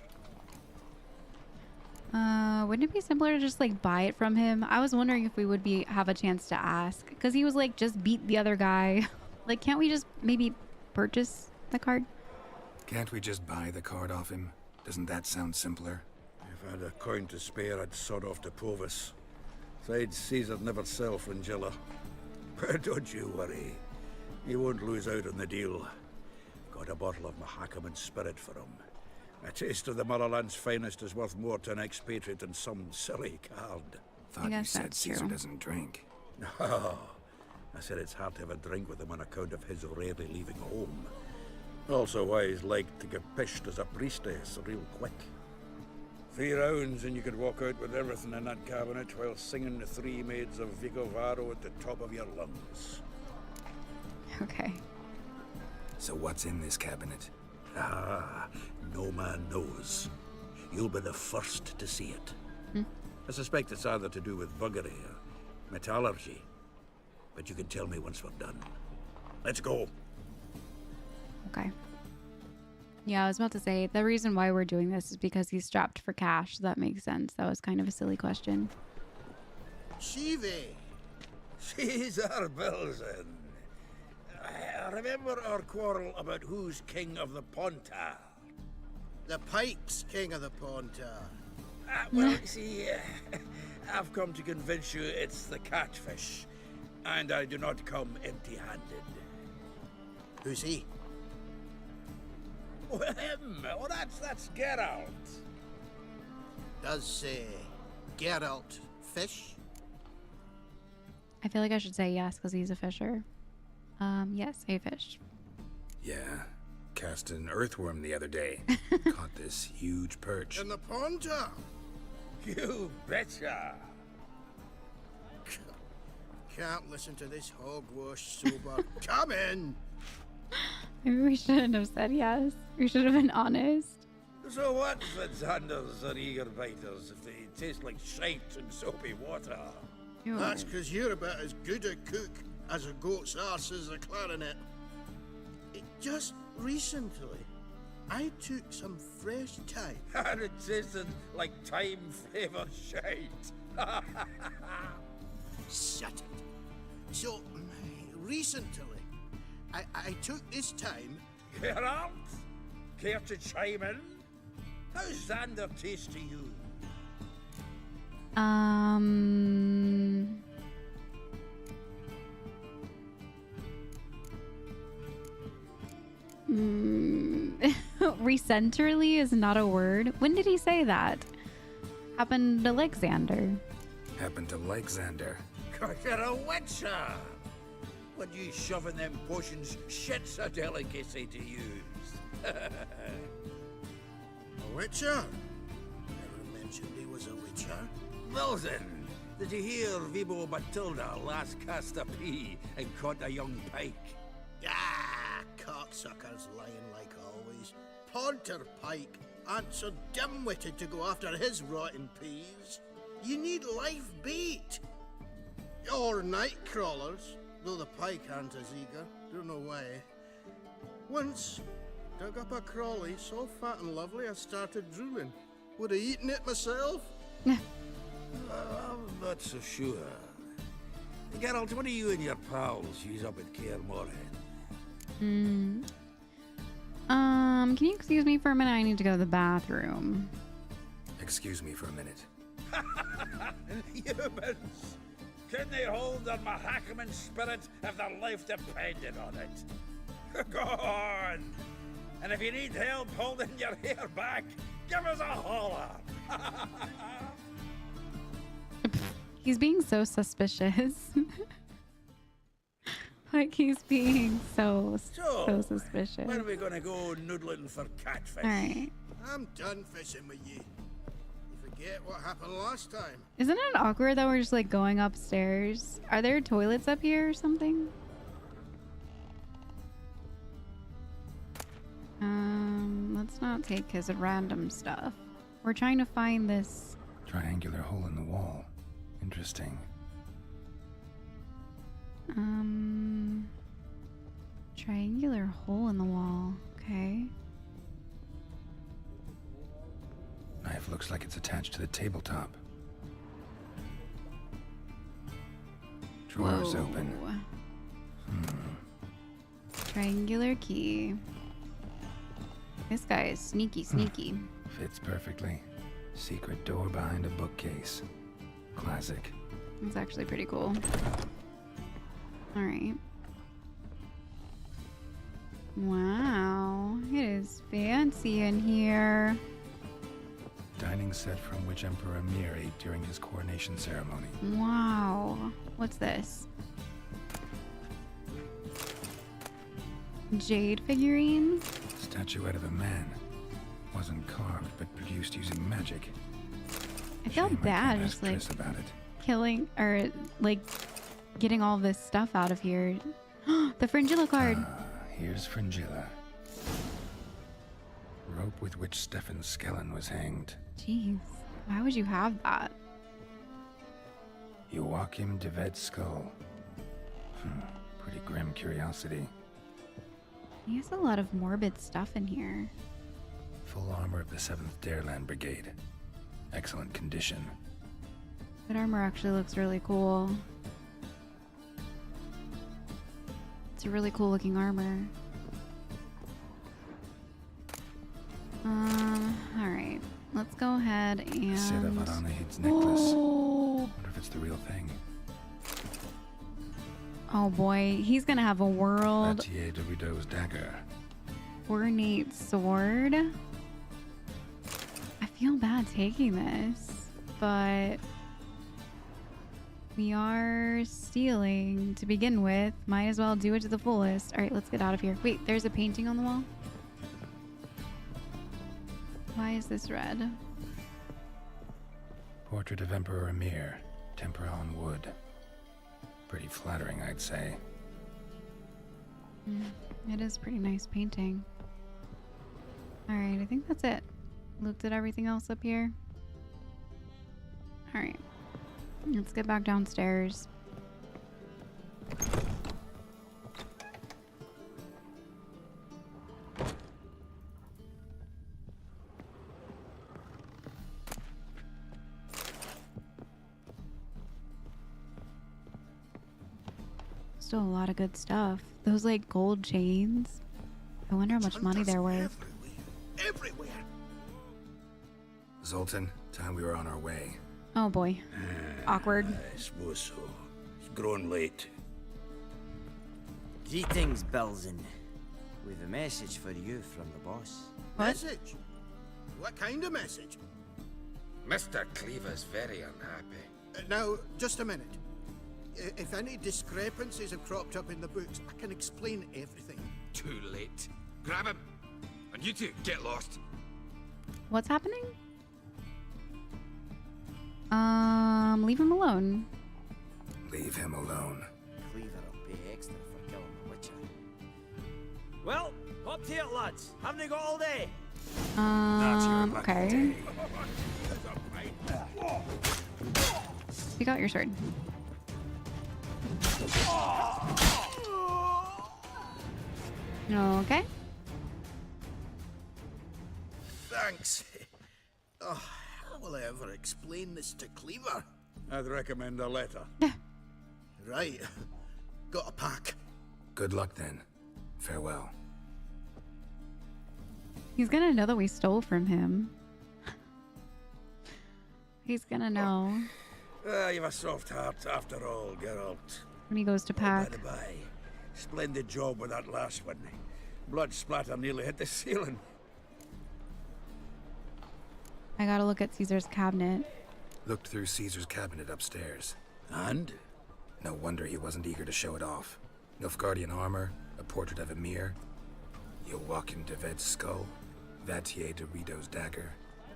Wouldn't it be simpler to just like buy it from him? I was wondering if we would have a chance to ask, because he was like, just beat the other guy. Like, can't we just maybe purchase the card? Can't we just buy the card off him? Doesn't that sound simpler? If I had a coin to spare, I'd sod off to Provis. Besides, Caesar'd never sell Fringilla. But don't you worry. You won't lose out on the deal. Got a bottle of Mahakaman spirit for him. A taste of the Motherland's finest is worth more to an expatriate than some silly card. Thought you said Caesar doesn't drink. No. I said it's hard to have a drink with him on account of his rarely leaving home. Also why he's like to get pished as a priestess real quick. 3 rounds and you could walk out with everything in that cabinet while singing the 3 maids of Vicovaro at the top of your lungs. Okay. So what's in this cabinet? Ah, no man knows. You'll be the first to see it. I suspect it's either to do with buggery or metallurgy. But you can tell me once we're done. Let's go. Okay. Yeah, I was about to say, the reason why we're doing this is because he's strapped for cash. So that makes sense. That was kind of a silly question. Shivi! Caesar Bilzen. I remember our quarrel about who's king of the Pontar. The Pike's king of the Pontar. Well, see, I've come to convince you it's the catfish. And I do not come empty-handed. Who's he? Oh, him! Oh, that's Geralt. Does Geralt fish? I feel like I should say yes because he's a fisher. Yes, I fished. Yeah, cast an earthworm the other day. Caught this huge perch. In the Pontar? You betcha! Can't listen to this hogwash sober. Come in! Maybe we shouldn't have said yes. We should have been honest. So what if Xanders are eager biters if they taste like shite and soapy water? That's because you're about as good a cook as a goat's arse is a clarinet. Just recently, I took some fresh thyme. And it tasted like thyme-flavoured shite. Shut it. So, recently, I took this time... Geralt? Care to chime in? How's Xander taste to you? Recenterly is not a word. When did he say that? Happened to Alexander. Happened to Alexander. Cause you're a witcher! When you shoving them potions, shit's a delicacy to use. A witcher? Never mentioned he was a witcher. Well then, did you hear Vibo Matilda last cast a pea and caught a young pike? Ah, cocksuckers lying like always. Pontar Pike aren't so dim-witted to go after his rotten peas. You need live bait. Or night crawlers, though the pike aren't as eager. Don't know why. Once, dug up a crawly so fat and lovely I started drooling. Would have eaten it myself. I'm not so sure. Geralt, what do you and your pals use up at Kaer Morhen? Can you excuse me for a minute? I need to go to the bathroom. Excuse me for a minute. Humans! Can they hold on my Hackerman spirit if their life depended on it? Go on! And if you need help holding your hair back, give us a holler! He's being so suspicious. Like he's being so suspicious. When are we gonna go noodling for catfish? Alright. I'm done fishing with you. You forget what happened last time. Isn't it awkward that we're just like going upstairs? Are there toilets up here or something? Let's not take his random stuff. We're trying to find this Triangular hole in the wall. Interesting. Triangular hole in the wall. Okay. Knife looks like it's attached to the tabletop. Drawers Whoa. open. Triangular key. This guy is sneaky. Fits perfectly. Secret door behind a bookcase. Classic. It's actually pretty cool. Alright. Wow. It is fancy in here. Dining set from which Emperor Mir ate during his coronation ceremony. Wow. What's this? Jade figurine? Statuette of a man. Wasn't carved, but produced using magic. I feel bad just like about it. killing or like getting all this stuff out of here. The Fringilla card. Here's Fringilla. Rope with which Stefan Skellen was hanged. Jeez. Why would you have that? Joachim de Ved's skull. Pretty grim curiosity. He has a lot of morbid stuff in here. Full armor of the 7th Dareland Brigade. Excellent condition. That armor actually looks really cool. It's a really cool looking armor. Alright. Let's go ahead and... Seda Varanahid's necklace. Wonder if it's the real thing. Oh boy, he's gonna have a world Batier de Rideau's dagger. ornate sword. I feel bad taking this, but we are stealing to begin with. Might as well do it to the fullest. All right, let's get out of here. Wait, there's a painting on the wall. Why is this red? Portrait of Emperor Mir. Tempera on wood. Pretty flattering, I'd say. It is a pretty nice painting. Alright, I think that's it. Looked at everything else up here. Alright. Let's get back downstairs. Still a lot of good stuff. Those like gold chains. I wonder how much money they're worth. Everywhere. Zoltan, time we were on our way. Oh boy. Awkward. I suppose so. It's grown late. Greetings, Belzen. With a message for you from the boss. Message? What kind of message? Mr. Cleaver's very unhappy. Now, just a minute. If any discrepancies have cropped up in the books, I can explain everything. Too late. Grab him. And you two, get lost. What's happening? Leave him alone. Leave him alone. Cleaver will pay extra for killing the Witcher. Well, up to it, lads. Haven't they got all day? Okay. You got your sword. Okay. Thanks. Oh, how will I ever explain this to Cleaver? I'd recommend a letter. Right. Got a pack. Good luck then. Farewell. He's gonna know that we stole from him. He's gonna know. You've a soft heart after all, Geralt. When he goes to pack. By the by, splendid job with that last one. Blood splatter nearly hit the ceiling. I gotta look at Caesar's cabinet. Looked through Caesar's cabinet upstairs. And? No wonder he wasn't eager to show it off. Nilfgaardian armor, a portrait of Emir, Joachim de Ved's skull, Vatier de Rideau's dagger,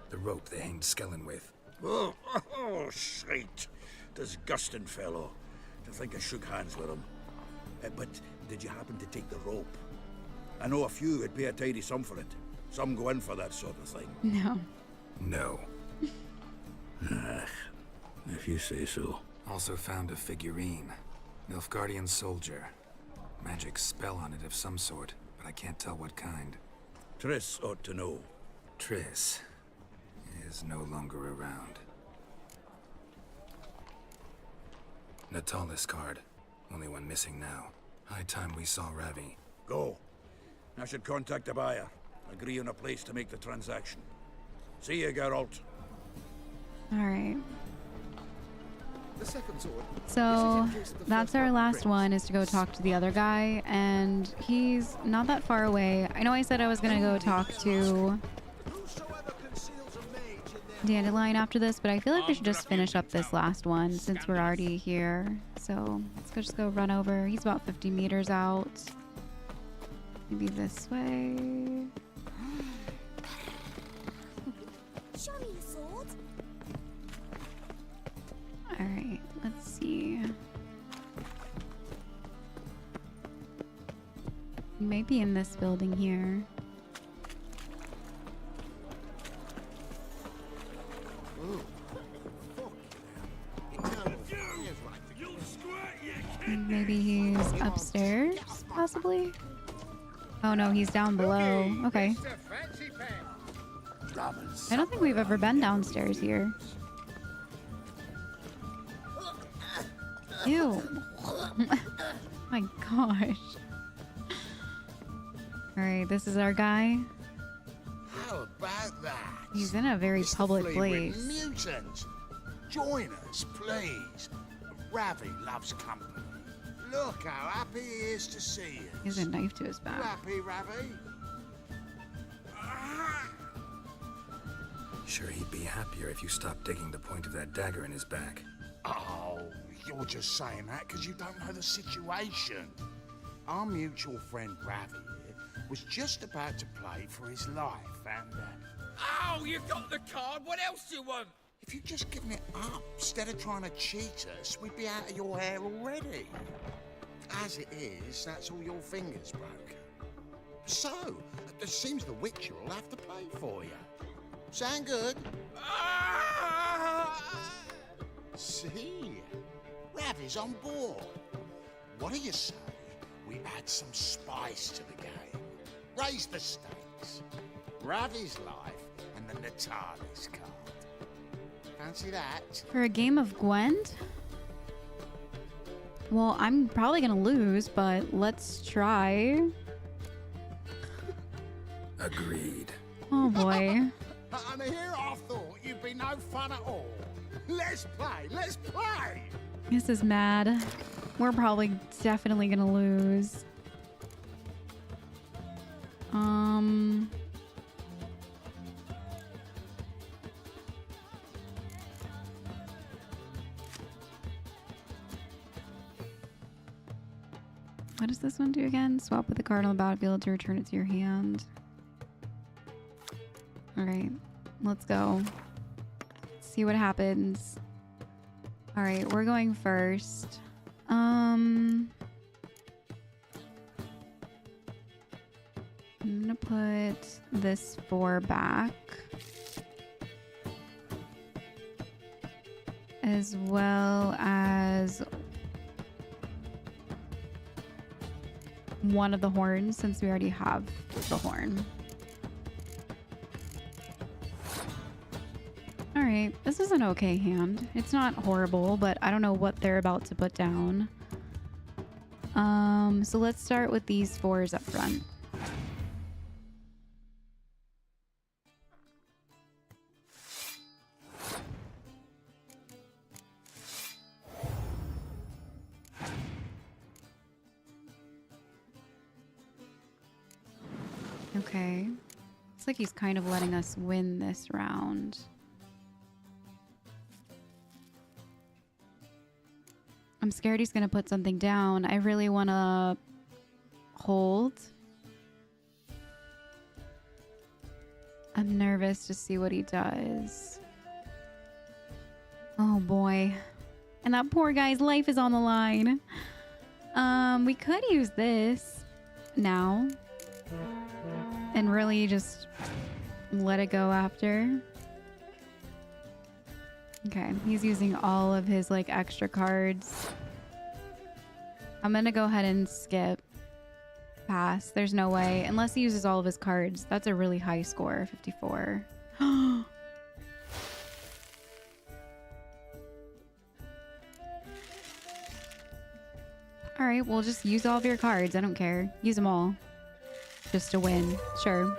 the rope they hanged Skellen with. Oh, shite. Disgusting fellow. To think I shook hands with him. But did you happen to take the rope? I know a few would pay a tidy sum for it. Some go in for that sort of thing. No. No. If you say so. Also found a figurine. Nilfgaardian soldier. Magic spell on it of some sort, but I can't tell what kind. Triss ought to know. Triss is no longer around. Natalis card. Only one missing now. High time we saw Ravi. Go. I should contact the buyer. Agree on a place to make the transaction. See you, Geralt. Alright. The second sword. So that's our last one, is to go talk to the other guy, and he's not that far away. I know I said I was gonna go talk to Dandelion after this, but I feel like we should just finish up this last one since we're already here. So let's just go run over. He's about 50 meters out. Maybe this way. Show me your sword. Alright, let's see. He might be in this building here. Maybe he's upstairs, possibly? Oh no, he's down below. Okay. I don't think we've ever been downstairs here. Ew. My gosh. Alright, this is our guy. How about that? He's in a very public Flea-ridden place. Mutants. Join us, please. Ravi loves company. Look how happy he is to see you. He has a knife to his back. Happy, Ravi? Sure, he'd be happier if you stopped digging the point of that dagger in his back. Oh, you're just saying that because you don't know the situation. Our mutual friend Ravi here was just about to play for his life, and Oh, you got the card. What else do you want? if you'd just given it up instead of trying to cheat us, we'd be out of your hair already. As it is, that's all your fingers broken. So, it seems the Witcher will have to play for you. Sound good? See? Ravi's on board. What do you say we add some spice to the game? Raise the stakes. Ravi's life and the Natalis card. Fancy that? For a game of Gwent? Well, I'm probably gonna lose, but let's try. Agreed. Oh boy. And here I thought you'd be no fun at all. Let's play, let's play! This is mad. We're probably definitely gonna lose. What does this one do again? Swap with the card on the battlefield to return it to your hand. Alright, let's go. See what happens. Alright, we're going first. I'm gonna put this 4 back. As well as one of the horns, since we already have the horn. Alright, this is an okay hand. It's not horrible, but I don't know what they're about to put down. So let's start with these 4s up front. Okay. Looks like he's kind of letting us win this round. I'm scared he's going to put something down. I really want to hold. I'm nervous to see what he does. Oh boy. And that poor guy's life is on the line. We could use this now and really just let it go after. Okay, he's using all of his like extra cards. I'm gonna go ahead and skip. Pass. There's no way. Unless he uses all of his cards. That's a really high score, 54. Alright, well just use all of your cards. I don't care. Use them all. Just to win. Sure.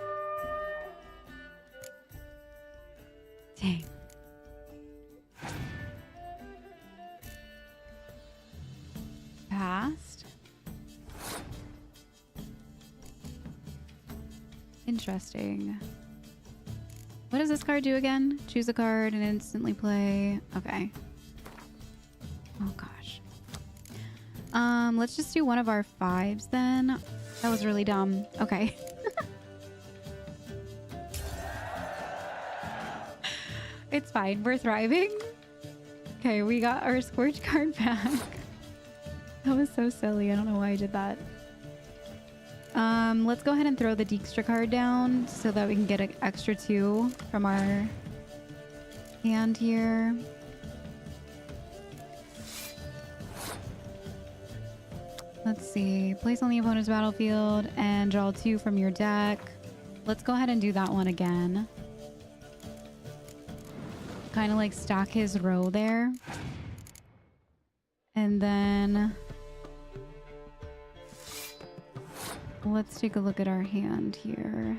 Dang. Passed. Interesting. What does this card do again? Choose a card and instantly play. Okay. Oh gosh. Let's just do one of our 5s then. That was really dumb. Okay. It's fine. We're thriving. Okay, we got our Scorch card back. That was so silly. I don't know why I did that. Let's go ahead and throw the Dijkstra card down so that we can get an extra 2 from our hand here. Let's see. Place on the opponent's battlefield and draw 2 from your deck. Let's go ahead and do that one again. Kind of like stack his row there. And then let's take a look at our hand here.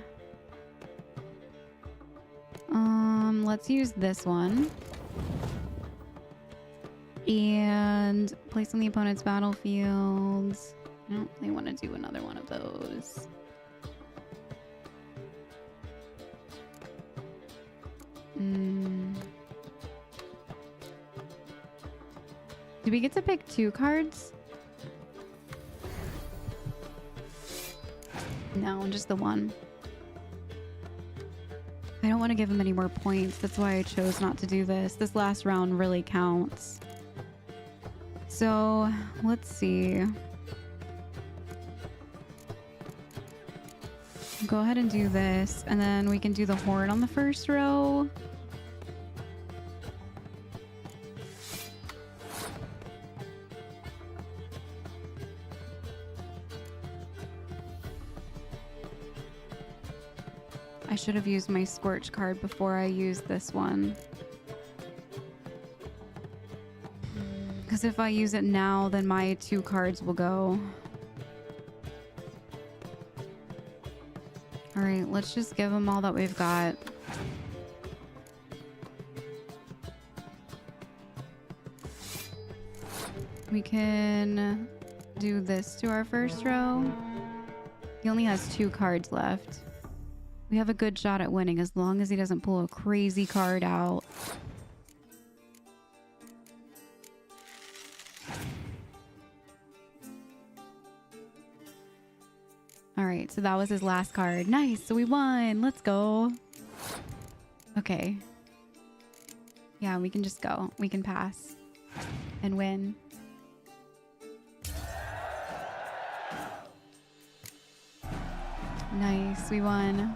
Let's use this one. And place on the opponent's battlefields. I don't really want to do another one of those. Do we get to pick 2 cards? No, just the one. I don't want to give him any more points. That's why I chose not to do this. This last round really counts. So, let's see. Go ahead and do this, and then we can do the horn on the first row. I should have used my Scorch card before I used this one. Because if I use it now, then my 2 cards will go. Alright, let's just give them all that we've got. We can do this to our first row. He only has 2 cards left. We have a good shot at winning as long as he doesn't pull a crazy card out. Alright, so that was his last card. Nice, so we won. Let's go. Okay. Yeah, we can just go. We can pass and win. Nice, we won.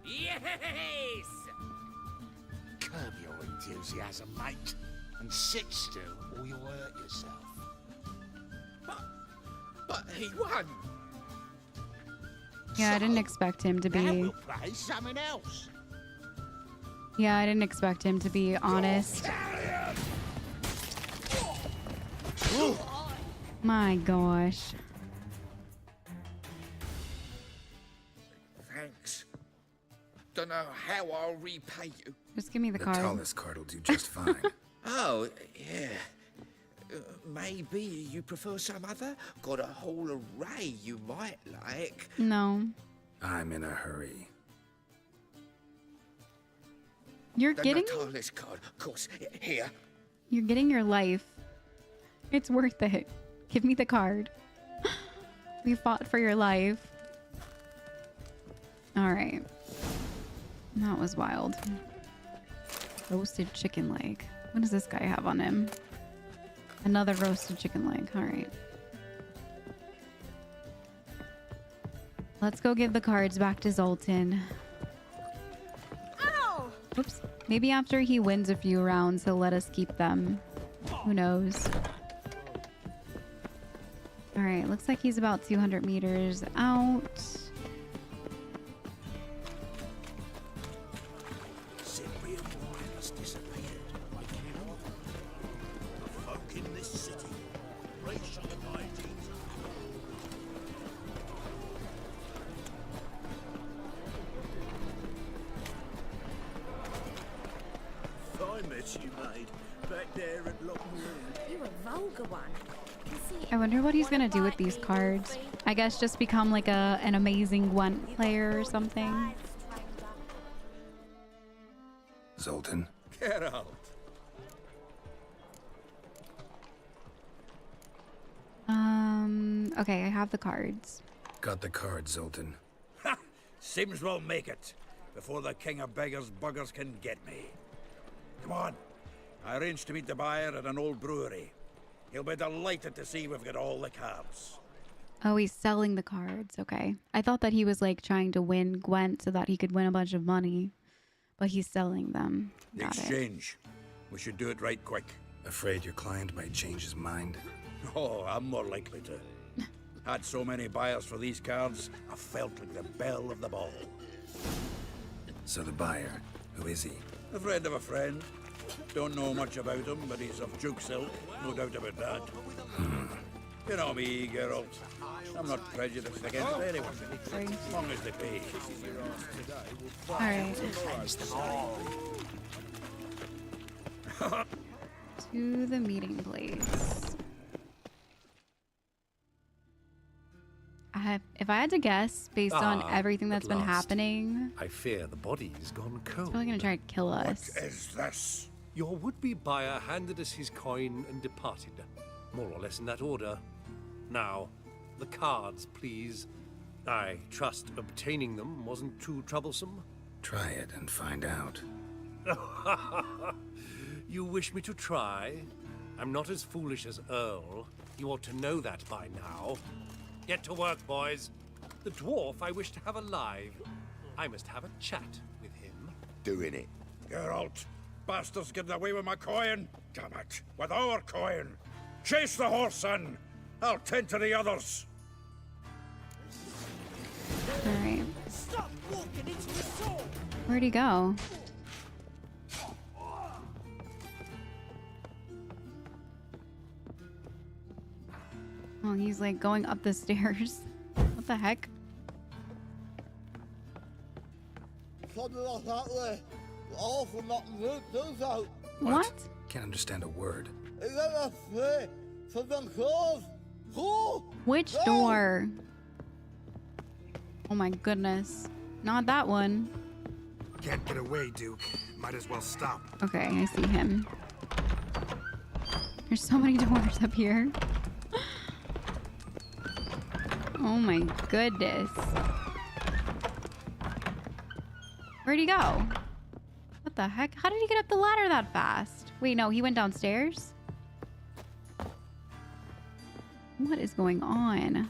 Yes! Curb your enthusiasm, mate, and sit still or you'll hurt yourself. But he won. Yeah, I didn't expect him to Now be... we'll play something else. Yeah, I didn't expect him to be honest. My gosh. Thanks. Don't know how I'll repay you. Just give me the The card. tallest card will do just fine. Oh, yeah. Maybe you prefer some other? Got a whole array you might like. No. I'm in a hurry. You're The getting Natalis card, of course. Here. You're getting your life. It's worth it. Give me the card. We fought for your life. Alright. That was wild. Roasted chicken leg. What does this guy have on him? Another roasted chicken leg. Alright. Let's go give the cards back to Zoltan. Ow! Oops. Maybe after he wins a few rounds, he'll let us keep them. Who knows? Alright, looks like he's about 200 meters out. Cyprian wine has disappeared. The folk in this city, racial hygiene. I met you, maid, back there at Lockwood. You're a vulgar one. I wonder what he's gonna do with these cards. I guess just become like an amazing Gwent player or something. Zoltan? Get out. Okay, I have the cards. Got the cards, Zoltan. Ha! Seems we'll make it before the king of beggars buggers can get me. Come on. I arranged to meet the buyer at an old brewery. He'll be delighted to see we've got all the cards. Oh, he's selling the cards. Okay. I thought that he was like trying to win Gwent so that he could win a bunch of money. But he's selling them. Got it. Exchange. We should do it right quick. Afraid your client might change his mind? Oh, I'm more likely to. Had so many buyers for these cards, I felt like the belle of the ball. So the buyer, who is he? A friend of a friend. Don't know much about him, but he's of Duke silk, no doubt about that. You know me, Geralt. I'm not prejudiced against anyone, as long as they pay. Alright. To the meeting place. If I had to guess, based on everything that's been happening, I fear the body's gone cold. he's probably gonna try to kill us. What is this? Your would-be buyer handed us his coin and departed, more or less in that order. Now, the cards, please. I trust obtaining them wasn't too troublesome. Try it and find out. You wish me to try? I'm not as foolish as Earl. You ought to know that by now. Get to work, boys. The dwarf I wish to have alive. I must have a chat with him. Doing it. Geralt, bastards getting away with my coin. Damn it, with our coin. Chase the horse, son. I'll tend to the others. Alright. Stop walking into the sword! Where'd he go? Oh, he's like going up the stairs. What the heck? What? Can't understand a word. Which door? Oh my goodness. Not that one. Can't get away, Duke. Might as well stop. Okay, I see him. There's so many doors up here. Oh my goodness. Where'd he go? What the heck? How did he get up the ladder that fast? Wait, no, he went downstairs? What is going on?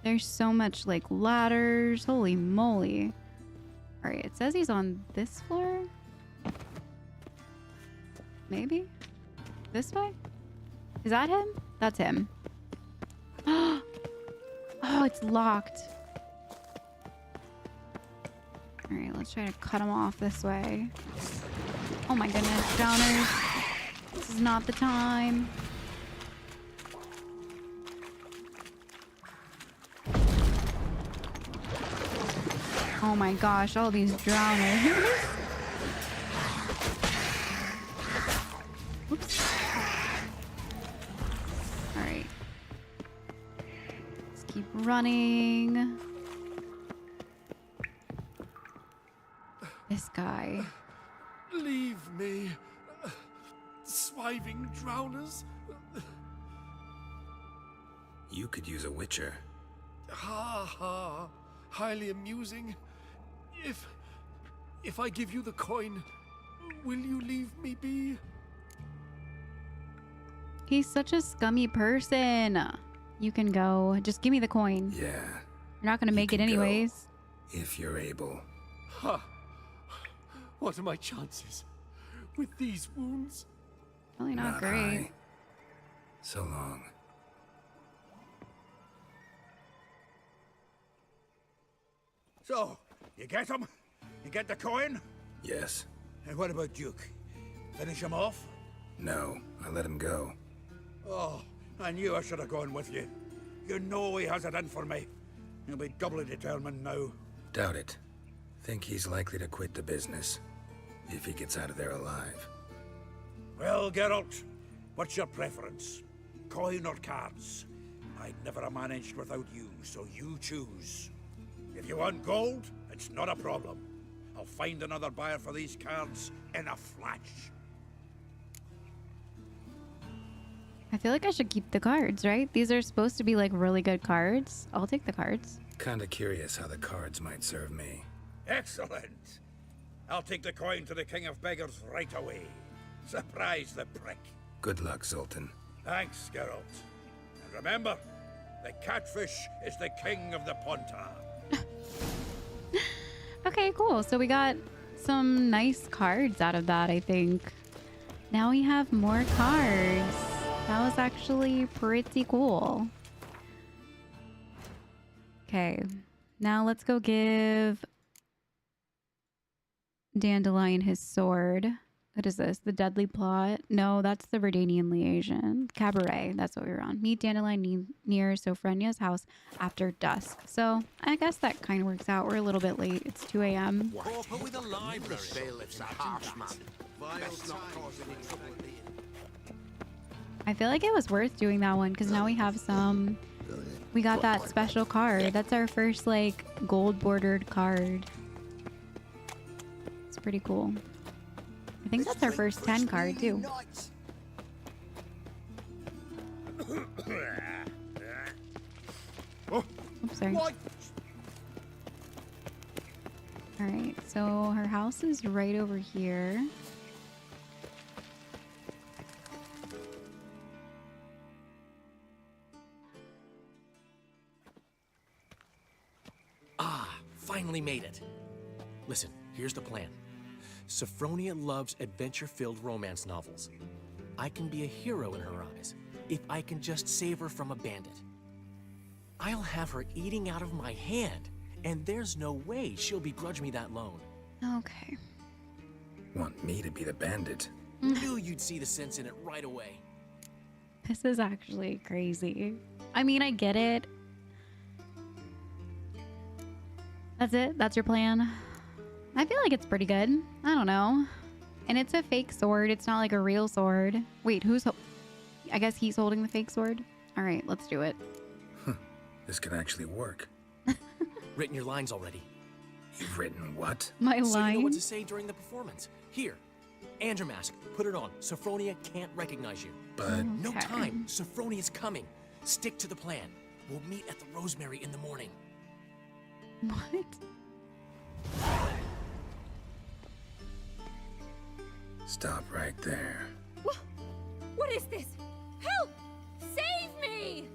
There's so much like ladders. Holy moly. Alright, it says he's on this floor. Maybe? This way? Is that him? That's him. Oh, it's locked. Alright, let's try to cut him off this way. Oh my goodness, downers. This is not the time. Oh Oh my gosh, all these drowners. Oops. Alright. Let's keep running. This guy. Leave me. Swiving drowners. You could use a witcher. Ha ha. Highly amusing. If I give you the coin, will you leave me be? He's such a scummy person. You can go. Just give me the coin. Yeah. You're not gonna make it anyways. If you're able. Huh. What are my chances with these wounds? Probably not great. High. So long. So, you get him? You get the coin? Yes. And what about Duke? Finish him off? No, I let him go. Oh, I knew I should have gone with you. You know he has it in for me. He'll be doubly determined now. Doubt it. Think he's likely to quit the business. If he gets out of there alive. Well, Geralt, what's your preference? Coin or cards? I'd never have managed without you, so you choose. If you want gold, it's not a problem. I'll find another buyer for these cards in a flash. I feel like I should keep the cards, right? These are supposed to be like really good cards. I'll take the cards. Kinda curious how the cards might serve me. Excellent. I'll take the coin to the King of Beggars right away. Surprise the prick. Good luck, Zoltan. Thanks, Geralt. And remember, the catfish is the king of the Pontar. Okay, cool. So we got some nice cards out of that, I think. Now we have more cards. That was actually pretty cool. Okay, now let's go give Dandelion his sword. What is this? The Deadly Plot? No, that's the Verdanian Liaison. Cabaret, that's what we were on. Meet Dandelion near Sophronia's house after dusk. So I guess that kind of works out. We're a little bit late. It's 2 a.m. With a library. I feel like it was worth doing that one because now we have some. We got that special card. That's our first like gold bordered card. It's pretty cool. I think that's our first 10 card too. Oops, sorry. Alright, so her house is right over here. Ah, finally made it. Listen, here's the plan. Sophronia loves adventure-filled romance novels. I can be a hero in her eyes if I can just save her from a bandit. I'll have her eating out of my hand, and there's no way she'll begrudge me that loan. Okay. Want me to be the bandit? Knew you'd see the sense in it right away. This is actually crazy. I mean, I get it. That's it? That's your plan? I feel like it's pretty good. I don't know. And it's a fake sword. It's not like a real sword. Wait, I guess he's holding the fake sword? All right, let's do it. This can actually work. Written your lines already. You've written what? My so line? You know what to say during the performance. Here, Andromask, put it on. Sophronia can't recognize you. But... No time. Sophronia's coming. Stick to the plan. We'll meet at the Rosemary in the morning. What? Stop right there. What is this? Help! Save me!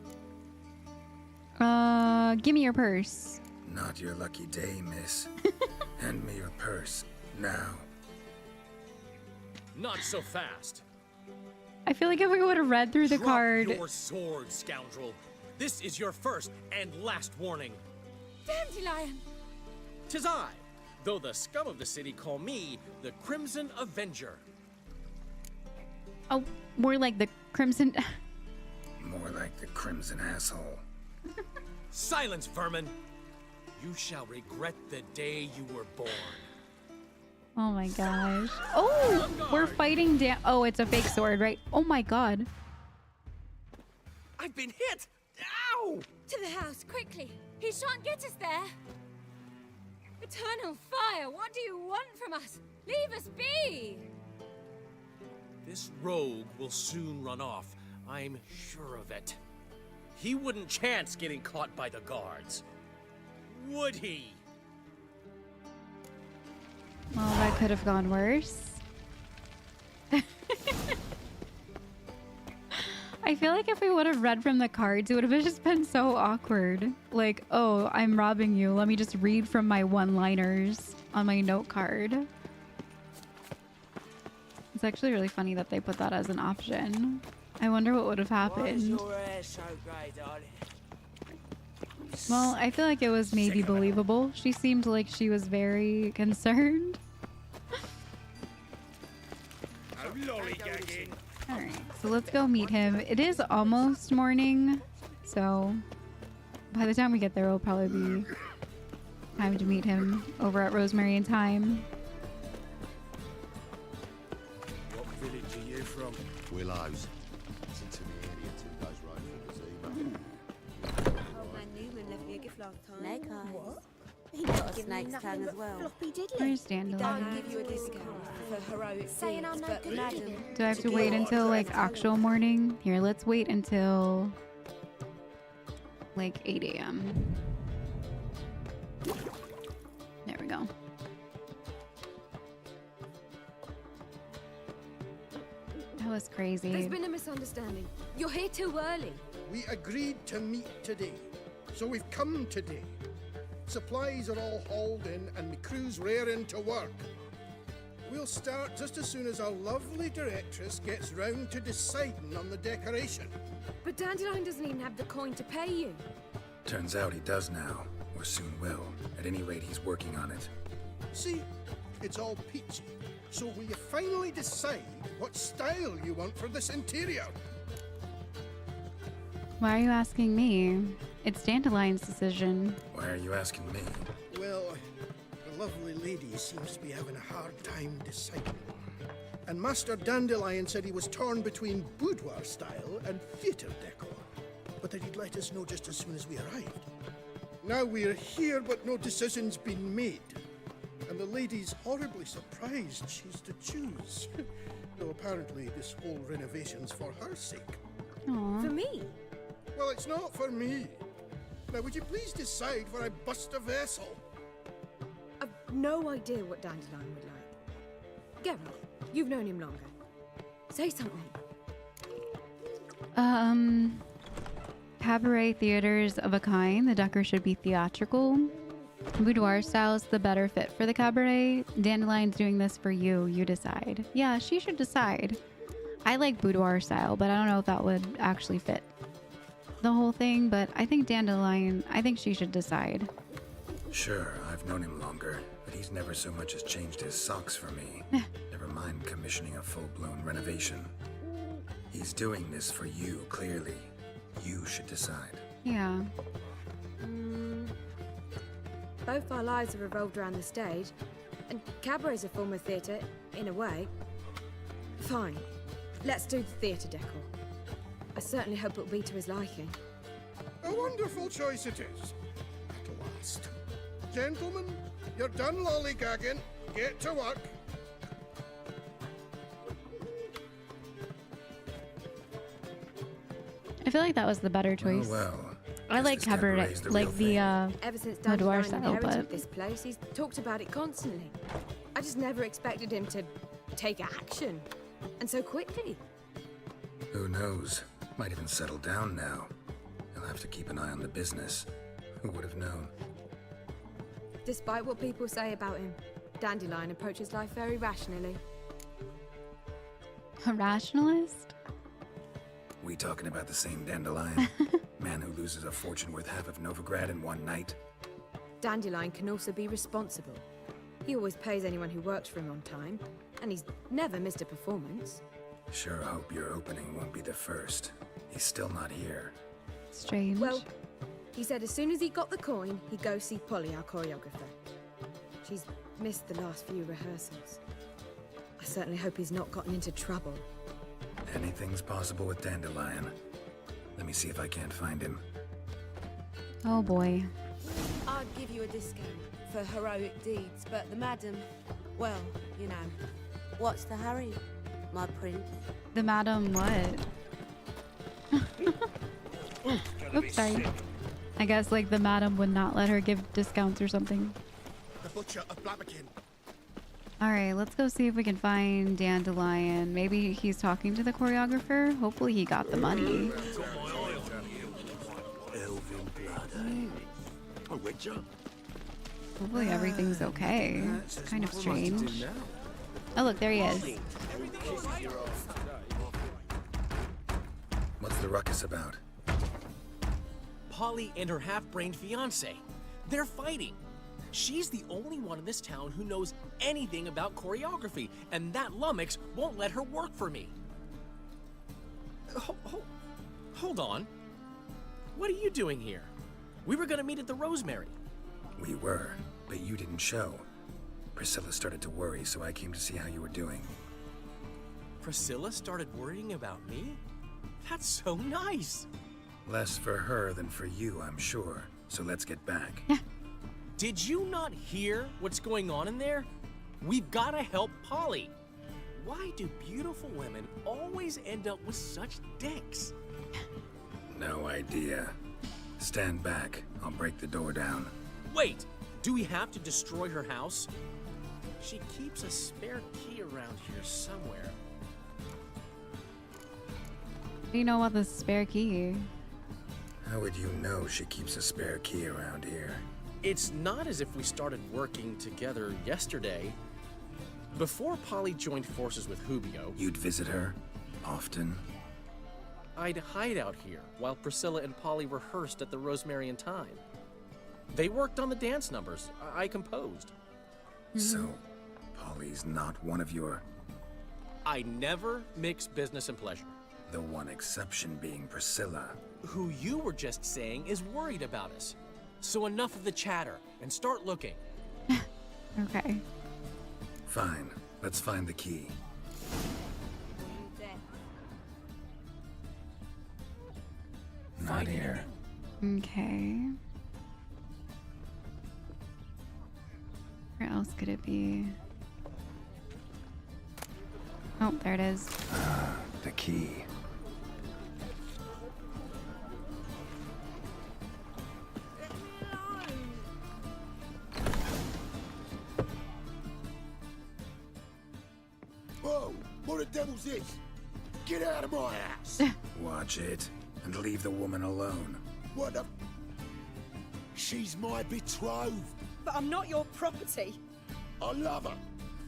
Give me your purse. Not your lucky day, miss. Hand me your purse, now. Not so fast. I feel like if we would have read through the card. Drop your sword, scoundrel. This is your first and last warning. Dandelion! 'Tis I, though the scum of the city call me the Crimson Avenger. Oh, more like the Crimson... More like the Crimson Asshole. Silence, vermin! You shall regret the day you were born. Oh my gosh. Oh, we're fighting Dan. Oh, it's a fake sword, right? Oh my god. I've been hit! Ow! To the house, quickly. He shan't get us there. Eternal fire, what do you want from us? Leave us be! This rogue will soon run off. I'm sure of it. He wouldn't chance getting caught by the guards. Would he? Well, that could have gone worse. I feel like if we would have read from the cards, it would have just been so awkward. Like, oh, I'm robbing you. Let me just read from my one-liners on my note card. It's actually really funny that they put that as an option. I wonder what would have happened. Well, I feel like it was maybe believable. She seemed like she was very concerned. Alright, so let's go meet him. It is almost morning, so by the time we get there, it'll probably be time to meet him over at Rosemary and Thyme. What village are you from? Willows. It's into the area 2 days road from Gazebo. Old man Newman left me a gift last time. Snake eyes. What? He got a snake's tongue as well. Where's I'll Dandelion? give you a discount for heroic Saying I'm deeds, no but good, madam... Do I have to wait until like actual morning? Here, let's wait until like 8 a.m. There we go. That was crazy. There's been a misunderstanding. You're here too early. We agreed to meet today, so we've come today. Supplies are all hauled in and the crew's raring to work. We'll start just as soon as our lovely directress gets round to deciding on the decoration. But Dandelion doesn't even have the coin to pay you. Turns out he does now, or soon will. At any rate, he's working on it. See, it's all peachy. So will you finally decide what style you want for this interior? Why are you asking me? It's Dandelion's decision. Why are you asking me? Well, the lovely lady seems to be having a hard time deciding. And Master Dandelion said he was torn between boudoir style and theatre decor, but that he'd let us know just as soon as we arrived. Now we're here, but no decision's been made. And the lady's horribly surprised she's to choose. Though apparently this whole renovation's for her sake. Aww. For me? Well, it's not for me. Now, would you please decide where I bust a vessel? I've no idea what Dandelion would like. Geralt, you've known him longer. Say something. Cabaret theaters of a kind. The decor should be theatrical. Boudoir style's the better fit for the cabaret. Dandelion's doing this for you. You decide. Yeah, she should decide. I like boudoir style, but I don't know if that would actually fit the whole thing. But I think Dandelion, I think she should decide. Sure, I've known him longer, but he's never so much as changed his socks for me. Never mind commissioning a full-blown renovation. He's doing this for you, clearly. You should decide. Yeah. Both our lives have revolved around the stage, and cabaret's a form of theatre, in a way. Fine. Let's do the theatre decor. I certainly hope it'll be to his liking. A wonderful choice it is. At last. Gentlemen, you're done lollygagging. Get to work. I feel like that was the better choice. Oh, well. I like cabaret, like the Ever since boudoir Dandelion style, inherited but this place, he's talked about it constantly. I just never expected him to take action, and so quickly. Who knows? Might even settle down now. He'll have to keep an eye on the business. Who would have known? Despite what people say about him, Dandelion approaches life very rationally. a rationalist. We talking about the same Dandelion? Man who loses a fortune worth half of Novigrad in one night? Dandelion can also be responsible. He always pays anyone who works for him on time, and he's never missed a performance. Sure hope your opening won't be the first. He's still not here. Strange. Well, He said as soon as he got the coin, he'd go see Polly, our choreographer. She's missed the last few rehearsals. I certainly hope he's not gotten into trouble. Anything's possible with Dandelion. Let me see if I can't find him. Oh boy. I'd give you a discount for heroic deeds, but the madam, well, you know. What's the hurry, my prince? The madam what? Oops, sorry. I guess like the madam would not let her give discounts or something. The butcher of Blaviken. Alright, let's go see if we can find Dandelion. Maybe he's talking to the choreographer. Hopefully he got the money. Elven blood, eh? A witcher? Hopefully everything's okay. It's kind of strange. Oh look, there he is. What's the ruckus about? Polly and her half-brained fiancé. They're fighting. She's the only one in this town who knows anything about choreography, and that lummox won't let her work for me. Hold on. What are you doing here? We were gonna meet at the Rosemary. We were, but you didn't show. Priscilla started to worry, so I came to see how you were doing. Priscilla started worrying about me? That's so nice. Less for her than for you, I'm sure. So let's get back. Did you not hear what's going on in there? We've got to help Polly. Why do beautiful women always end up with such dicks? No idea. Stand back. I'll break the door down. Wait, do we have to destroy her house? She keeps a spare key around here somewhere. What do you know about the spare key? How would you know she keeps a spare key around here? It's not as if we started working together yesterday. Before Polly joined forces with Hubio, You'd visit her? Often? I'd hide out here while Priscilla and Polly rehearsed at the Rosemary and Thyme. They worked on the dance numbers I composed. So, Polly's not one of your... I never mix business and pleasure. The one exception being Priscilla. Who you were just saying is worried about us. So enough of the chatter and start looking. Okay. Fine. Let's find the key. Not here. Okay. Where else could it be? Oh, there it is. The key. Whoa! What the devil's this? Get out of my house! Watch it, and leave the woman alone. What the... She's my betrothed. But I'm not your property. I love her.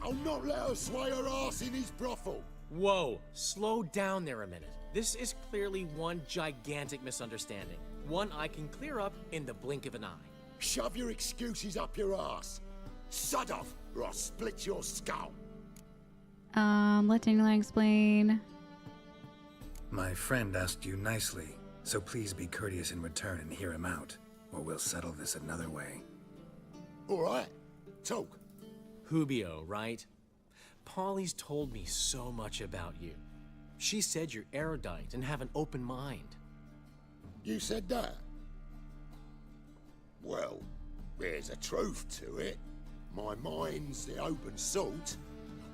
I'll not let her sway her ass in his brothel. Whoa, slow down there a minute. This is clearly one gigantic misunderstanding. One I can clear up in the blink of an eye. Shove your excuses up your ass. Sod off, or I'll split your skull. Let Dandelion explain. My friend asked you nicely, so please be courteous in return and hear him out, or we'll settle this another way. All right, talk. Hubio, right? Polly's told me so much about you. She said you're erudite and have an open mind. You said that? Well, there's a truth to it. My mind's the open salt,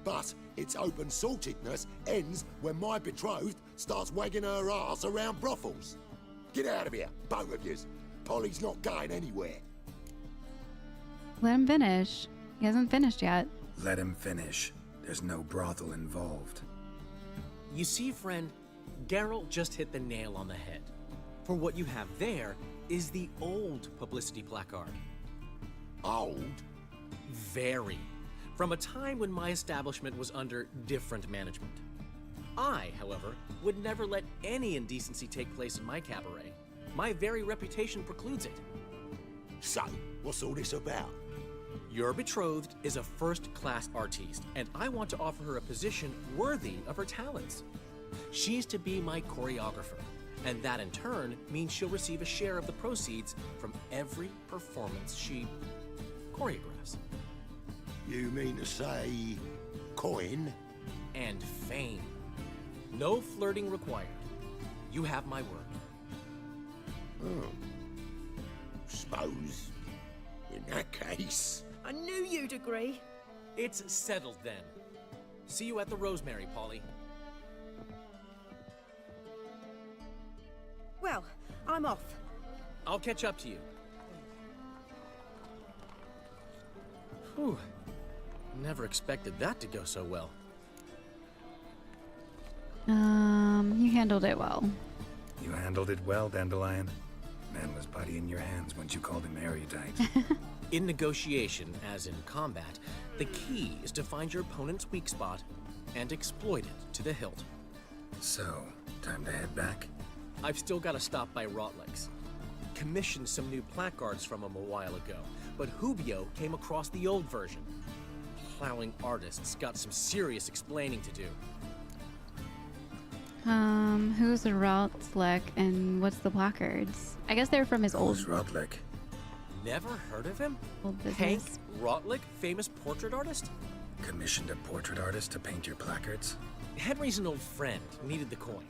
but its open saltedness ends when my betrothed starts wagging her ass around brothels. Get out of here, both of yous. Polly's not going anywhere. Let him finish. He hasn't finished yet. Let him finish. There's no brothel involved. You see, friend, Geralt just hit the nail on the head. For what you have there is the old publicity placard. Old? Very. From a time when my establishment was under different management. I, however, would never let any indecency take place in my cabaret. My very reputation precludes it. So, what's all this about? Your betrothed is a first-class artiste, and I want to offer her a position worthy of her talents. She's to be my choreographer. And that in turn means she'll receive a share of the proceeds from every performance she choreographs. You mean to say coin? And fame. No flirting required. You have my word. Oh. Suppose, in that case... I knew you'd agree. It's settled then. See you at the Rosemary, Polly. Well, I'm off. I'll catch up to you. Whew. Never expected that to go so well. You handled it well. You handled it well, Dandelion. Man was putty in your hands once you called him erudite. In negotiation, as in combat, the key is to find your opponent's weak spot and exploit it to the hilt. So, time to head back? I've still got to stop by Rotlick's. Commissioned some new placards from him a while ago, but Hubio came across the old version. Plowing artists got some serious explaining to do. Who's Rotlick and what's the placards? I guess they're from his old... Who's Rotlick? Never heard of him? Old business. Hank Rotlick, famous portrait artist? Commissioned a portrait artist to paint your placards? Henry's an old friend, needed the coin.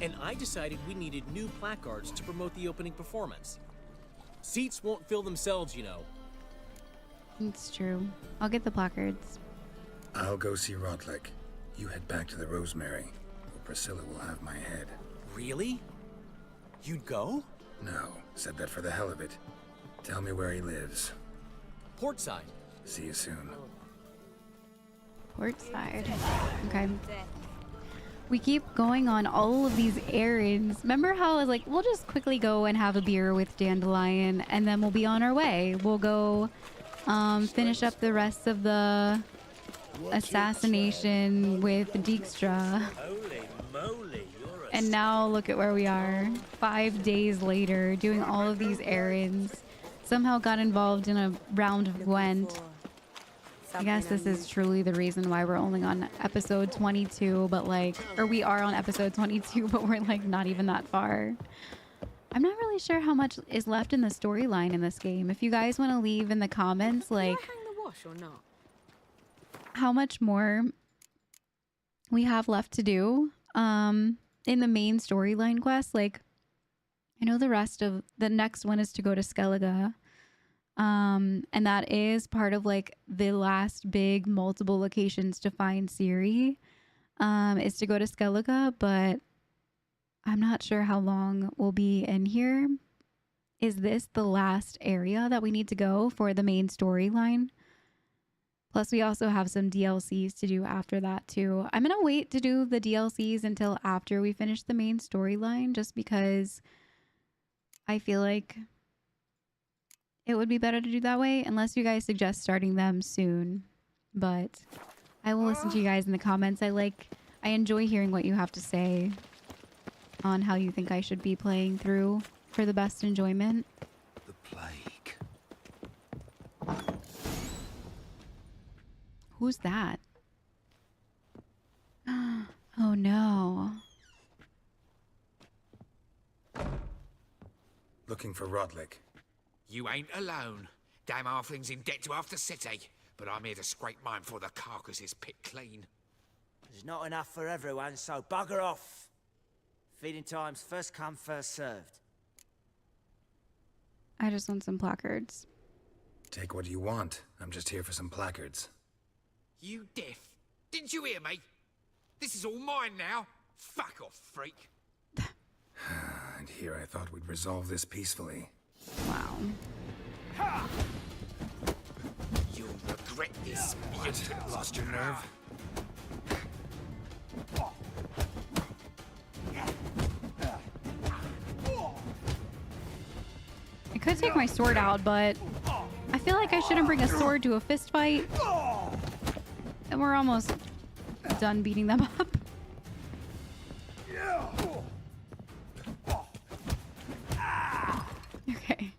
And I decided we needed new placards to promote the opening performance. Seats won't fill themselves, you know. It's true. I'll get the placards. I'll go see Rotlick. You head back to the Rosemary, where Priscilla will have my head. Really? You'd go? No, said that for the hell of it. Tell me where he lives. Portside. See you soon. Portside. Okay. We keep going on all of these errands. Remember how I was like, we'll just quickly go and have a beer with Dandelion and then we'll be on our way. We'll go finish up the rest of the assassination with Dijkstra. Holy moly, you're a... And now look at where we are. 5 days later, doing all of these errands. Somehow got involved in a round of Gwent. I guess this is truly the reason why we're only on episode 22, but like, or we are on episode 22, but we're like not even that far. I'm not really sure how much is left in the storyline in this game. If you guys want to leave in the comments, like, Do I hang the wash or not? how much more we have left to do in the main storyline quest. Like, I know the rest of the next one is to go to Skellige. And that is part of like the last big multiple locations to find Ciri, is to go to Skellige, but I'm not sure how long we'll be in here. Is this the last area that we need to go for the main storyline? Plus we also have some DLCs to do after that too. I'm gonna wait to do the DLCs until after we finish the main storyline, just because I feel like it would be better to do that way, unless you guys suggest starting them soon. But I will listen to you guys in the comments. I enjoy hearing what you have to say on how you think I should be playing through for the best enjoyment. The plague. Who's that? Oh no. Looking for Rotlick. You ain't alone. Damn halfling's in debt to half the city. But I'm here to scrape mine before the carcass is picked clean. There's not enough for everyone, so bugger off. Feeding time's first come, first served. I just want some placards. Take what you want. I'm just here for some placards. You deaf? Didn't you hear me? This is all mine now. Fuck off, freak. And here I thought we'd resolve this peacefully. Wow. You'll regret this. You lost your nerve? I could take my sword out, but I feel like I shouldn't bring a sword to a fist fight. And we're almost done beating them up. Okay.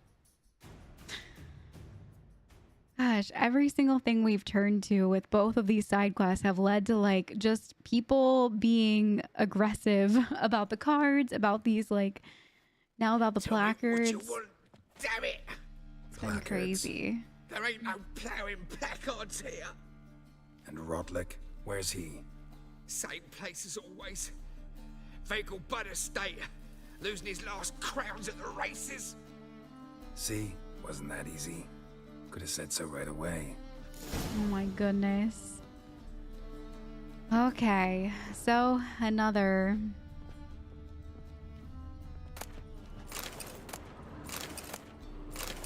Gosh, every single thing we've turned to with both of these side quests have led to like just people being aggressive about the cards, about these like now about the placards. Damn it! It's been crazy. There ain't no ploughing placards here. And Rodlick, where's he? Same place as always. Vehicle Bud Estate. Losing his last crowns at the races. See? Wasn't that easy? Could have said so right away. Oh my goodness. Okay, so another...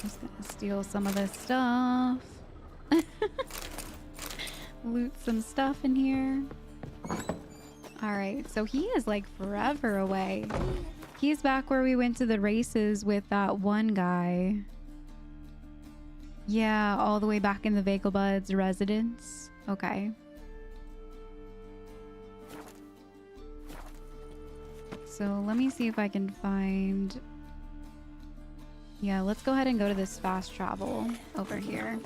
Just gonna steal some of this stuff. Loot some stuff in here. Alright, so he is like forever away. He's back where we went to the races with that one guy. Yeah, all the way back in the Vagelbud's residence. Okay. So let me see if I can find... Yeah, let's go ahead and go to this fast travel over here.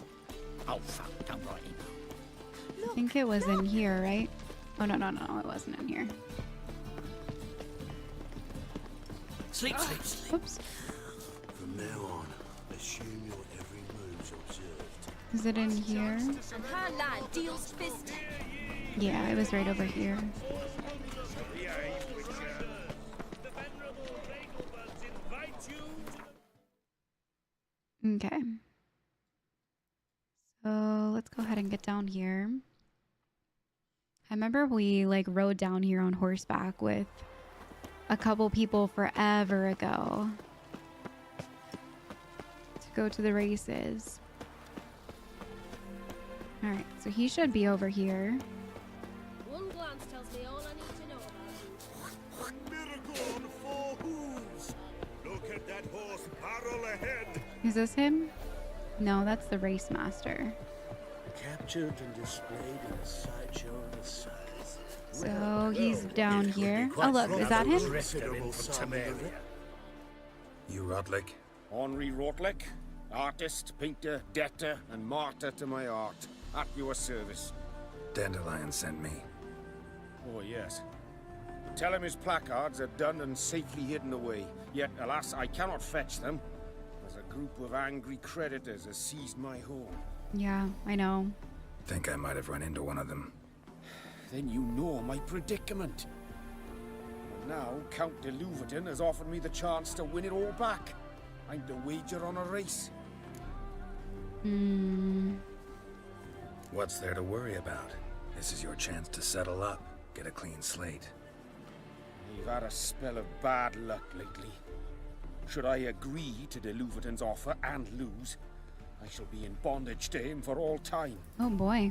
Oh, fuck, don't write it. I think it was in here, right? Oh, no, it wasn't in here. Sleep, sleep, sleep. Oops. From now on, assume your every move's observed. Is it in here? Hardline deals fist. Yeah, it was right over here. Okay. So let's go ahead and get down here. I remember we like rode down here on horseback with a couple people forever ago to go to the races. All right, so he should be over here. One glance tells me all I need to know about you. Miracle on four hooves. Look at that horse barrel ahead. Is this him? No, that's the race master. Captured and displayed in a sideshow of the size. So he's down here. Oh look, is that him? You Rodlick? Henri Rodlick, artist, painter, debtor, and martyr to my art. At your service. Dandelion sent me. Oh, yes. Tell him his placards are done and safely hidden away. Yet, alas, I cannot fetch them, as a group of angry creditors has seized my home. Yeah, I know. Think I might have run into one of them. Then you know my predicament. And now, Count de Louverton has offered me the chance to win it all back. I'm to wager on a race. What's there to worry about? This is your chance to settle up, get a clean slate. You've had a spell of bad luck lately. Should I agree to de Louverton's offer and lose, I shall be in bondage to him for all time. Oh boy.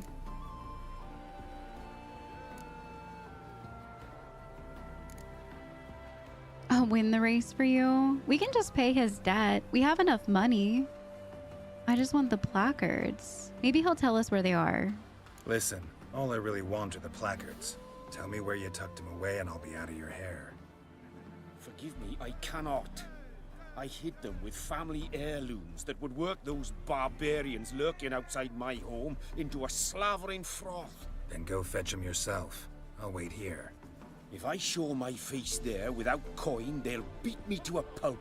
I'll win the race for you. We can just pay his debt. We have enough money. I just want the placards. Maybe he'll tell us where they are. Listen, all I really want are the placards. Tell me where you tucked them away and I'll be out of your hair. Forgive me, I cannot. I hid them with family heirlooms that would work those barbarians lurking outside my home into a slavering froth. Then go fetch them yourself. I'll wait here. If I show my face there without coin, they'll beat me to a pulp.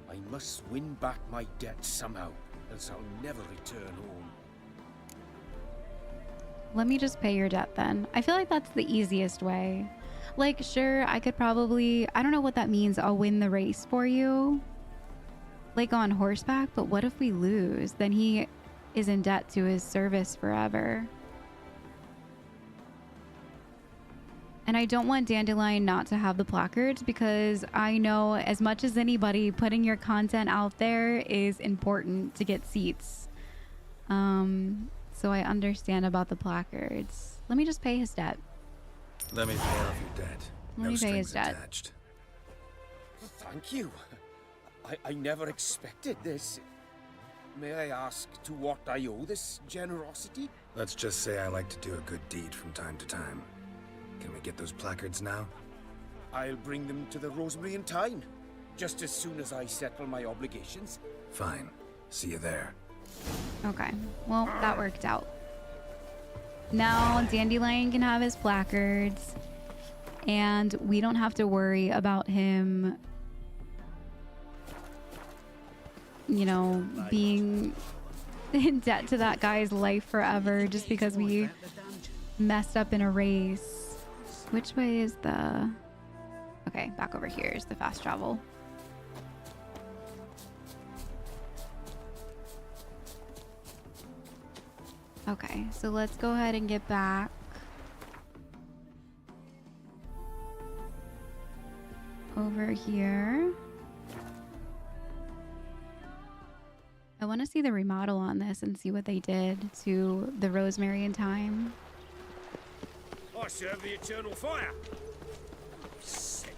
I must win back my debt somehow, else I'll never return home. Let me just pay your debt then. I feel like that's the easiest way. Like, sure, I could probably... I don't know what that means. I'll win the race for you. Like on horseback, but what if we lose? Then he is in debt to his service forever. And I don't want Dandelion not to have the placards because I know as much as anybody, putting your content out there is important to get seats. So I understand about the placards. Let me just pay his debt. Let me pay off your debt. Let me pay his debt. Attached. Thank you. I never expected this. May I ask to what I owe this generosity? Let's just say I like to do a good deed from time to time. Can we get those placards now? I'll bring them to the Rosemary in time, just as soon as I settle my obligations. Fine. See you there. Okay, well, that worked out. Now Dandelion can have his placards, and we don't have to worry about him, you know, being in debt to that guy's life forever just because we messed up in a race. Which way is the... Okay, back over here is the fast travel. Okay, so let's go ahead and get back. Over here. I want to see the remodel on this and see what they did to the rosemary and thyme. I serve the eternal fire. Sick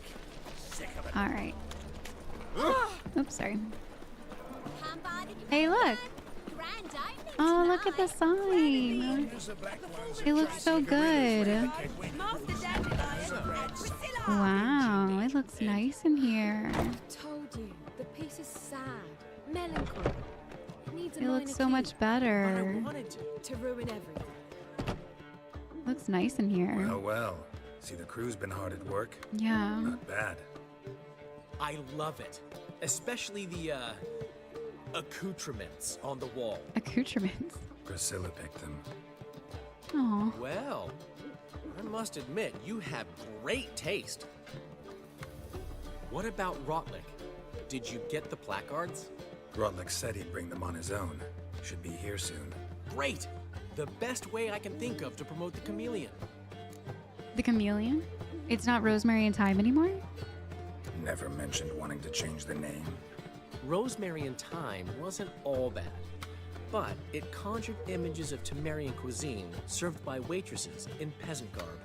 of it. All right. Oops, sorry. Hey, look. Oh, look at the sign. It looks so good. Wow, it looks nice in here. Told you, the piece is sad, melancholy. It looks so much better. To ruin everything. Looks nice in here. Well, well. See, the crew's been hard at work. Yeah. Not bad. I love it. Especially the, accoutrements on the wall. Accoutrements? Priscilla picked them. Oh. Well, I must admit, you have great taste. What about Rotlick? Did you get the placards? Rotlick said he'd bring them on his own. Should be here soon. Great! The best way I can think of to promote the chameleon. The chameleon? It's not rosemary and thyme anymore? Never mentioned wanting to change the name. Rosemary and thyme wasn't all bad, but it conjured images of Temerian cuisine served by waitresses in peasant garb.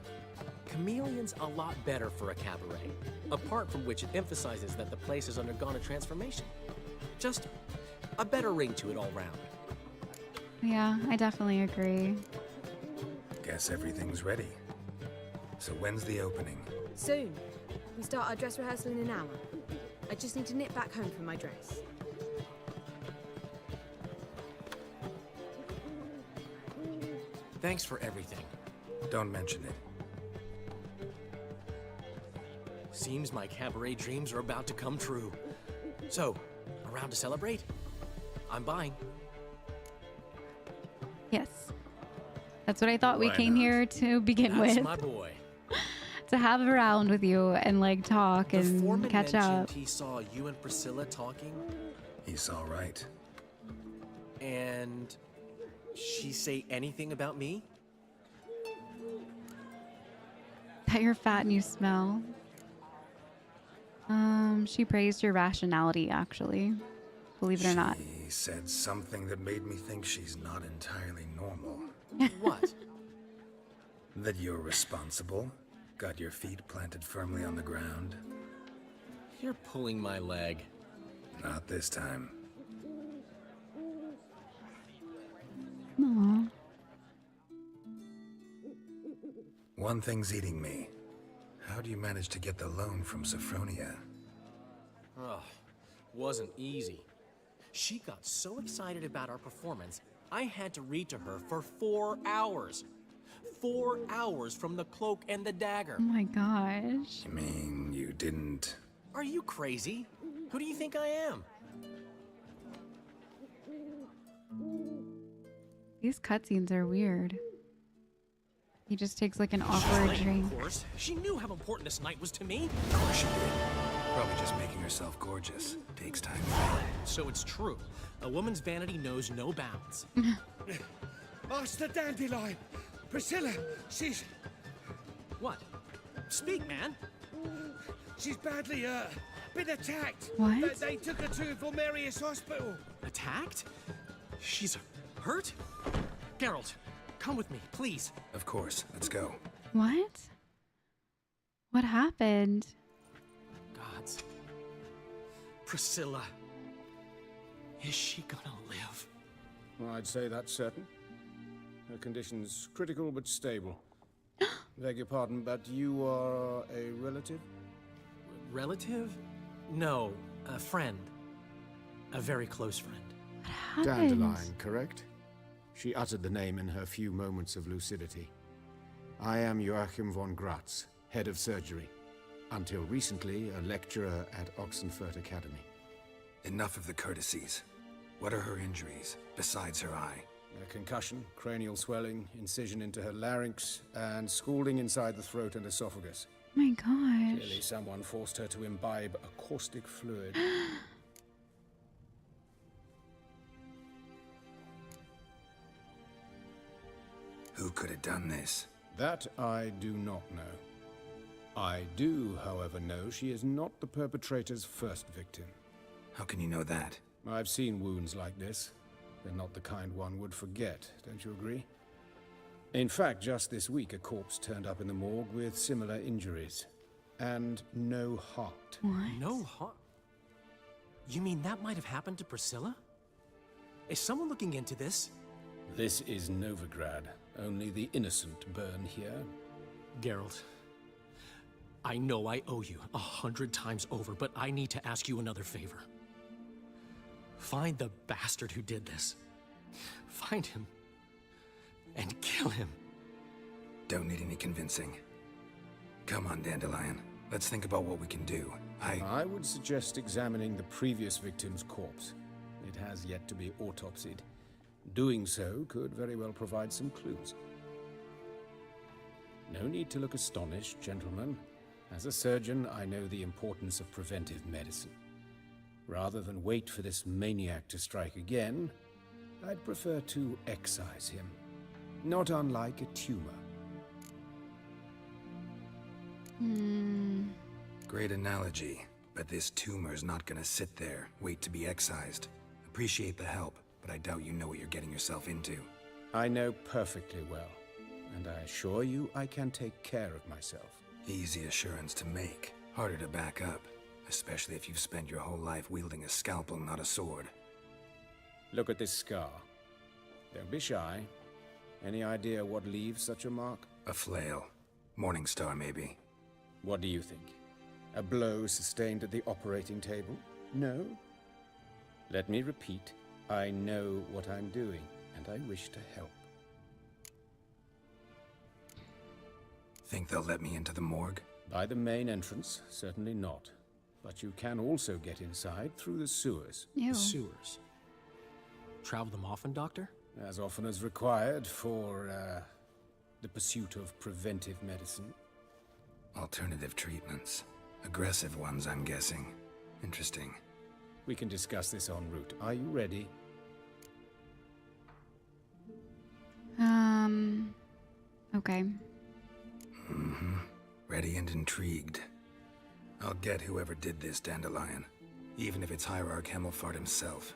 Chameleon's a lot better for a cabaret, apart from which it emphasizes that the place has undergone a transformation. Just a better ring to it all round. Yeah, I definitely agree. Guess everything's ready. So when's the opening? Soon. We start our dress rehearsal in an hour. I just need to nip back home for my dress. Thanks for everything. Don't mention it. Seems my cabaret dreams are about to come true. So, around to celebrate? I'm buying. Yes. That's what I thought we came here to begin That's with. my boy. To have around with you and like talk The and foreman catch mentioned up. he saw you and Priscilla talking. He saw right. And she say anything about me? That you're fat and you smell. She praised your rationality, actually. Believe it or not. He said something that made me think she's not entirely normal. What? That you're responsible, got your feet planted firmly on the ground. You're pulling my leg. Not this time. Aww. One thing's eating me. How do you manage to get the loan from Sophronia? Oh, wasn't easy. She got so excited about our performance, I had to read to her for 4 hours. 4 hours from the cloak and the dagger. Oh my gosh. You mean you didn't... Are you crazy? Who do you think I am? These cutscenes are weird. He just takes like an awkward drink. Of course. She knew how important this night was to me. Of course she did. Probably just making herself gorgeous. Takes time. So it's true. A woman's vanity knows no bounds. Master Dandelion! Priscilla, she's... What? Speak, man. She's badly, been attacked. What? They took her to Valmerius Hospital. Attacked? She's hurt? Geralt, come with me, please. Of course. Let's go. What? What happened? Gods. Priscilla. Is she gonna live? Well, I'd say that's certain. Her condition's critical but stable. Beg your pardon, but you are a relative? Relative? No, a friend. A very close friend. Dandelion, correct? She uttered the name in her few moments of lucidity. I am Joachim von Gratz, head of surgery. Until recently, a lecturer at Oxenfurt Academy. Enough of the courtesies. What are her injuries, besides her eye? A concussion, cranial swelling, incision into her larynx, and scalding inside the throat and esophagus. Oh my gosh. Clearly someone forced her to imbibe a caustic fluid. Who could have done this? That I do not know. I do, however, know she is not the perpetrator's first victim. How can you know that? I've seen wounds like this. They're not the kind one would forget, don't you agree? In fact, just this week, a corpse turned up in the morgue with similar injuries. And no heart. What? No heart? You mean that might have happened to Priscilla? Is someone looking into this? This is Novigrad. Only the innocent burn here. Geralt, I know I owe you 100 times over, but I need to ask you another favor. Find the bastard who did this. Find him. And kill him. Don't need any convincing. Come on, Dandelion. Let's think about what we can do. I would suggest examining the previous victim's corpse. It has yet to be autopsied. Doing so could very well provide some clues. No need to look astonished, gentlemen. As a surgeon, I know the importance of preventive medicine. Rather than wait for this maniac to strike again, I'd prefer to excise him. Not unlike a tumor. Great analogy, but this tumor's not gonna sit there, wait to be excised. Appreciate the help, but I doubt you know what you're getting yourself into. I know perfectly well, and I assure you I can take care of myself. Easy assurance to make, harder to back up, especially if you've spent your whole life wielding a scalpel, not a sword. Look at this scar. Don't be shy. Any idea what leaves such a mark? A flail. Morningstar, maybe. What do you think? A blow sustained at the operating table? No? Let me repeat. I know what I'm doing, and I wish to help. Think they'll let me into the morgue? By the main entrance, certainly not. But you can also get inside through the sewers. Ew. The sewers. Travel them often, Doctor? As often as required for, the pursuit of preventive medicine. Alternative treatments. Aggressive ones, I'm guessing. Interesting. We can discuss this en route. Are you ready? Okay. Ready and intrigued. I'll get whoever did this, Dandelion. Even if it's Hierarch Hemmelfart himself.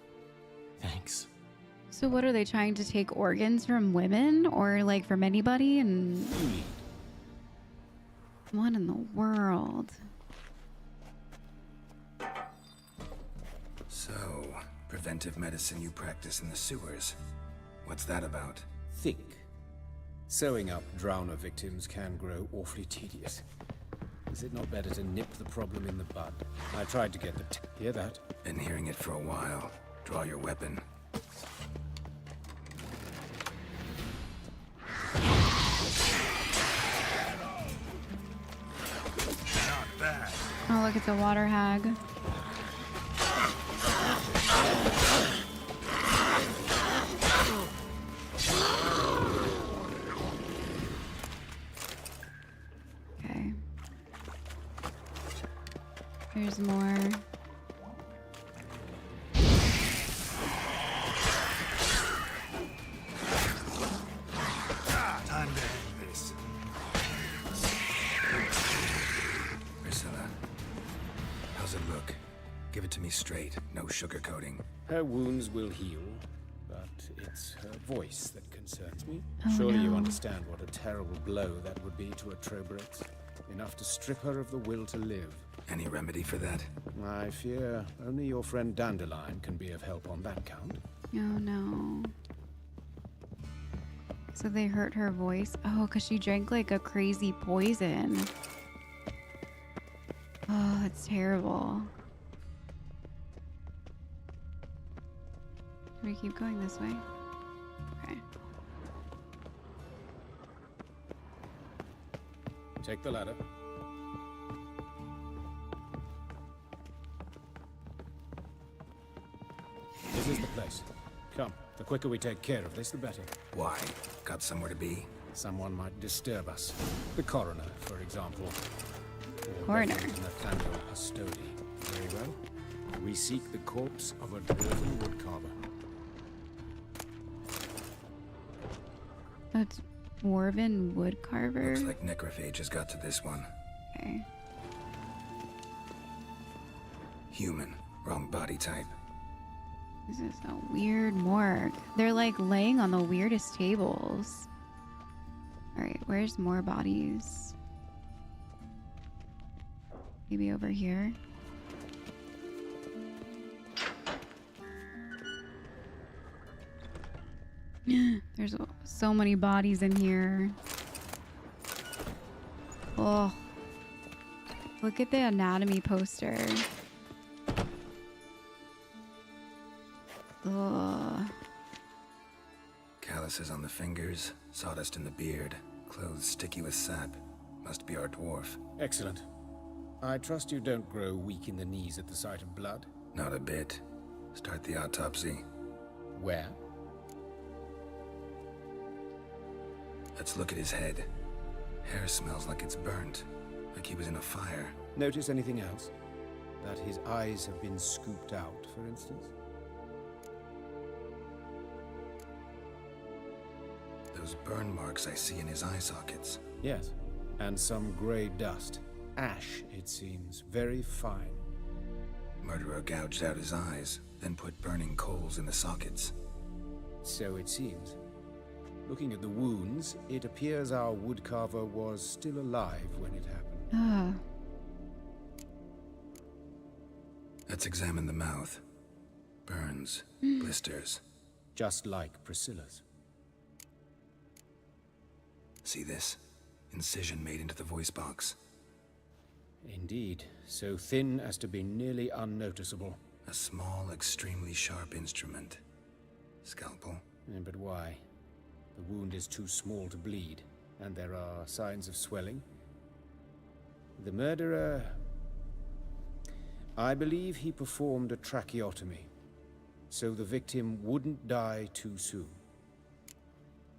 Thanks. So what are they trying to take organs from women or like from anybody? And what in the world? So, preventive medicine you practice in the sewers. What's that about? Think. Sewing up drowner victims can grow awfully tedious. Is it not better to nip the problem in the bud? I tried to get the hear that? Been hearing it for a while. Draw your weapon. Not bad. Oh, look, it's a water hag. Okay. Here's more. Time to end this. Priscilla, how's it look? Give it to me straight, no sugarcoating. Her wounds will heal, but it's her voice that concerns me. Oh, Surely you no. understand what a terrible blow that would be to a Trobrex. Enough to strip her of the will to live. Any remedy for that? I fear only your friend Dandelion can be of help on that count. Oh no. So they hurt her voice? Oh, because she drank like a crazy poison. Oh, that's terrible. we keep going this way? Okay. Take the ladder. This is the place. Come, the quicker we take care of this, the better. Why? Got somewhere to be? Someone might disturb us. The coroner, for example. Or Coroner. Nathaniel Astodi. Very well. We seek the corpse of a dwarven woodcarver. That's dwarven woodcarver. Looks like necrophages got to this one. Okay. Human. Wrong body type. This is a weird morgue. They're like laying on the weirdest tables. Alright, where's more bodies? Maybe over here? There's so many bodies in here. Oh. Look at the anatomy poster. Ugh. Calluses on the fingers, sawdust in the beard, clothes sticky with sap. Must be our dwarf. Excellent. I trust you don't grow weak in the knees at the sight of blood. Not a bit. Start the autopsy. Where? Let's look at his head. Hair smells like it's burnt, like he was in a fire. Notice anything else? That his eyes have been scooped out, for instance? Those burn marks I see in his eye sockets. Yes. And some grey dust. Ash, it seems. Very fine. Murderer gouged out his eyes, then put burning coals in the sockets. So it seems. Looking at the wounds, it appears our woodcarver was still alive when it happened. Ah. Let's examine the mouth. Burns, blisters. Just like Priscilla's. See this? Incision made into the voice box. Indeed, so thin as to be nearly unnoticeable. A small, extremely sharp instrument. Scalpel. But why? The wound is too small to bleed, and there are signs of swelling. The murderer... I believe he performed a tracheotomy, so the victim wouldn't die too soon.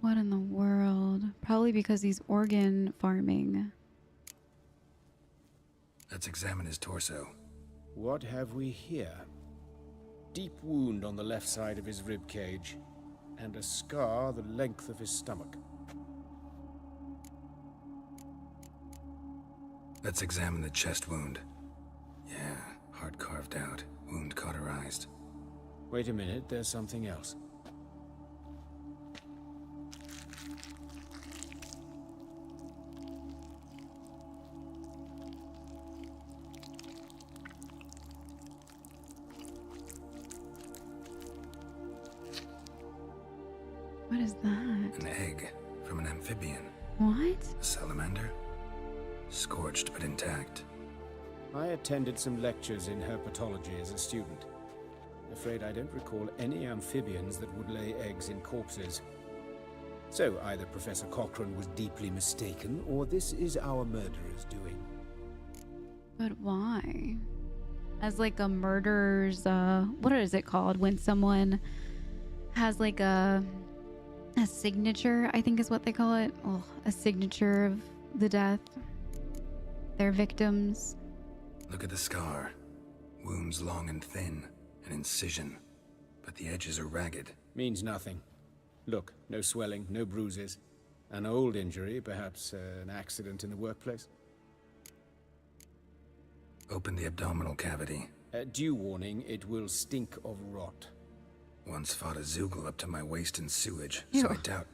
What in the world? Probably because he's organ farming. Let's examine his torso. What have we here? Deep wound on the left side of his rib cage, and a scar the length of his stomach. Let's examine the chest wound. Yeah, heart carved out, wound cauterized. Wait a minute, there's something else. What is that? An egg from an amphibian. What? A salamander? Scorched but intact. I attended some lectures in herpetology as a student. Afraid I don't recall any amphibians that would lay eggs in corpses. So either Professor Cochrane was deeply mistaken, or this is our murderer's doing. But why? As like a murderer's, what is it called when someone has like a signature, I think is what they call it. Oh, a signature of the death. Their victims. Look at the scar. Wounds long and thin. An incision. But the edges are ragged. Means nothing. Look, no swelling, no bruises. An old injury, perhaps an accident in the workplace. Open the abdominal cavity. Due warning, it will stink of rot. Once fought a Zoogle up to my waist in sewage, Ew. so I doubt...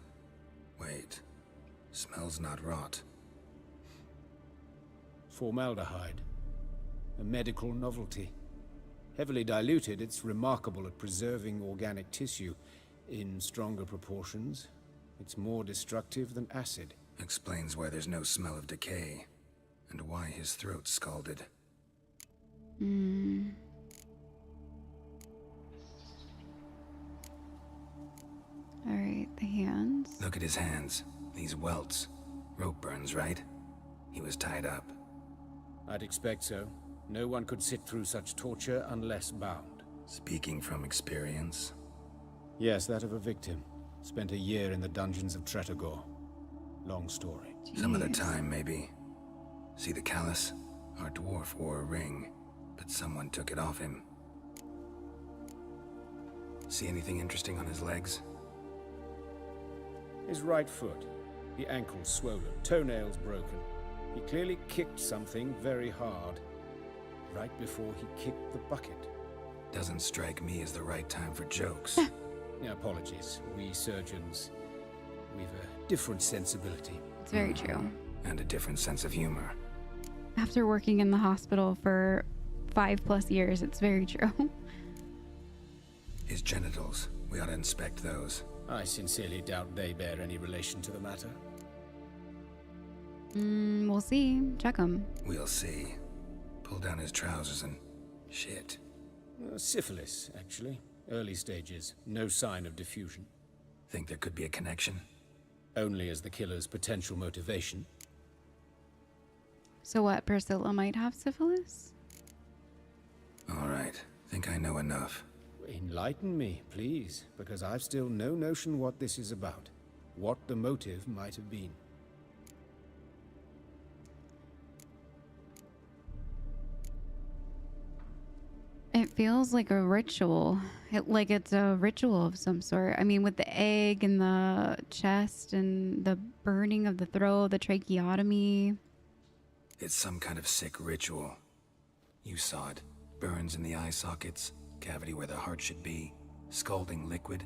Wait. Smells not rot. Formaldehyde. A medical novelty. Heavily diluted, it's remarkable at preserving organic tissue. In stronger proportions, it's more destructive than acid. Explains why there's no smell of decay, and why his throat's scalded. All right, the hands. Look at his hands. These welts. Rope burns, right? He was tied up. I'd expect so. No one could sit through such torture unless bound. Speaking from experience? Yes, that of a victim. Spent a year in the dungeons of Tretogor. Long story. Some other time, maybe. See the callus? Our dwarf wore a ring, but someone took it off him. See anything interesting on his legs? His right foot. The ankle swollen, toenails broken. He clearly kicked something very hard, right before he kicked the bucket. Doesn't strike me as the right time for jokes. Apologies. We surgeons, we've a different sensibility. It's very true. And a different sense of humor. After working in the hospital for 5+ years, it's very true. His genitals. We ought to inspect those. I sincerely doubt they bear any relation to the matter. We'll see. Check them. We'll see. Pull down his trousers and... shit. Syphilis, actually. Early stages. No sign of diffusion. Think there could be a connection? Only as the killer's potential motivation. So what, Priscilla might have syphilis? All right. Think I know enough. Enlighten me, please, because I've still no notion what this is about. What the motive might have been. It feels like a ritual. Like it's a ritual of some sort. I mean, with the egg and the chest and the burning of the throat, the tracheotomy. It's some kind of sick ritual. You saw it. Burns in the eye sockets, cavity where the heart should be, scalding liquid,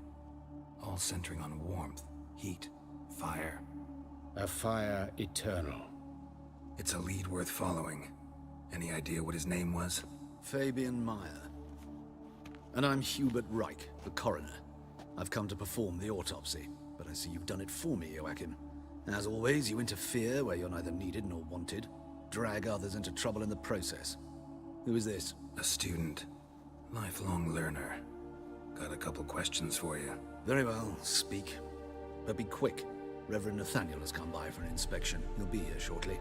all centering on warmth, heat, fire. A fire eternal. It's a lead worth following. Any idea what his name was? Fabian Meyer. And I'm Hubert Reich, the coroner. I've come to perform the autopsy, but I see you've done it for me, Joachim. As always, you interfere where you're neither needed nor wanted, drag others into trouble in the process. Who is this? A student. Lifelong learner. Got a couple questions for you. Very well, speak. But be quick. Reverend Nathaniel has come by for an inspection. He'll be here shortly.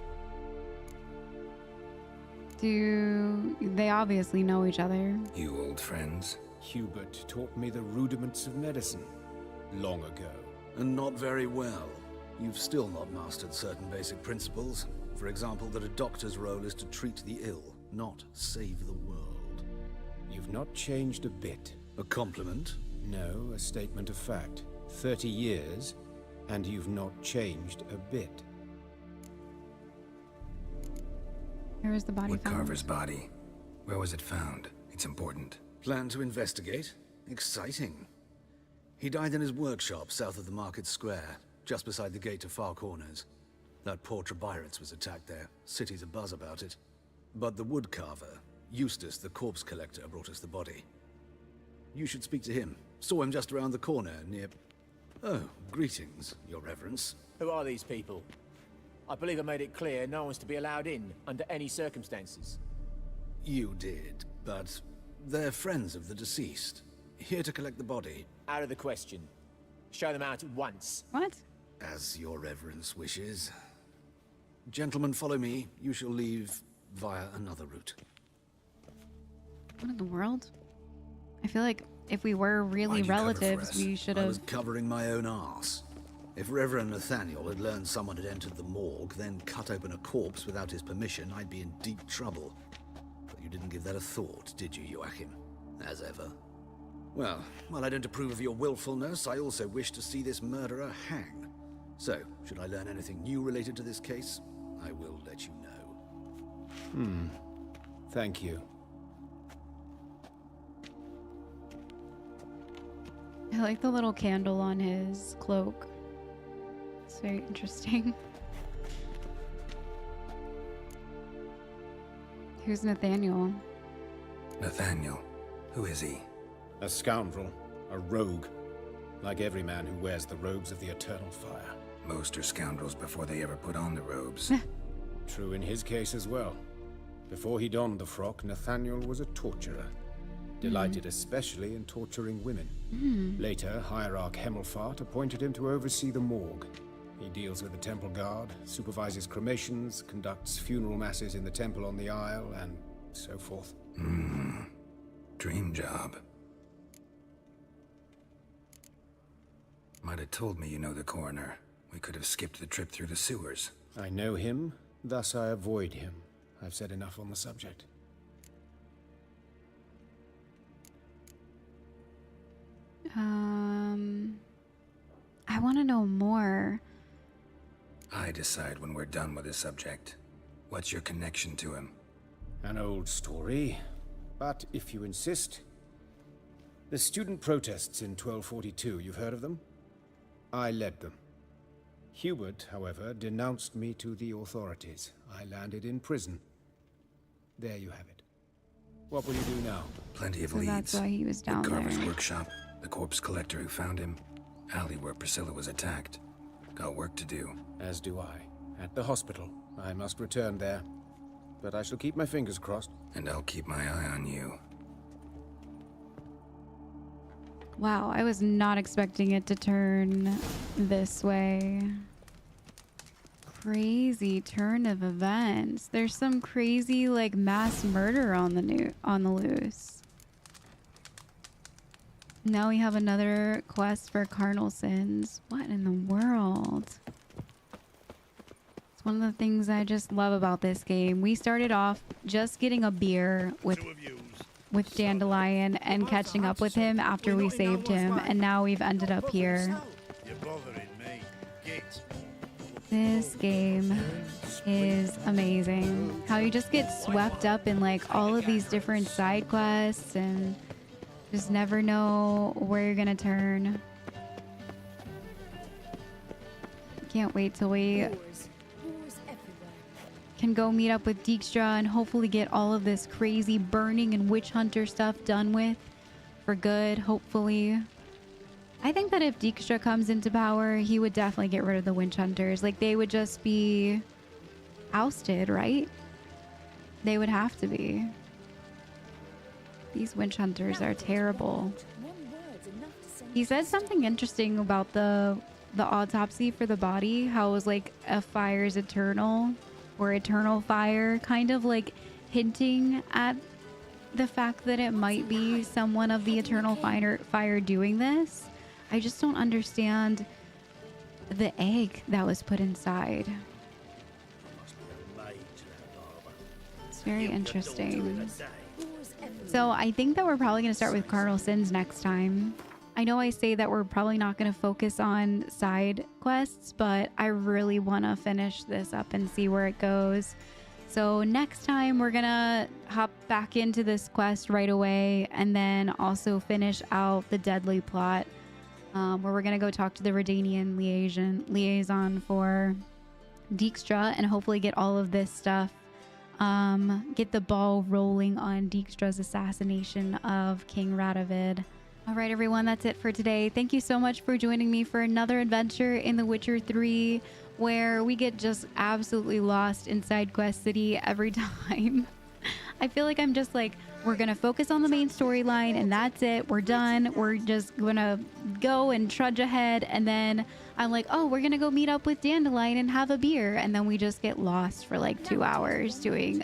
Do they obviously know each other? You old friends? Hubert taught me the rudiments of medicine. Long ago. And not very well. You've still not mastered certain basic principles. For example, that a doctor's role is to treat the ill, not save the world. You've not changed a bit. A compliment? No, a statement of fact. 30 years, and you've not changed a bit. Where was the body found? Woodcarver's body. Where was it found? It's important. Plan to investigate? Exciting. He died in his workshop south of the market square, just beside the gate to Far Corners. That poor Trebirates was attacked there. City's abuzz about it. But the woodcarver, Eustace the corpse collector, brought us the body. You should speak to him. Saw him just around the corner near... Oh, greetings, your reverence. Who are these people? I believe I made it clear no one's to be allowed in under any circumstances. You did, but they're friends of the deceased. Here to collect the body. Out of the question. Show them out at once. What? As your reverence wishes. Gentlemen, follow me. You shall leave via another route. What in the world? I feel like if we were really relatives, we should have... I was covering my own arse. If Reverend Nathaniel had learned someone had entered the morgue, then cut open a corpse without his permission, I'd be in deep trouble. But you didn't give that a thought, did you, Joachim? As ever. Well, while I don't approve of your willfulness, I also wish to see this murderer hang. So, should I learn anything new related to this case, I will let you know. Thank you. I like the little candle on his cloak. It's very interesting. Who's Nathaniel? Nathaniel? Who is he? A scoundrel. A rogue. Like every man who wears the robes of the Eternal Fire. Most are scoundrels before they ever put on the robes. True in his case as well. Before he donned the frock, Nathaniel was a torturer. delighted especially in torturing women. Later, Hierarch Hemmelfart appointed him to oversee the morgue. He deals with the temple guard, supervises cremations, conducts funeral masses in the temple on the Isle, and so forth. Dream job. Might have told me you know the coroner. We could have skipped the trip through the sewers. I know him, thus I avoid him. I've said enough on the subject. I want to know more. I decide when we're done with the subject. What's your connection to him? An old story, but if you insist. The student protests in 1242, you've heard of them? I led them. Hubert, however, denounced me to the authorities. I landed in prison. There you have it. What will you do now? Plenty of So leads. that's why he was down the Carver's there. workshop, the corpse collector who found him, alley where Priscilla was attacked. Got work to do. As do I. At the hospital. I must return there. But I shall keep my fingers crossed. And I'll keep my eye on you. Wow, I was not expecting it to turn this way. Crazy turn of events. There's some crazy like mass murder on the loose. Now we have another quest for carnal sins. What in the world? It's one of the things I just love about this game. We started off just getting a beer with Dandelion and catching up with him after we saved him, and now we've ended up here. You're bothering me. Git. This game is amazing. How you just get swept up in like all of these different side quests and just never know where you're gonna turn. Can't wait till we can go meet up with Dijkstra and hopefully get all of this crazy burning and witch hunter stuff done with for good, hopefully. I think that if Dijkstra comes into power, he would definitely get rid of the witch hunters. Like, they would just be ousted, right? They would have to be. These witch hunters are terrible. He said something interesting about the autopsy for the body, how it was like a fire is eternal, or eternal fire, kind of like hinting at the fact that it might be someone of the eternal fire doing this. I just don't understand the egg that was put inside. It's very interesting. So I think that we're probably going to start with carnal sins next time. I know I say that we're probably not going to focus on side quests, but I really want to finish this up and see where it goes. So next time we're going to hop back into this quest right away and then also finish out the deadly plot, where we're going to go talk to the Redanian liaison for Dijkstra and hopefully get all of this stuff, get the ball rolling on Dijkstra's assassination of King Radovid. All right, everyone, that's it for today. Thank you so much for joining me for another adventure in The Witcher 3, where we get just absolutely lost in Side Quest City every time. I feel like I'm just like, we're going to focus on the main storyline and that's it. We're done. We're just going to go and trudge ahead. And then I'm like, oh, we're going to go meet up with Dandelion and have a beer. And then we just get lost for like 2 hours doing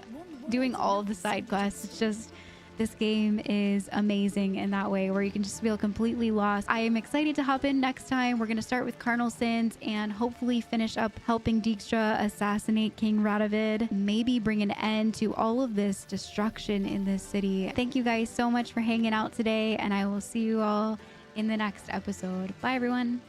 all of the side quests. It's just... this game is amazing in that way, where you can just feel completely lost. I am excited to hop in next time. We're going to start with Carnal Sins and hopefully finish up helping Dijkstra assassinate King Radovid. Maybe bring an end to all of this destruction in this city. Thank you guys so much for hanging out today, and I will see you all in the next episode. Bye, everyone.